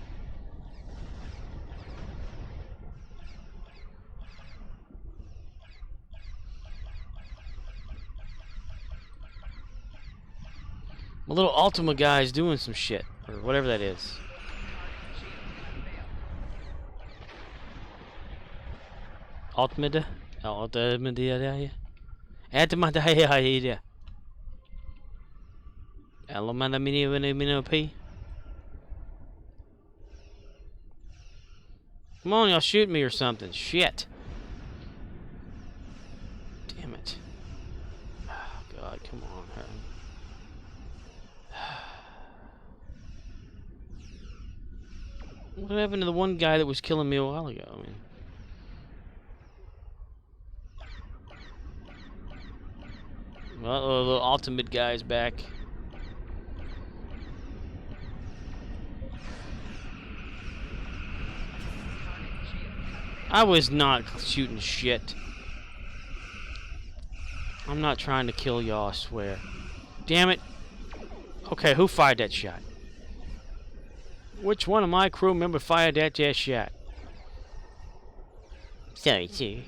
My little Ultima guy is doing some shit, or whatever that is. Ultimate? Ultimate? P. Come on, y'all shoot me or something. Shit. Damn it. Oh, God, come on, her. What happened to the one guy that was killing me a while ago? I mean, well, the ultimate guy's back. I was not shooting shit. I'm not trying to kill y'all, I swear. Damn it. Okay, who fired that shot? Which one of my crew member fired that shot? Sorry, sir.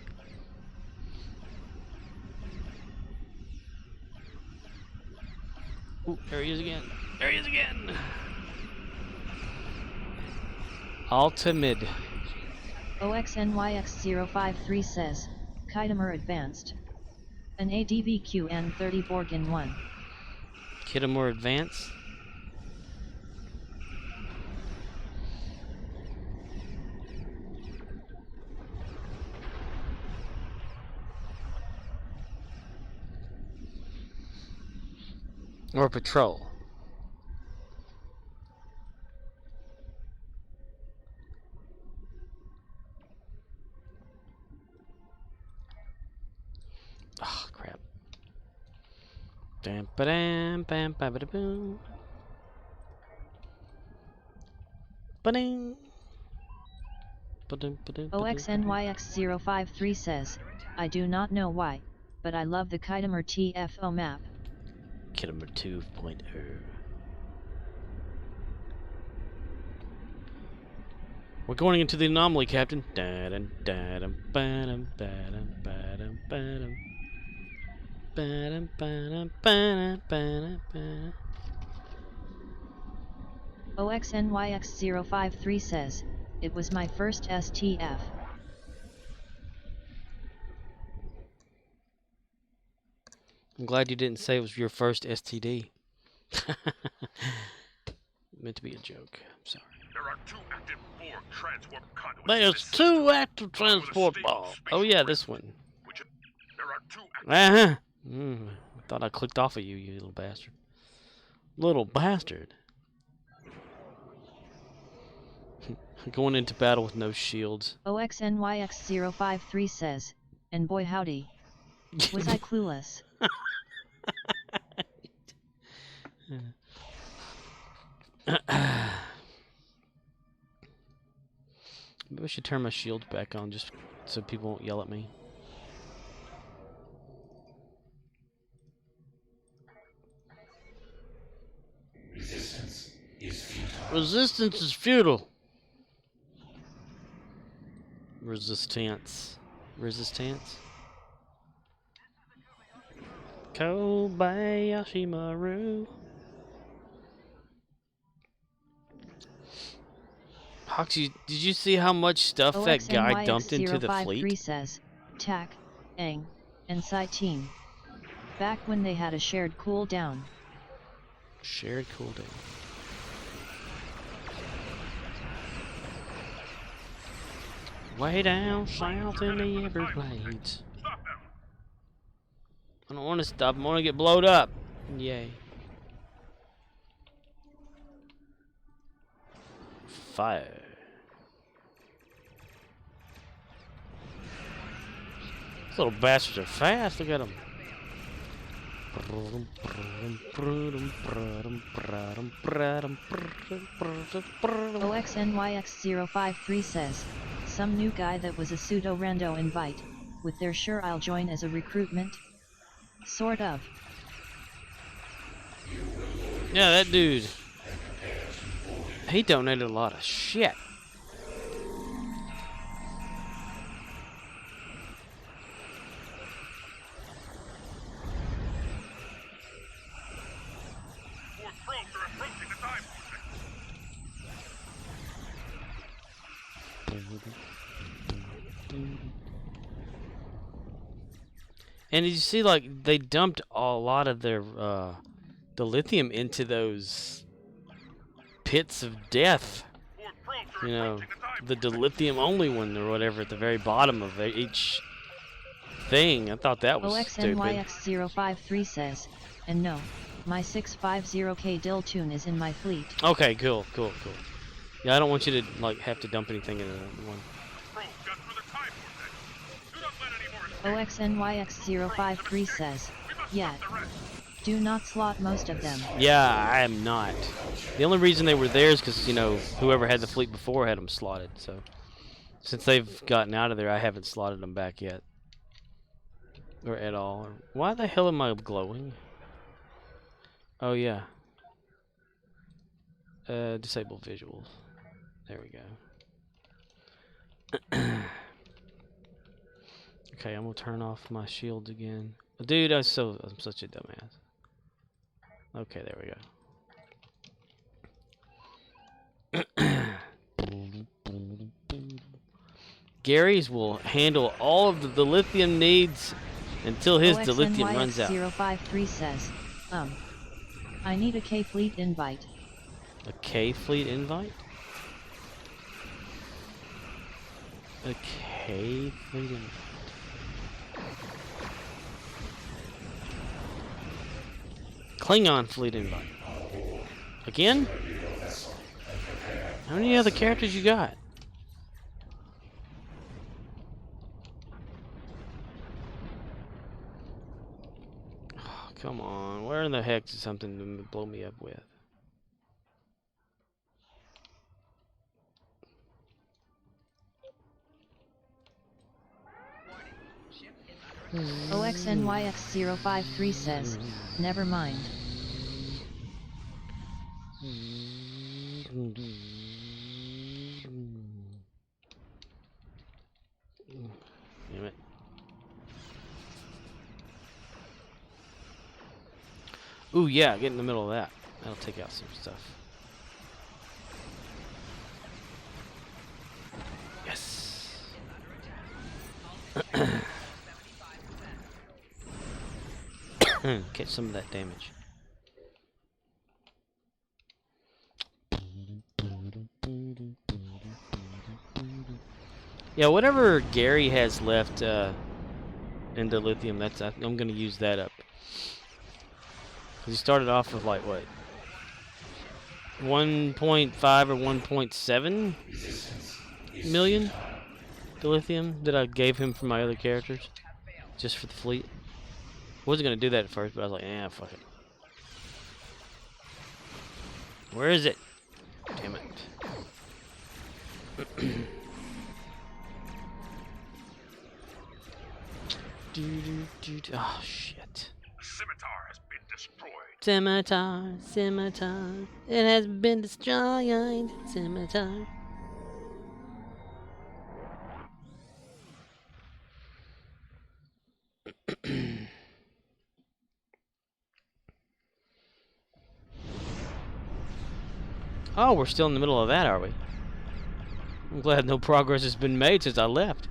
Ooh, there he is again. There he is again. Ultimate. OXNYX053 says, Khitomer advanced. An ADVQ N30 Borgin 1. Khitomer advance? Or patrol? Oh, crap. Bam, ba-dam, bam, ba-ba-da-boom. Ba-ding. Ba-dum, ba-dum, ba-dum, OXNYX053 says, I do not know why, but I love the Khitomer TFO map. Khitomer 2.0. We're going into the anomaly, Captain. Da-dum, da-dum, ba-dum, ba-dum, ba-dum, ba-dum. Ba-dum, ba-dum, ba-dum, ba-dum, ba-dum. OXNYX053 says, it was my first STF. I'm glad you didn't say it was your first STD. Meant to be a joke. I'm sorry. There are 2 active Borg transport conduits. There's 2 active transport balls. Oh yeah, this one. There are 2 active. I thought I clicked off of you, you little bastard. Little bastard. Going into battle with no shields. OXNYX053 says, and boy howdy. Was I clueless? Maybe I should turn my shield back on just so people won't yell at me. Resistance is futile. Resistance. Kobayashi Maru. Hoxie, did you see how much stuff that guy dumped into the fleet? says, Tak, Aang, and Sai team. Back when they had a shared cooldown. Shared cooldown. Way down south in the Everglades. I don't want to stop. I want to get blowed up. Yay. Fire. These little bastards are fast. Look at them. OXNYX053 says, some new guy that was a pseudo-rando invite, with their sure I'll join as a recruitment? Sort of. Yeah, that dude. He donated a lot of shit. And did you see, like, they dumped a lot of their, the lithium into those pits of death. You know, the dilithium only one or whatever at the very bottom of each thing. I thought that was stupid. OXNYX053 says, and no, my 650K Dill tune is in my fleet. Okay, cool. Yeah, I don't want you to, like, have to dump anything into that one. OXNYX053 says, yeah, do not slot most of them. Yeah, I am not. The only reason they were there is because, you know, whoever had the fleet before had them slotted. So, since they've gotten out of there, I haven't slotted them back yet. Or at all. Why the hell am I glowing? Oh, yeah. Disable visuals. There we go. Okay, I'm gonna turn off my shields again. Dude, I'm such a dumbass. Okay, there we go. Gary's will handle all of the lithium needs until his dilithium runs out. OXNYX053 says, I need a K fleet invite. A K fleet invite? A K fleet invite. Klingon fleet invite. Again? How many other characters you got? Oh, come on. Where in the heck is something to blow me up with? OXNYX053 says, never mind. Damn it. Ooh, yeah, get in the middle of that. That'll take out some stuff. Yes. Catch some of that damage. Yeah, whatever Gary has left in the lithium, I'm gonna use that up. Cause he started off with like what, 1.5 or 1.7 million dilithium that I gave him for my other characters, just for the fleet. Wasn't gonna do that at first, but I was like, "Yeah, fuck it." Where is it? Damn it! Oh shit! The scimitar has been destroyed. Scimitar, scimitar, it has been destroyed. Scimitar. Oh, we're still in the middle of that, are we? I'm glad no progress has been made since I left.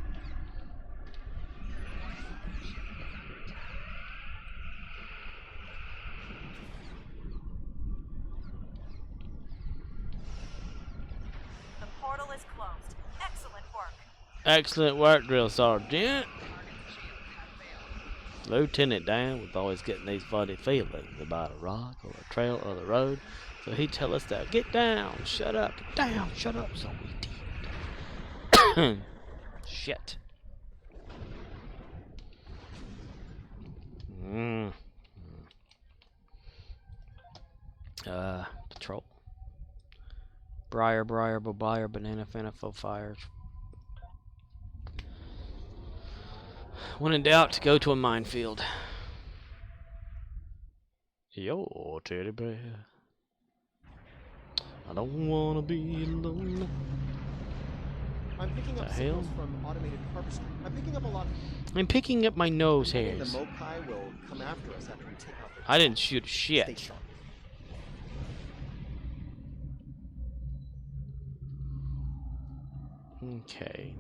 The portal is closed. Excellent work. Excellent work, Drill Sergeant. Lieutenant Dan was always getting these funny feelings about a rock or a trail or the road. So he'd tell us that, get down, shut up, get down, shut up. So we did. Shit. Patrol. Briar, banana, fana, faux fires. When in doubt, go to a minefield. Yo, teddy bear. I don't wanna be alone. I'm picking up signals from automated harvester. I'm picking up a lot. I'm picking up my nose The hairs. Mokai will come after us after we take out their I didn't shoot Stay shit. sharp. Okay.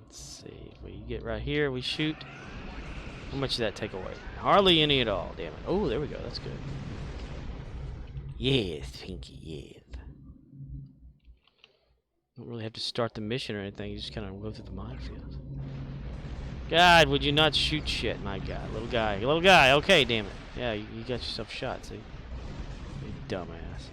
Let's see. We get right here, we shoot. How much did that take away? Hardly any at all, damn it. Oh, there we go, that's good. Yes, Pinky, yes. Don't really have to start the mission or anything, you just kind of go through the minefield. God, would you not shoot shit, my God. Little guy, okay, damn it. Yeah, you got yourself shot, see? You dumbass.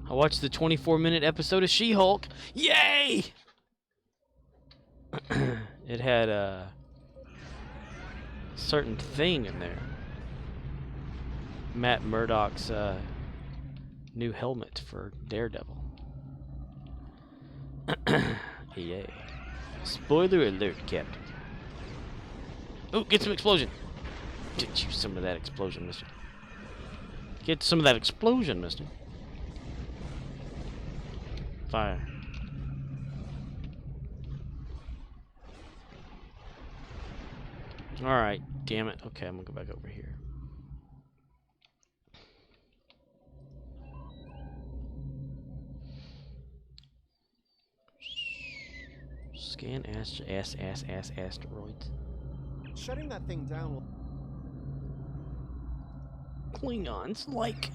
I watched the 24-minute episode of She-Hulk. Yay! It had a certain thing in there. Matt Murdock's new helmet for Daredevil. Yay. Spoiler alert, Captain. Oh, get some explosion. Get you some of that explosion, mister. Get some of that explosion, mister. Fire. Alright, damn it. Okay, I'm gonna go back over here. Scan asteroids. Shutting that thing down will... Klingons, like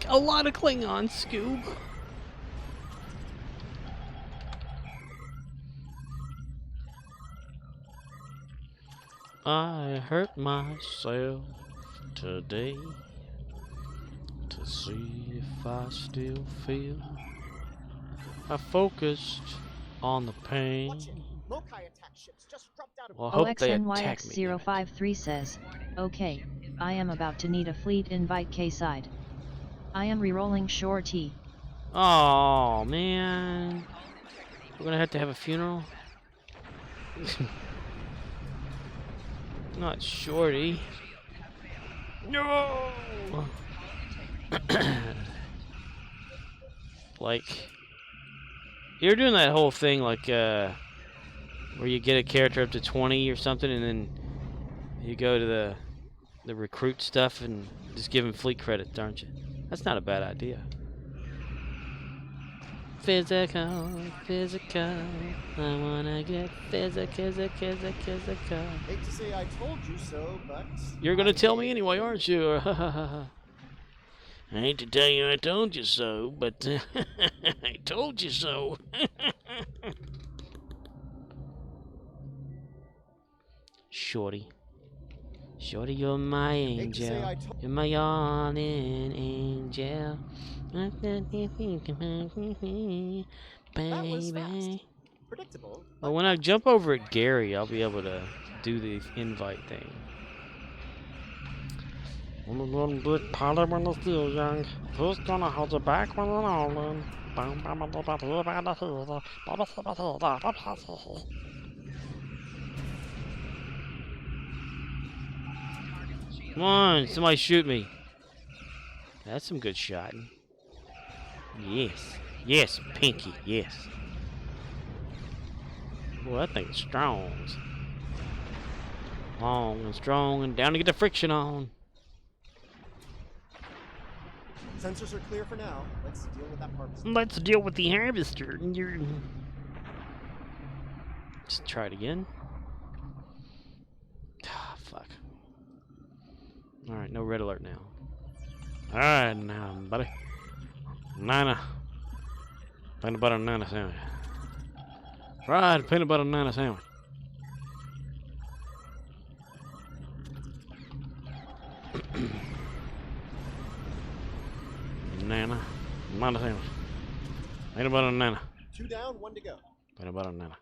a lot of Klingons, Scoob. I hurt myself today to see if I still feel. I focused on the pain. Watch it. Mokai attack ships just dropped out of... Well, I hope they attack me. OXNYX053 says, okay, I am about to need a fleet invite K-side. I am rerolling Shore T. Oh man, we're gonna have to have a funeral. Not Shorty. No. Like, you're doing that whole thing like where you get a character up to 20 or something, and then you go to the recruit stuff and just give him fleet credits, aren't you? That's not a bad idea. Physical, I wanna get physical. Hate to say I told you so, but... You're gonna tell me anyway, aren't you? I hate to tell you I told you so, but I told you so. Shorty, you're my angel. You're my yawning angel. Baby. Predictable. Well, when I jump over at Gary, I'll be able to do the invite thing. I'm a little bit powder when it's still young. Who's gonna hold you back when it's all done? Come on, somebody shoot me. That's some good shotting. Yes. Yes, Pinky, yes. Boy, that thing's strong. Long and strong and down to get the friction on. Sensors are clear for now. Let's deal with that harvester. Let's deal with the harvester. Let's try it again. Ah, fuck. Alright, no red alert now. Alright now, buddy. Nana. Peanut butter nana sandwich. Fried peanut butter nana sandwich. Nana. Nana sandwich. Peanut butter nana. 2 down, 1 to go. Peanut butter nana.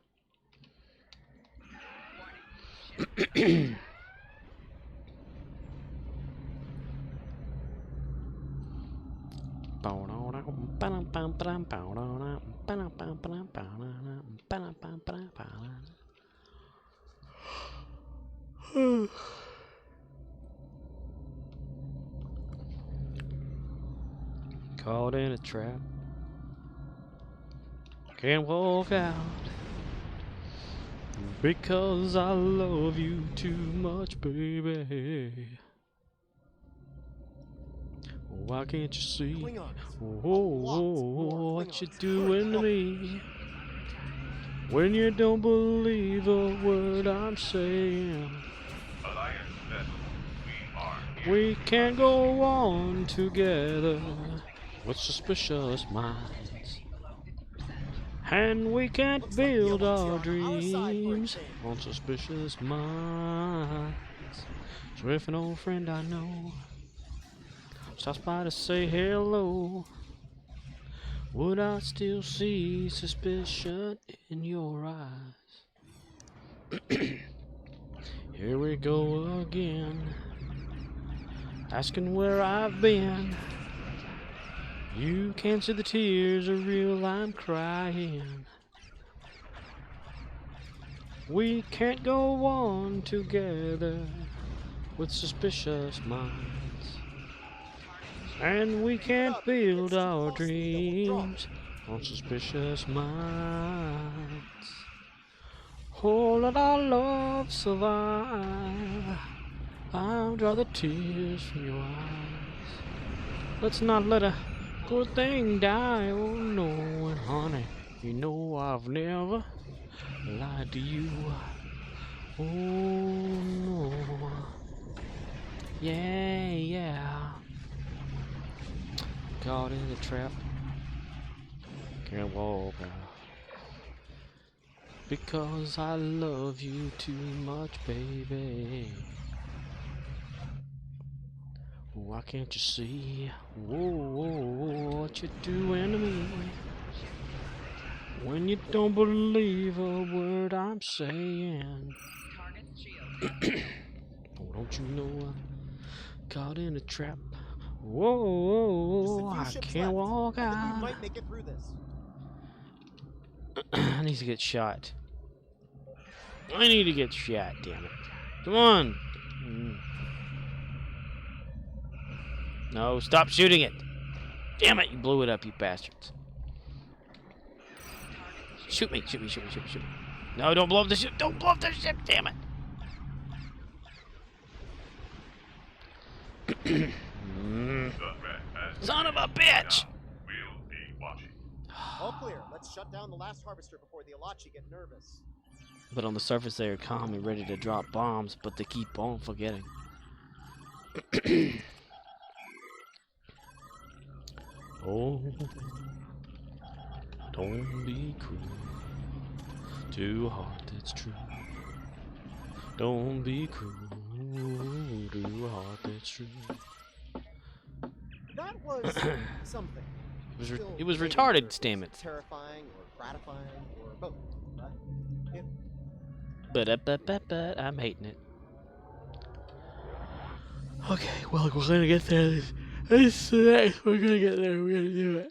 Caught in a trap. Can't walk out because I love you too much, baby. Why can't you see? Oh, what you doing to me? When you don't believe a word I'm saying. We can't go on together with suspicious minds. And we can't build our dreams on suspicious minds. So if an old friend I know stops by to say hello, would I still see suspicion in your eyes? Here we go again, asking where I've been. You can't see the tears are real, I'm crying. We can't go on together with suspicious minds. And we can't build our dreams on suspicious minds. Oh, let our love survive. I'll draw the tears from your eyes. Let's not let a good thing die. Oh no, and honey, you know I've never lied to you. Oh no. Yeah, yeah. Caught in the trap. Can't walk out. Because I love you too much, baby. Why can't you see? Whoa, what you doing to me? When you don't believe a word I'm saying. Oh, don't you know I'm caught in a trap? Whoa, I can't walk out. We might make it through this. I need to get shot. I need to get shot, damn it. Come on. No, stop shooting it. Damn it, you blew it up, you bastards. Shoot me, shoot me, shoot me, shoot me, shoot me. No, don't blow up the ship. Don't blow up the ship, damn it. Son of a bitch! We'll be watching. All clear. Let's shut down the last harvester before the Alachi get nervous. But on the surface they are calm and ready to drop bombs, but they keep on forgetting. Oh, don't be cruel to a heart that's true. Don't be cruel to a heart that's true. That was something. It was retarded, damn it. Terrifying or gratifying or both, right? Yeah. But I'm hating it. Okay, well, we're gonna get there. This is the next. We're gonna get there. We're gonna do it.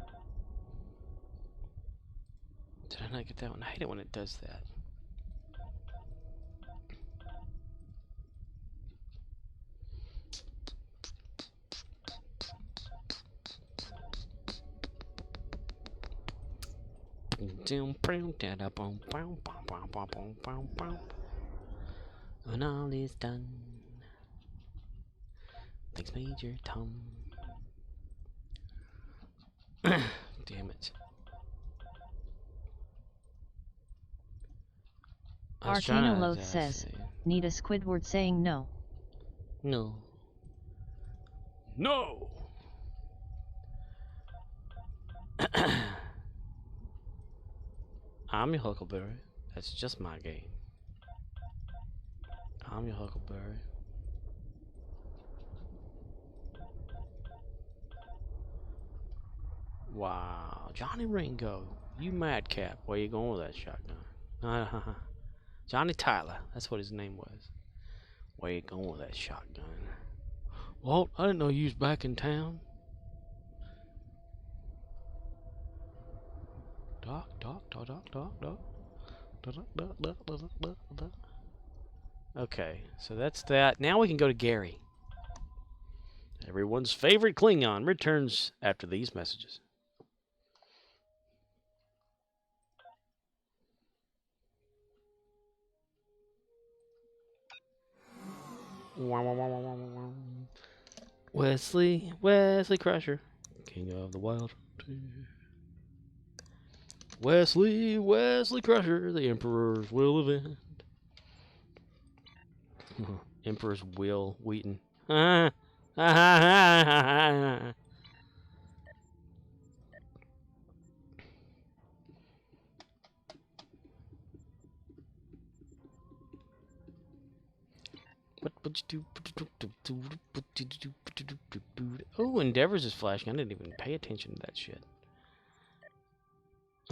Did I not get that one? I hate it when it does that. When all is done, thanks Major Tom. Damn it. Arcana Loath says, need a Squidward saying no. No. No! I'm your Huckleberry. That's just my game. I'm your Huckleberry. Wow. Johnny Ringo. You madcap. Where you going with that shotgun? Johnny Tyler. That's what his name was. Where you going with that shotgun? Walt, I didn't know you was back in town. Doc. Okay, so that's that. Now we can go to Gary. Everyone's favorite Klingon returns after these messages. Wesley Crusher, King of the Wild Frontier. Wesley Crusher, the Emperor's will event. Emperor's Will Wheaton. But oh, Endeavors is flashing. I didn't even pay attention to that shit.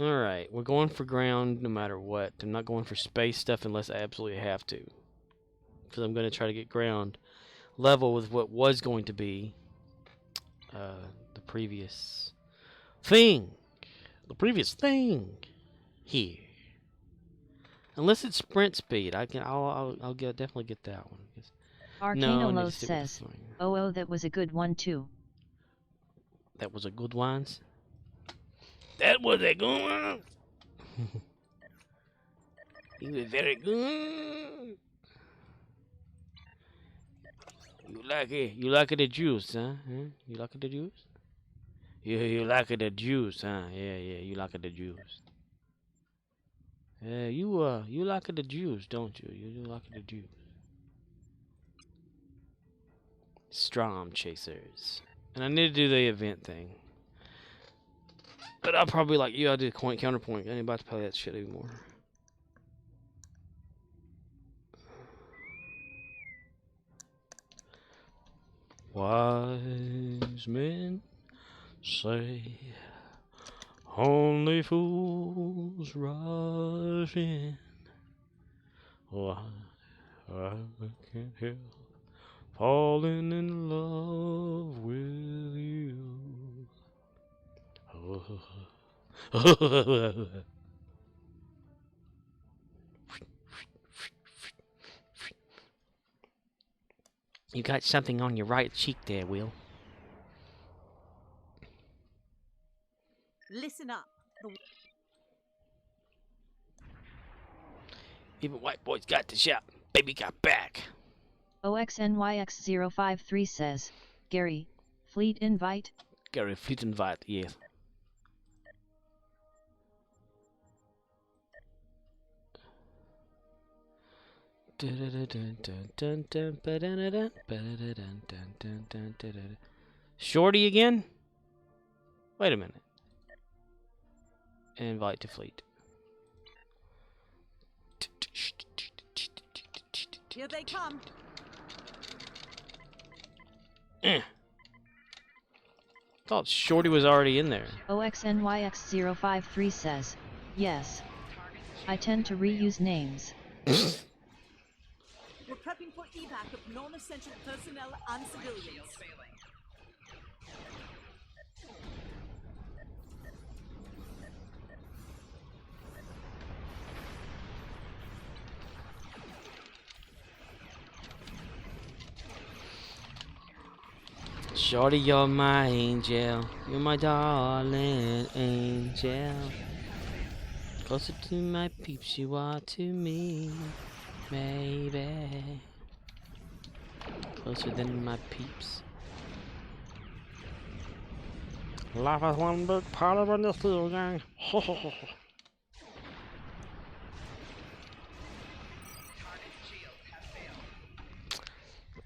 Alright, we're going for ground no matter what. I'm not going for space stuff unless I absolutely have to. Because I'm going to try to get ground level with what was going to be the previous thing. The previous thing here. Unless it's sprint speed, I'll definitely get that one. Arcana Loath says, oh, that was a good one too. That was a good one? That was a good one. He was very good. You like the juice, huh? You like the juice? You like the juice, huh? Yeah, you like the juice. Yeah, you like the juice, don't you? You like the juice. Strom Chasers. And I need to do the event thing. But I'll probably, like you, I'll do counterpoint. I ain't about to play that shit anymore. Wise men say only fools rush in. Oh, I can't help falling in love with you. You got something on your right cheek there, Will. Listen up. Even white boys got the shot. Baby got back. OXNYX053 says, Gary, fleet invite? Gary, fleet invite, yes. Shorty again? Wait a minute. Invite to fleet. Here they come. Thought Shorty was already in there. OXNYX053 says, yes. I tend to reuse names. We're prepping for evac of non-essential personnel and civilians. Shorty, you're my angel. You're my darling angel. Closer to my peeps you are to me, baby. Closer than my peeps. Life is one big party when you're still young.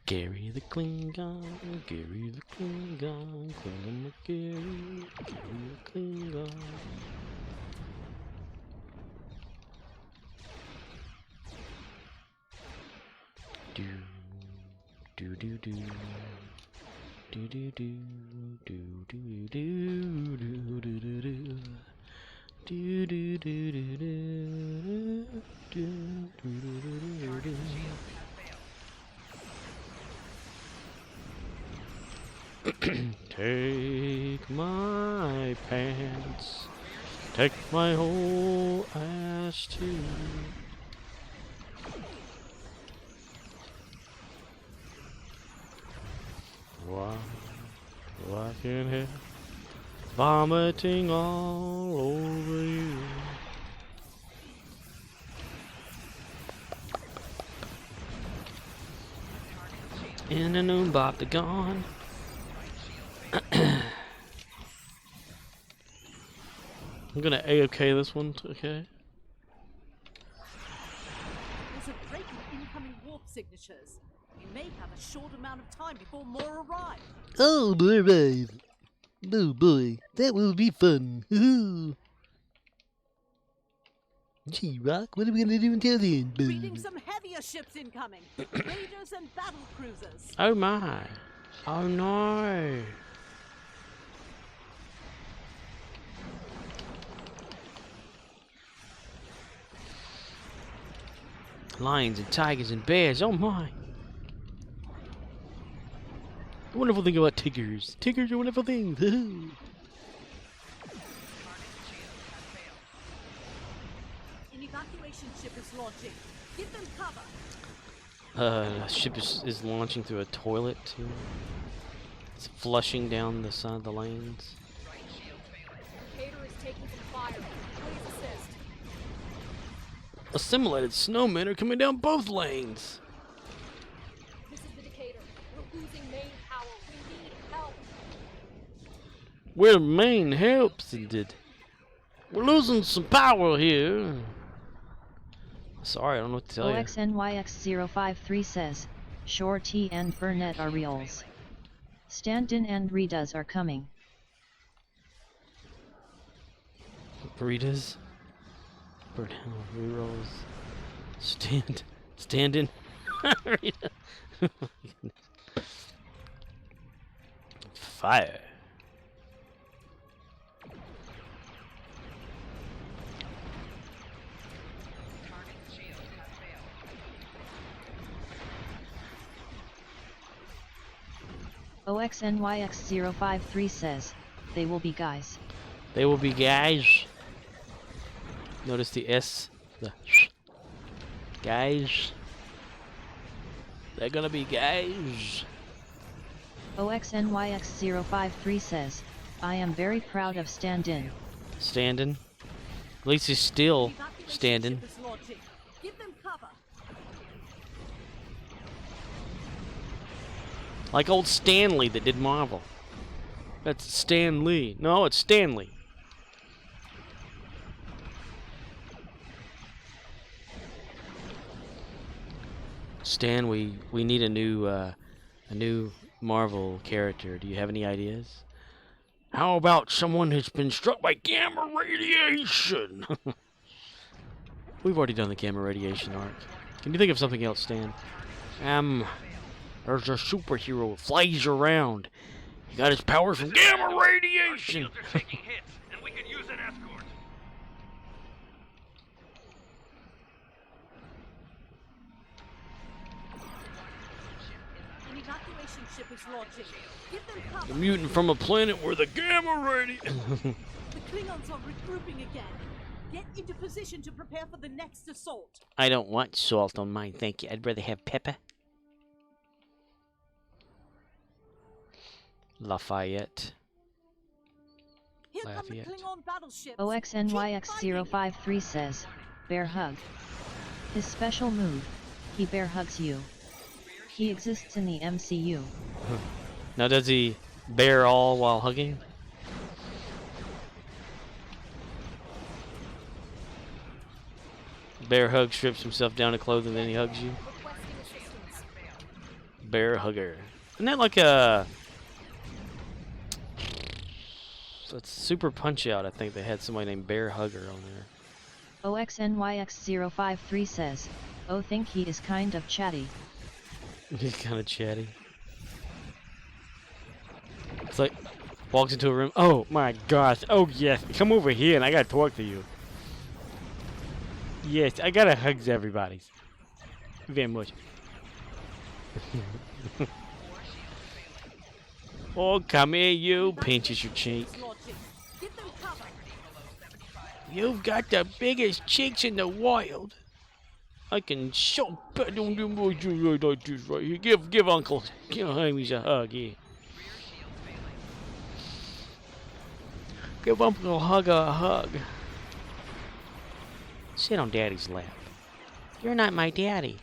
Gary the Klingon, Gary the Klingon, Klingon Gary, Gary the Klingon. Do do do do do do do do do do do do do do do do. Take my pants, take my whole ass too. Why can't have vomiting all over you? In an Bob the gone. I'm gonna A-OK this one, okay? There's a break in incoming warp signatures. We may have a short amount of time before more arrive. Oh, more arrive. Oh boy, that will be fun. Gee, Rock, what are we gonna do until then, boo? Reading some heavier ships incoming. Raiders and battle cruisers. Oh my. Oh no. Lions and tigers and bears, oh my. The wonderful thing about tigers. Tigers are wonderful things. An evacuation ship is launching. Give them cover. A ship is launching through a toilet too. It's flushing down the side of the lanes. Cater is taking some fire. Please assist. Assimilated snowmen are coming down both lanes. This is the Decatur. We're losing main power. We need help. Where main helps indeed. We're losing some power here. Sorry, I don't know what to tell you. OXNYX053 says, Shore T and Burnett are reals. Stand-in and Redas are coming. Burritos. Burnett rerolls. Stand in. Rita. Oh my goodness. Fire. OXNYX053 says, they will be guys. They will be guys. Notice the S. The guys. They're gonna be guys. OXNYX053 says, I am very proud of stand-in. Standing. At least he's still standing. Ship is launching. Give them cover. Like old Stanley that did Marvel. That's Stan Lee. No, it's Stanley. Stan, we need a new Marvel character. Do you have any ideas? How about someone who's been struck by gamma radiation? We've already done the gamma radiation arc. Can you think of something else, Stan? There's a superhero who flies around. He got his powers from gamma radiation. Shields are taking hits, and we could use an escort. An evacuation ship is launching. Give them cover. The mutant from a planet where the gamma radiation. The Klingons are regrouping again. Get into position to prepare for the next assault. I don't want salt on mine, thank you. I'd rather have pepper. Lafayette. Here come the Lafayette. Klingon battleships. OXNYX053 says, Bear Hug. His special move, he bear hugs you. He exists in the MCU. Now does he bear all while hugging? Bear hug strips himself down to clothing, then he hugs you. Bear hugger. Isn't that like a... It's Super Punch Out, I think they had somebody named Bear Hugger on there. OXNYX053 says, oh think he is kind of chatty. He's kind of chatty. It's like, walks into a room, oh my gosh, oh yes, come over here and I gotta talk to you. Yes, I gotta hugs everybody. Very much. Oh, come here, you. Pinches your cheek. You've got the biggest cheeks in the wild. I can show pet on them boys like this right here. Give Uncle James a hug here. Give Uncle Hugger a hug. Sit on Daddy's lap. You're not my daddy.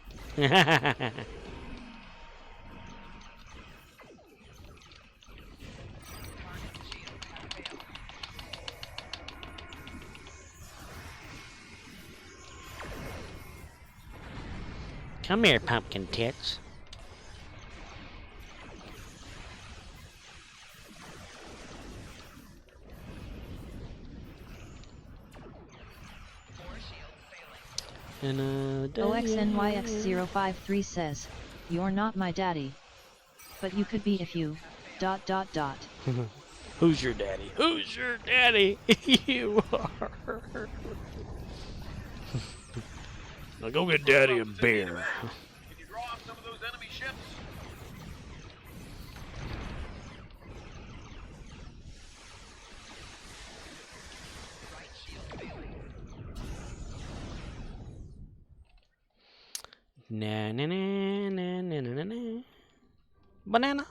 Come here, pumpkin tits. OXNYX053 says, you're not my daddy. But you could be if you... ... Who's your daddy? Who's your daddy? You are. Now go get Daddy a beer. Can you draw off some of those enemy ships? Na na na na na na na. Banana.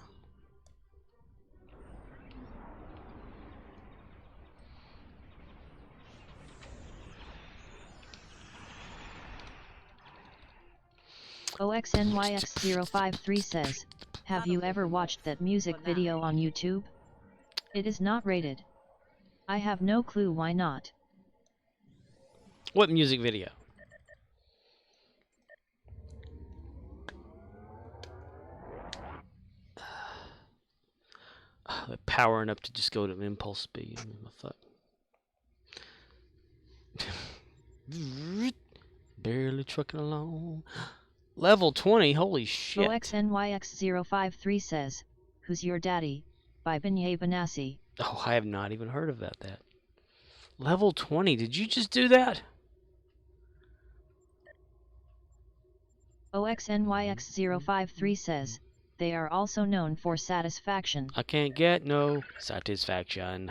OXNYX053 says, have you ever watched that music video on YouTube? It is not rated. I have no clue why not. What music video? Powering up to just go to impulse speed. Fuck. Barely trucking along. Level 20, holy shit. OXNYX053 says, who's your daddy? By Benyay Benassi. Oh, I have not even heard of that. Level 20, did you just do that? OXNYX053 says, they are also known for satisfaction. I can't get no satisfaction.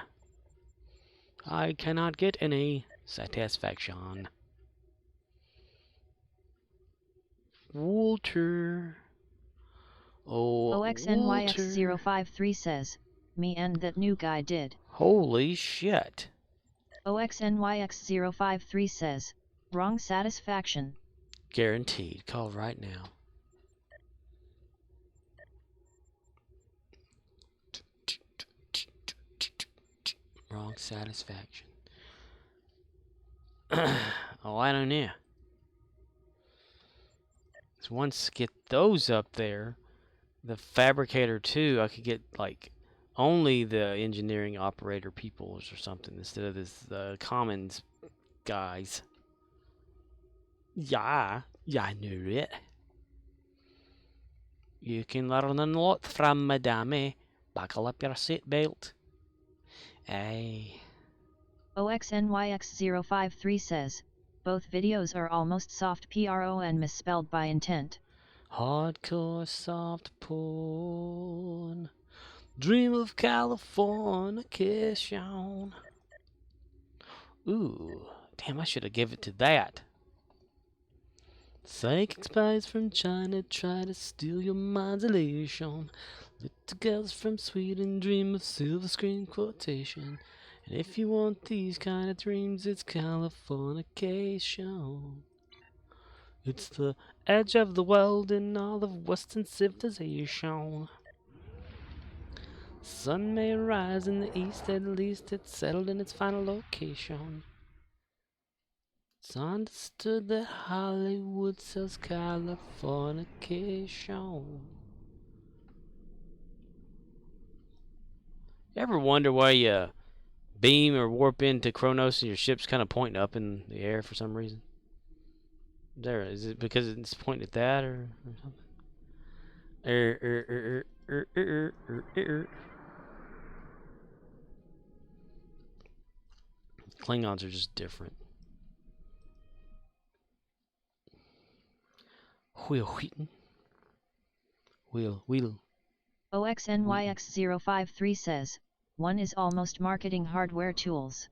I cannot get any satisfaction. Walter. Oh, OXNYX053 says, me and that new guy did. Holy shit. OXNYX053 says, wrong satisfaction. Guaranteed. Call right now. Wrong satisfaction. Oh, I don't know. So once get those up there, the fabricator too, I could get like only the engineering operator people or something instead of this commons guys. Yeah, I knew it. You can learn a lot from Madame. Buckle up your seatbelt. Aye. OXNYX053 says, both videos are almost soft PRO and misspelled by intent. Hardcore soft porn. Dream of Californication. Ooh, damn, I should have given it to that. Psychic spies from China try to steal your mind's elation. Little girls from Sweden dream of silver screen quotation. And if you want these kind of dreams, it's Californication. It's the edge of the world in all of Western civilization. Sun may rise in the east, at least it's settled in its final location. It's understood that Hollywood sells Californication. You ever wonder why you beam or warp into Kronos and your ship's kind of pointing up in the air for some reason? Is it because it's pointing at that or something? Klingons are just different. Wheel. OXNYX053 says, one is almost marketing hardware tools.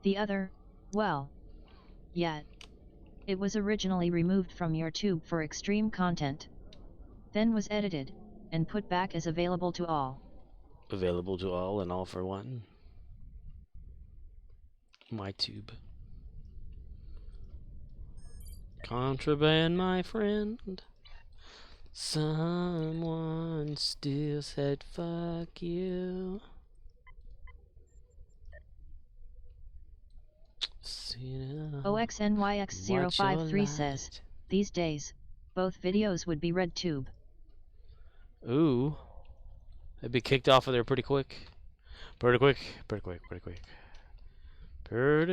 The other, well, yeah. It was originally removed from YouTube for extreme content. Then was edited, and put back as available to all. Available to all and all for one. My tube. Contraband, my friend. Someone still said fuck you. OXNYX053 says, these days, both videos would be RedTube. Ooh. They'd be kicked off of there pretty quick. Pretty quick. Are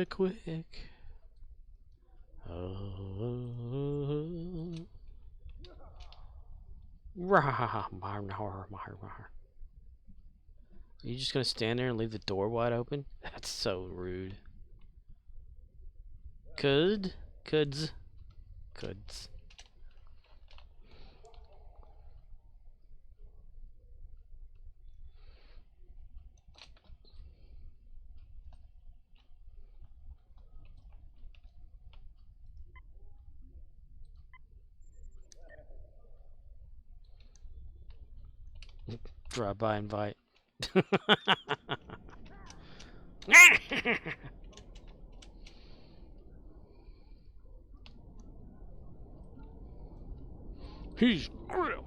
you just gonna stand there and leave the door wide open? That's so rude. Could. Drive by invite. He's grim.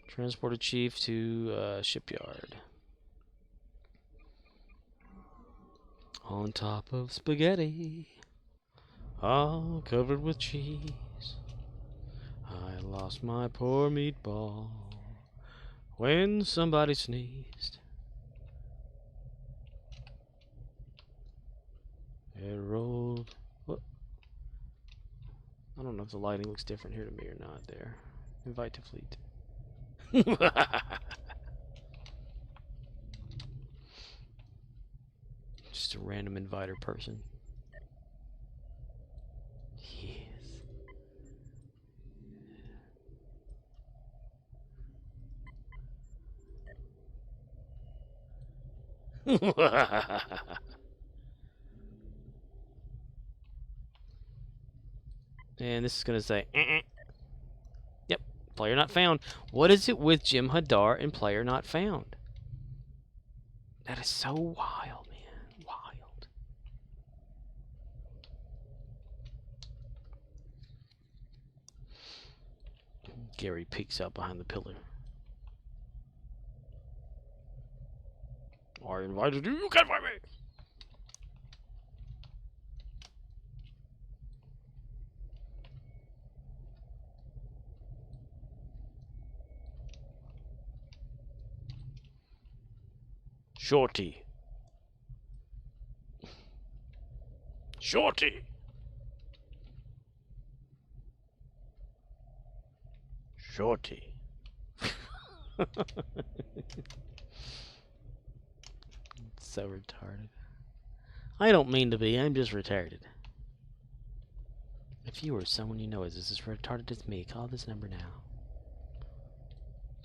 Transported chief to shipyard. On top of spaghetti, all covered with cheese. I lost my poor meatball when somebody sneezed. It rolled. What? I don't know if the lighting looks different here to me or not. There. Invite to fleet. Just a random inviter person. Yes. And this is going to say, Yep, player not found. What is it with Jim Hadar and player not found? That is so wild, man. Wild. Gary peeks out behind the pillar. I invited you, you can't find me! Shorty. Shorty. Shorty. So retarded. I don't mean to be, I'm just retarded. If you or someone you know is as retarded as me, call this number now.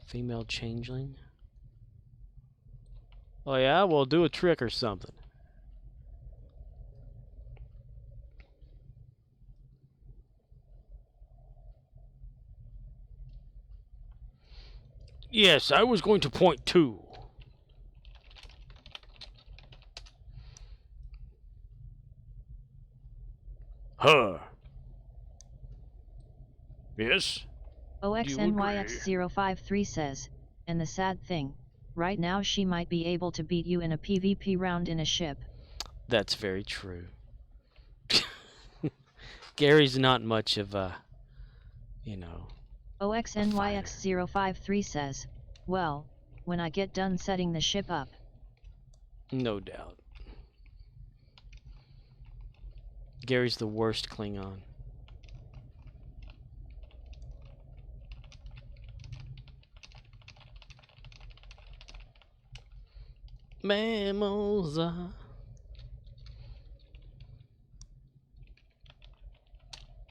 Female changeling. Oh yeah, well do a trick or something. Yes, I was going to point 2. Her. Yes? OXNYX053 says, and the sad thing, right now she might be able to beat you in a PvP round in a ship. That's very true. Gary's not much of a, you know. OXNYX053 says, well, when I get done setting the ship up. No doubt. Gary's the worst Klingon. Mammals.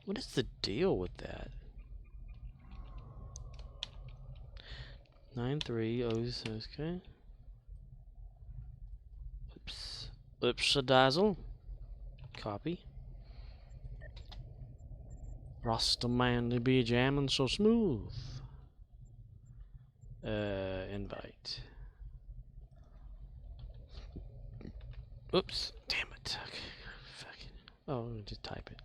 What is the deal with that? 930, okay. Oops. Ipsidazzle. Copy. Rastaman to be jamming so smooth. Invite. Oops. Damn it. Okay. Fucking. Oh, just type it.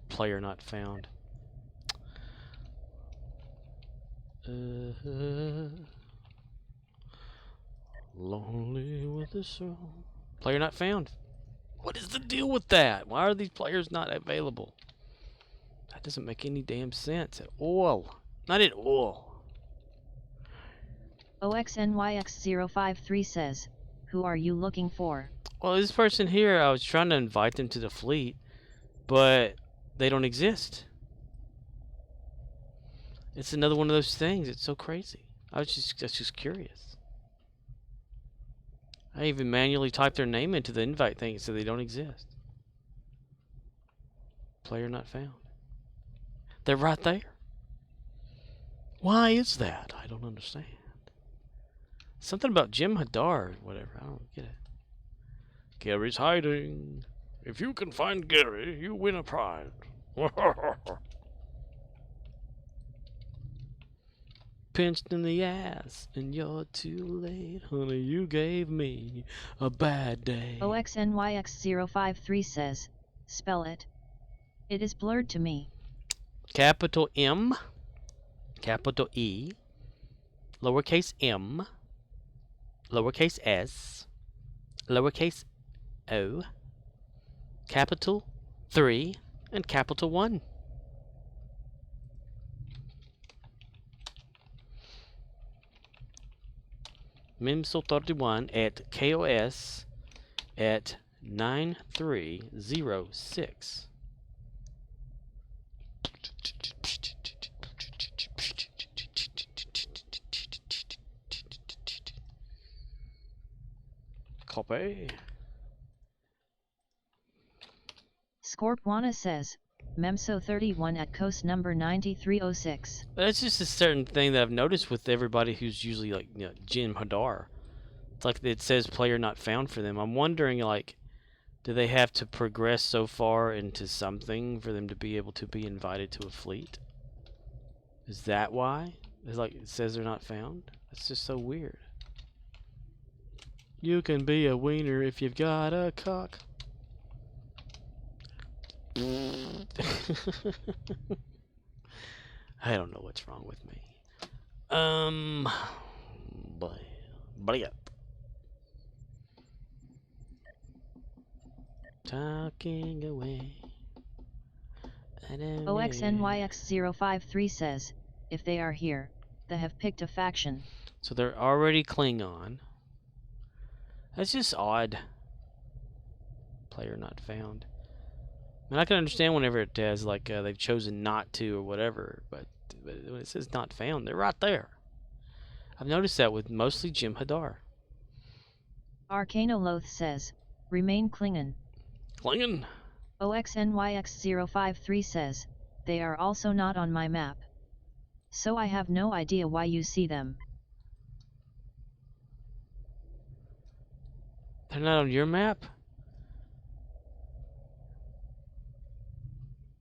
Player not found. Lonely with a soul. Player not found. What is the deal with that? Why are these players not available? That doesn't make any damn sense at all. Not at all. OXNYX053 says, who are you looking for? Well, this person here, I was trying to invite them to the fleet, but they don't exist. It's another one of those things. It's so crazy. I was just curious. I even manually typed their name into the invite thing so they don't exist. Player not found. They're right there. Why is that? I don't understand. Something about Jim Hadar or whatever. I don't get it. Gary's hiding. If you can find Gary, you win a prize. Pinched in the ass, and you're too late, honey. You gave me a bad day. OXNYX053 says, spell it. It is blurred to me. Capital M, capital E, lowercase m, lowercase s, lowercase o, capital 3, and capital 1. Mimsel31 at KOS at 9306. Copy. Scorpwana says, Memso31 at coast number 9306. That's just a certain thing that I've noticed with everybody who's usually like, you know, Jim Hadar. It's like it says player not found for them. I'm wondering, like, do they have to progress so far into something for them to be able to be invited to a fleet? Is that why? It's like it says they're not found? That's just so weird. You can be a wiener if you've got a cock. I don't know what's wrong with me. But talking away. OXNYX053 says, if they are here, they have picked a faction. So they're already Klingon. That's just odd. Player not found. I mean, I can understand whenever it says like they've chosen not to or whatever, but when it says not found, they're right there. I've noticed that with mostly Jim Hadar. Arcanoloth says, remain Klingon. Klingon? OXNYX053 says, they are also not on my map. So I have no idea why you see them. They're not on your map?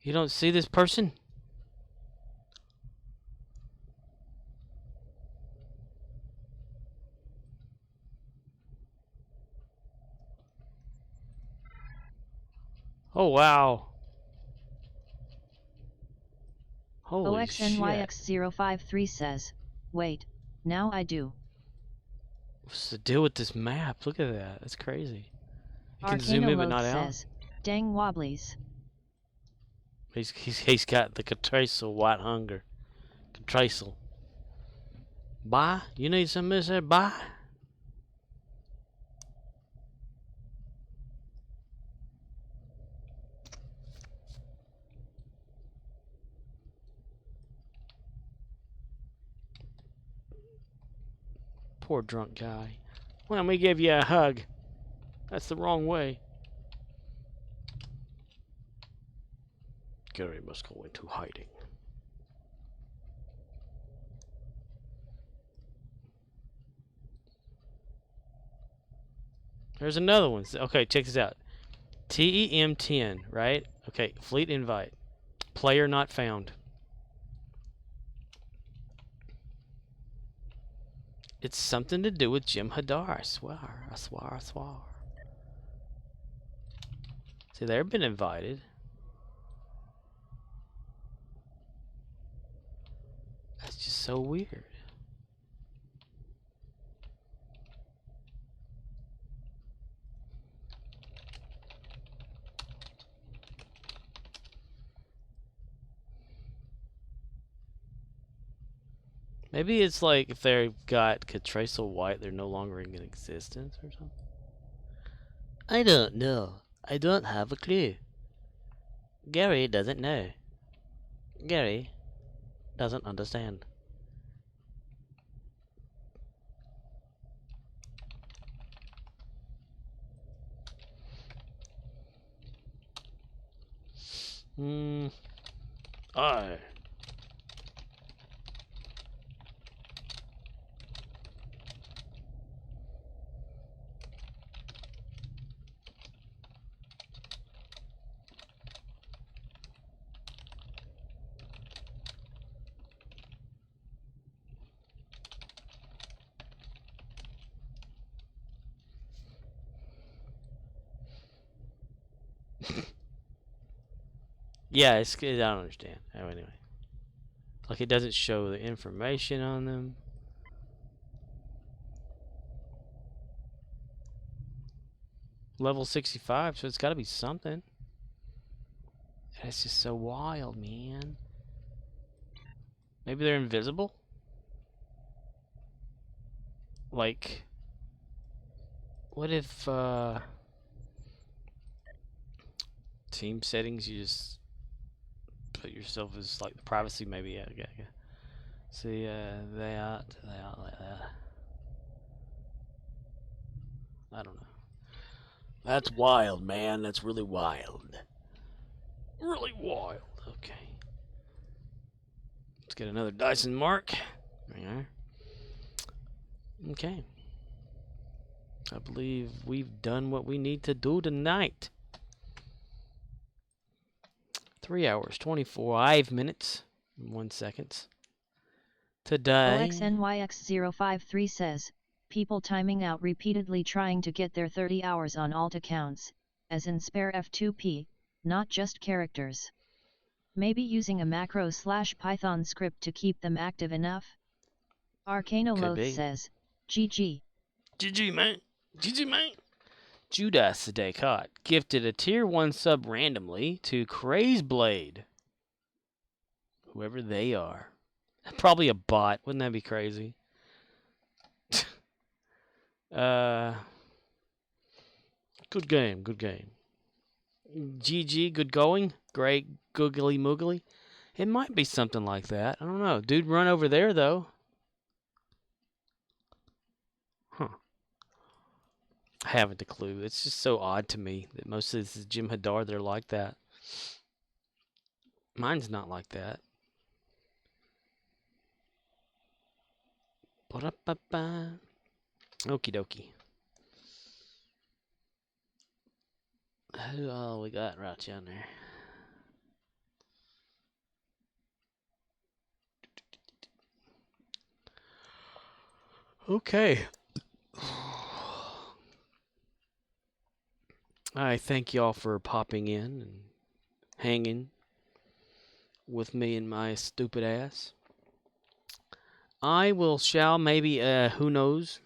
You don't see this person? Oh, wow. Holy shit. OXNYX053 says, wait, now I do. What's the deal with this map? Look at that. That's crazy. You can zoom in but not out. Says, dang wobblies. He's got the Catracial white hunger. Catracial. Bye? You need some of this there? Bye? Poor drunk guy. Let me give you a hug. That's the wrong way. Gary must go into hiding. There's another one. Okay, check this out. TEM10, right? Okay, fleet invite. Player not found. It's something to do with Jim Hadar, I swear. I swear, I swear. See, they've been invited. That's just so weird. Maybe it's like if they've got Catracial White, they're no longer in existence or something. I don't know. I don't have a clue. Gary doesn't know. Gary doesn't understand. Aye. Yeah, I don't understand. Oh, anyway. Like, it doesn't show the information on them. Level 65, so it's got to be something. That's just so wild, man. Maybe they're invisible? Like, what if, team settings, you just put yourself as, like, the privacy, maybe, yeah, okay. See, they out like that. I don't know. That's wild, man. That's really wild. Really wild. Okay. Let's get another Dyson mark. There you are. Okay. I believe we've done what we need to do tonight. 3 hours, 25 minutes, 1 second. Today. OXNYX053 says, people timing out repeatedly trying to get their 30 hours on alt accounts, as in spare F2P, not just characters. Maybe using a macro/Python script to keep them active enough? Arcanoloth says, GG. GG, man. GG, man. Judas today caught. Gifted a tier 1 sub randomly to Crazeblade. Whoever they are. Probably a bot. Wouldn't that be crazy? Good game, good game. GG, good going. Great googly moogly. It might be something like that. I don't know. Dude, run over there, though. Huh. I haven't a clue. It's just so odd to me that most of this is Jim Hadar. They're like that. Mine's not like that. Ba-da-ba-ba. Okie dokie. Who all we got right down there? Okay. I thank y'all for popping in and hanging with me and my stupid ass. I shall maybe, who knows,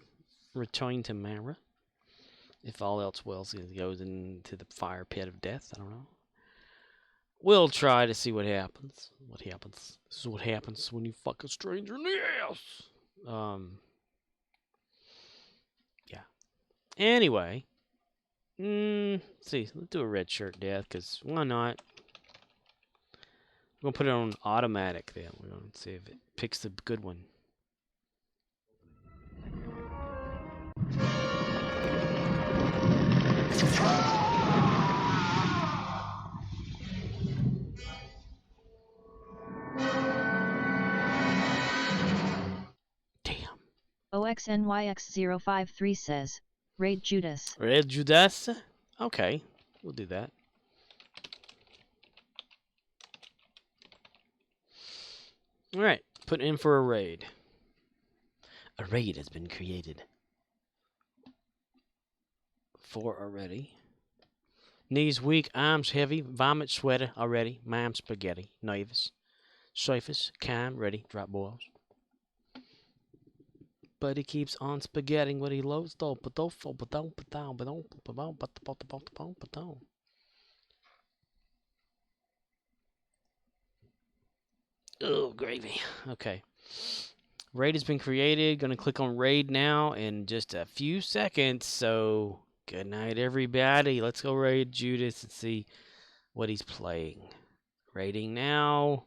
return tomorrow. If all else well goes into the fire pit of death, I don't know. We'll try to see what happens. This is what happens when you fuck a stranger in the ass. Yeah. Anyway. Let's see. Let's do a red shirt death, because why not? We're going to put it on automatic then. We're going to see if it picks the good one. Damn. OXNYX053 says, Raid Judas. Raid Judas? Okay, we'll do that. Alright, put in for a raid. A raid has been created. 4 already. Knees weak, arms heavy, vomit sweater already, mime spaghetti, nervous, surface, calm, ready, drop balls. But he keeps on spaghetting what he loves though. Oh, gravy. Okay. Raid has been created. Gonna click on raid now in just a few seconds. So, good night, everybody. Let's go raid Judas and see what he's playing. Raiding now.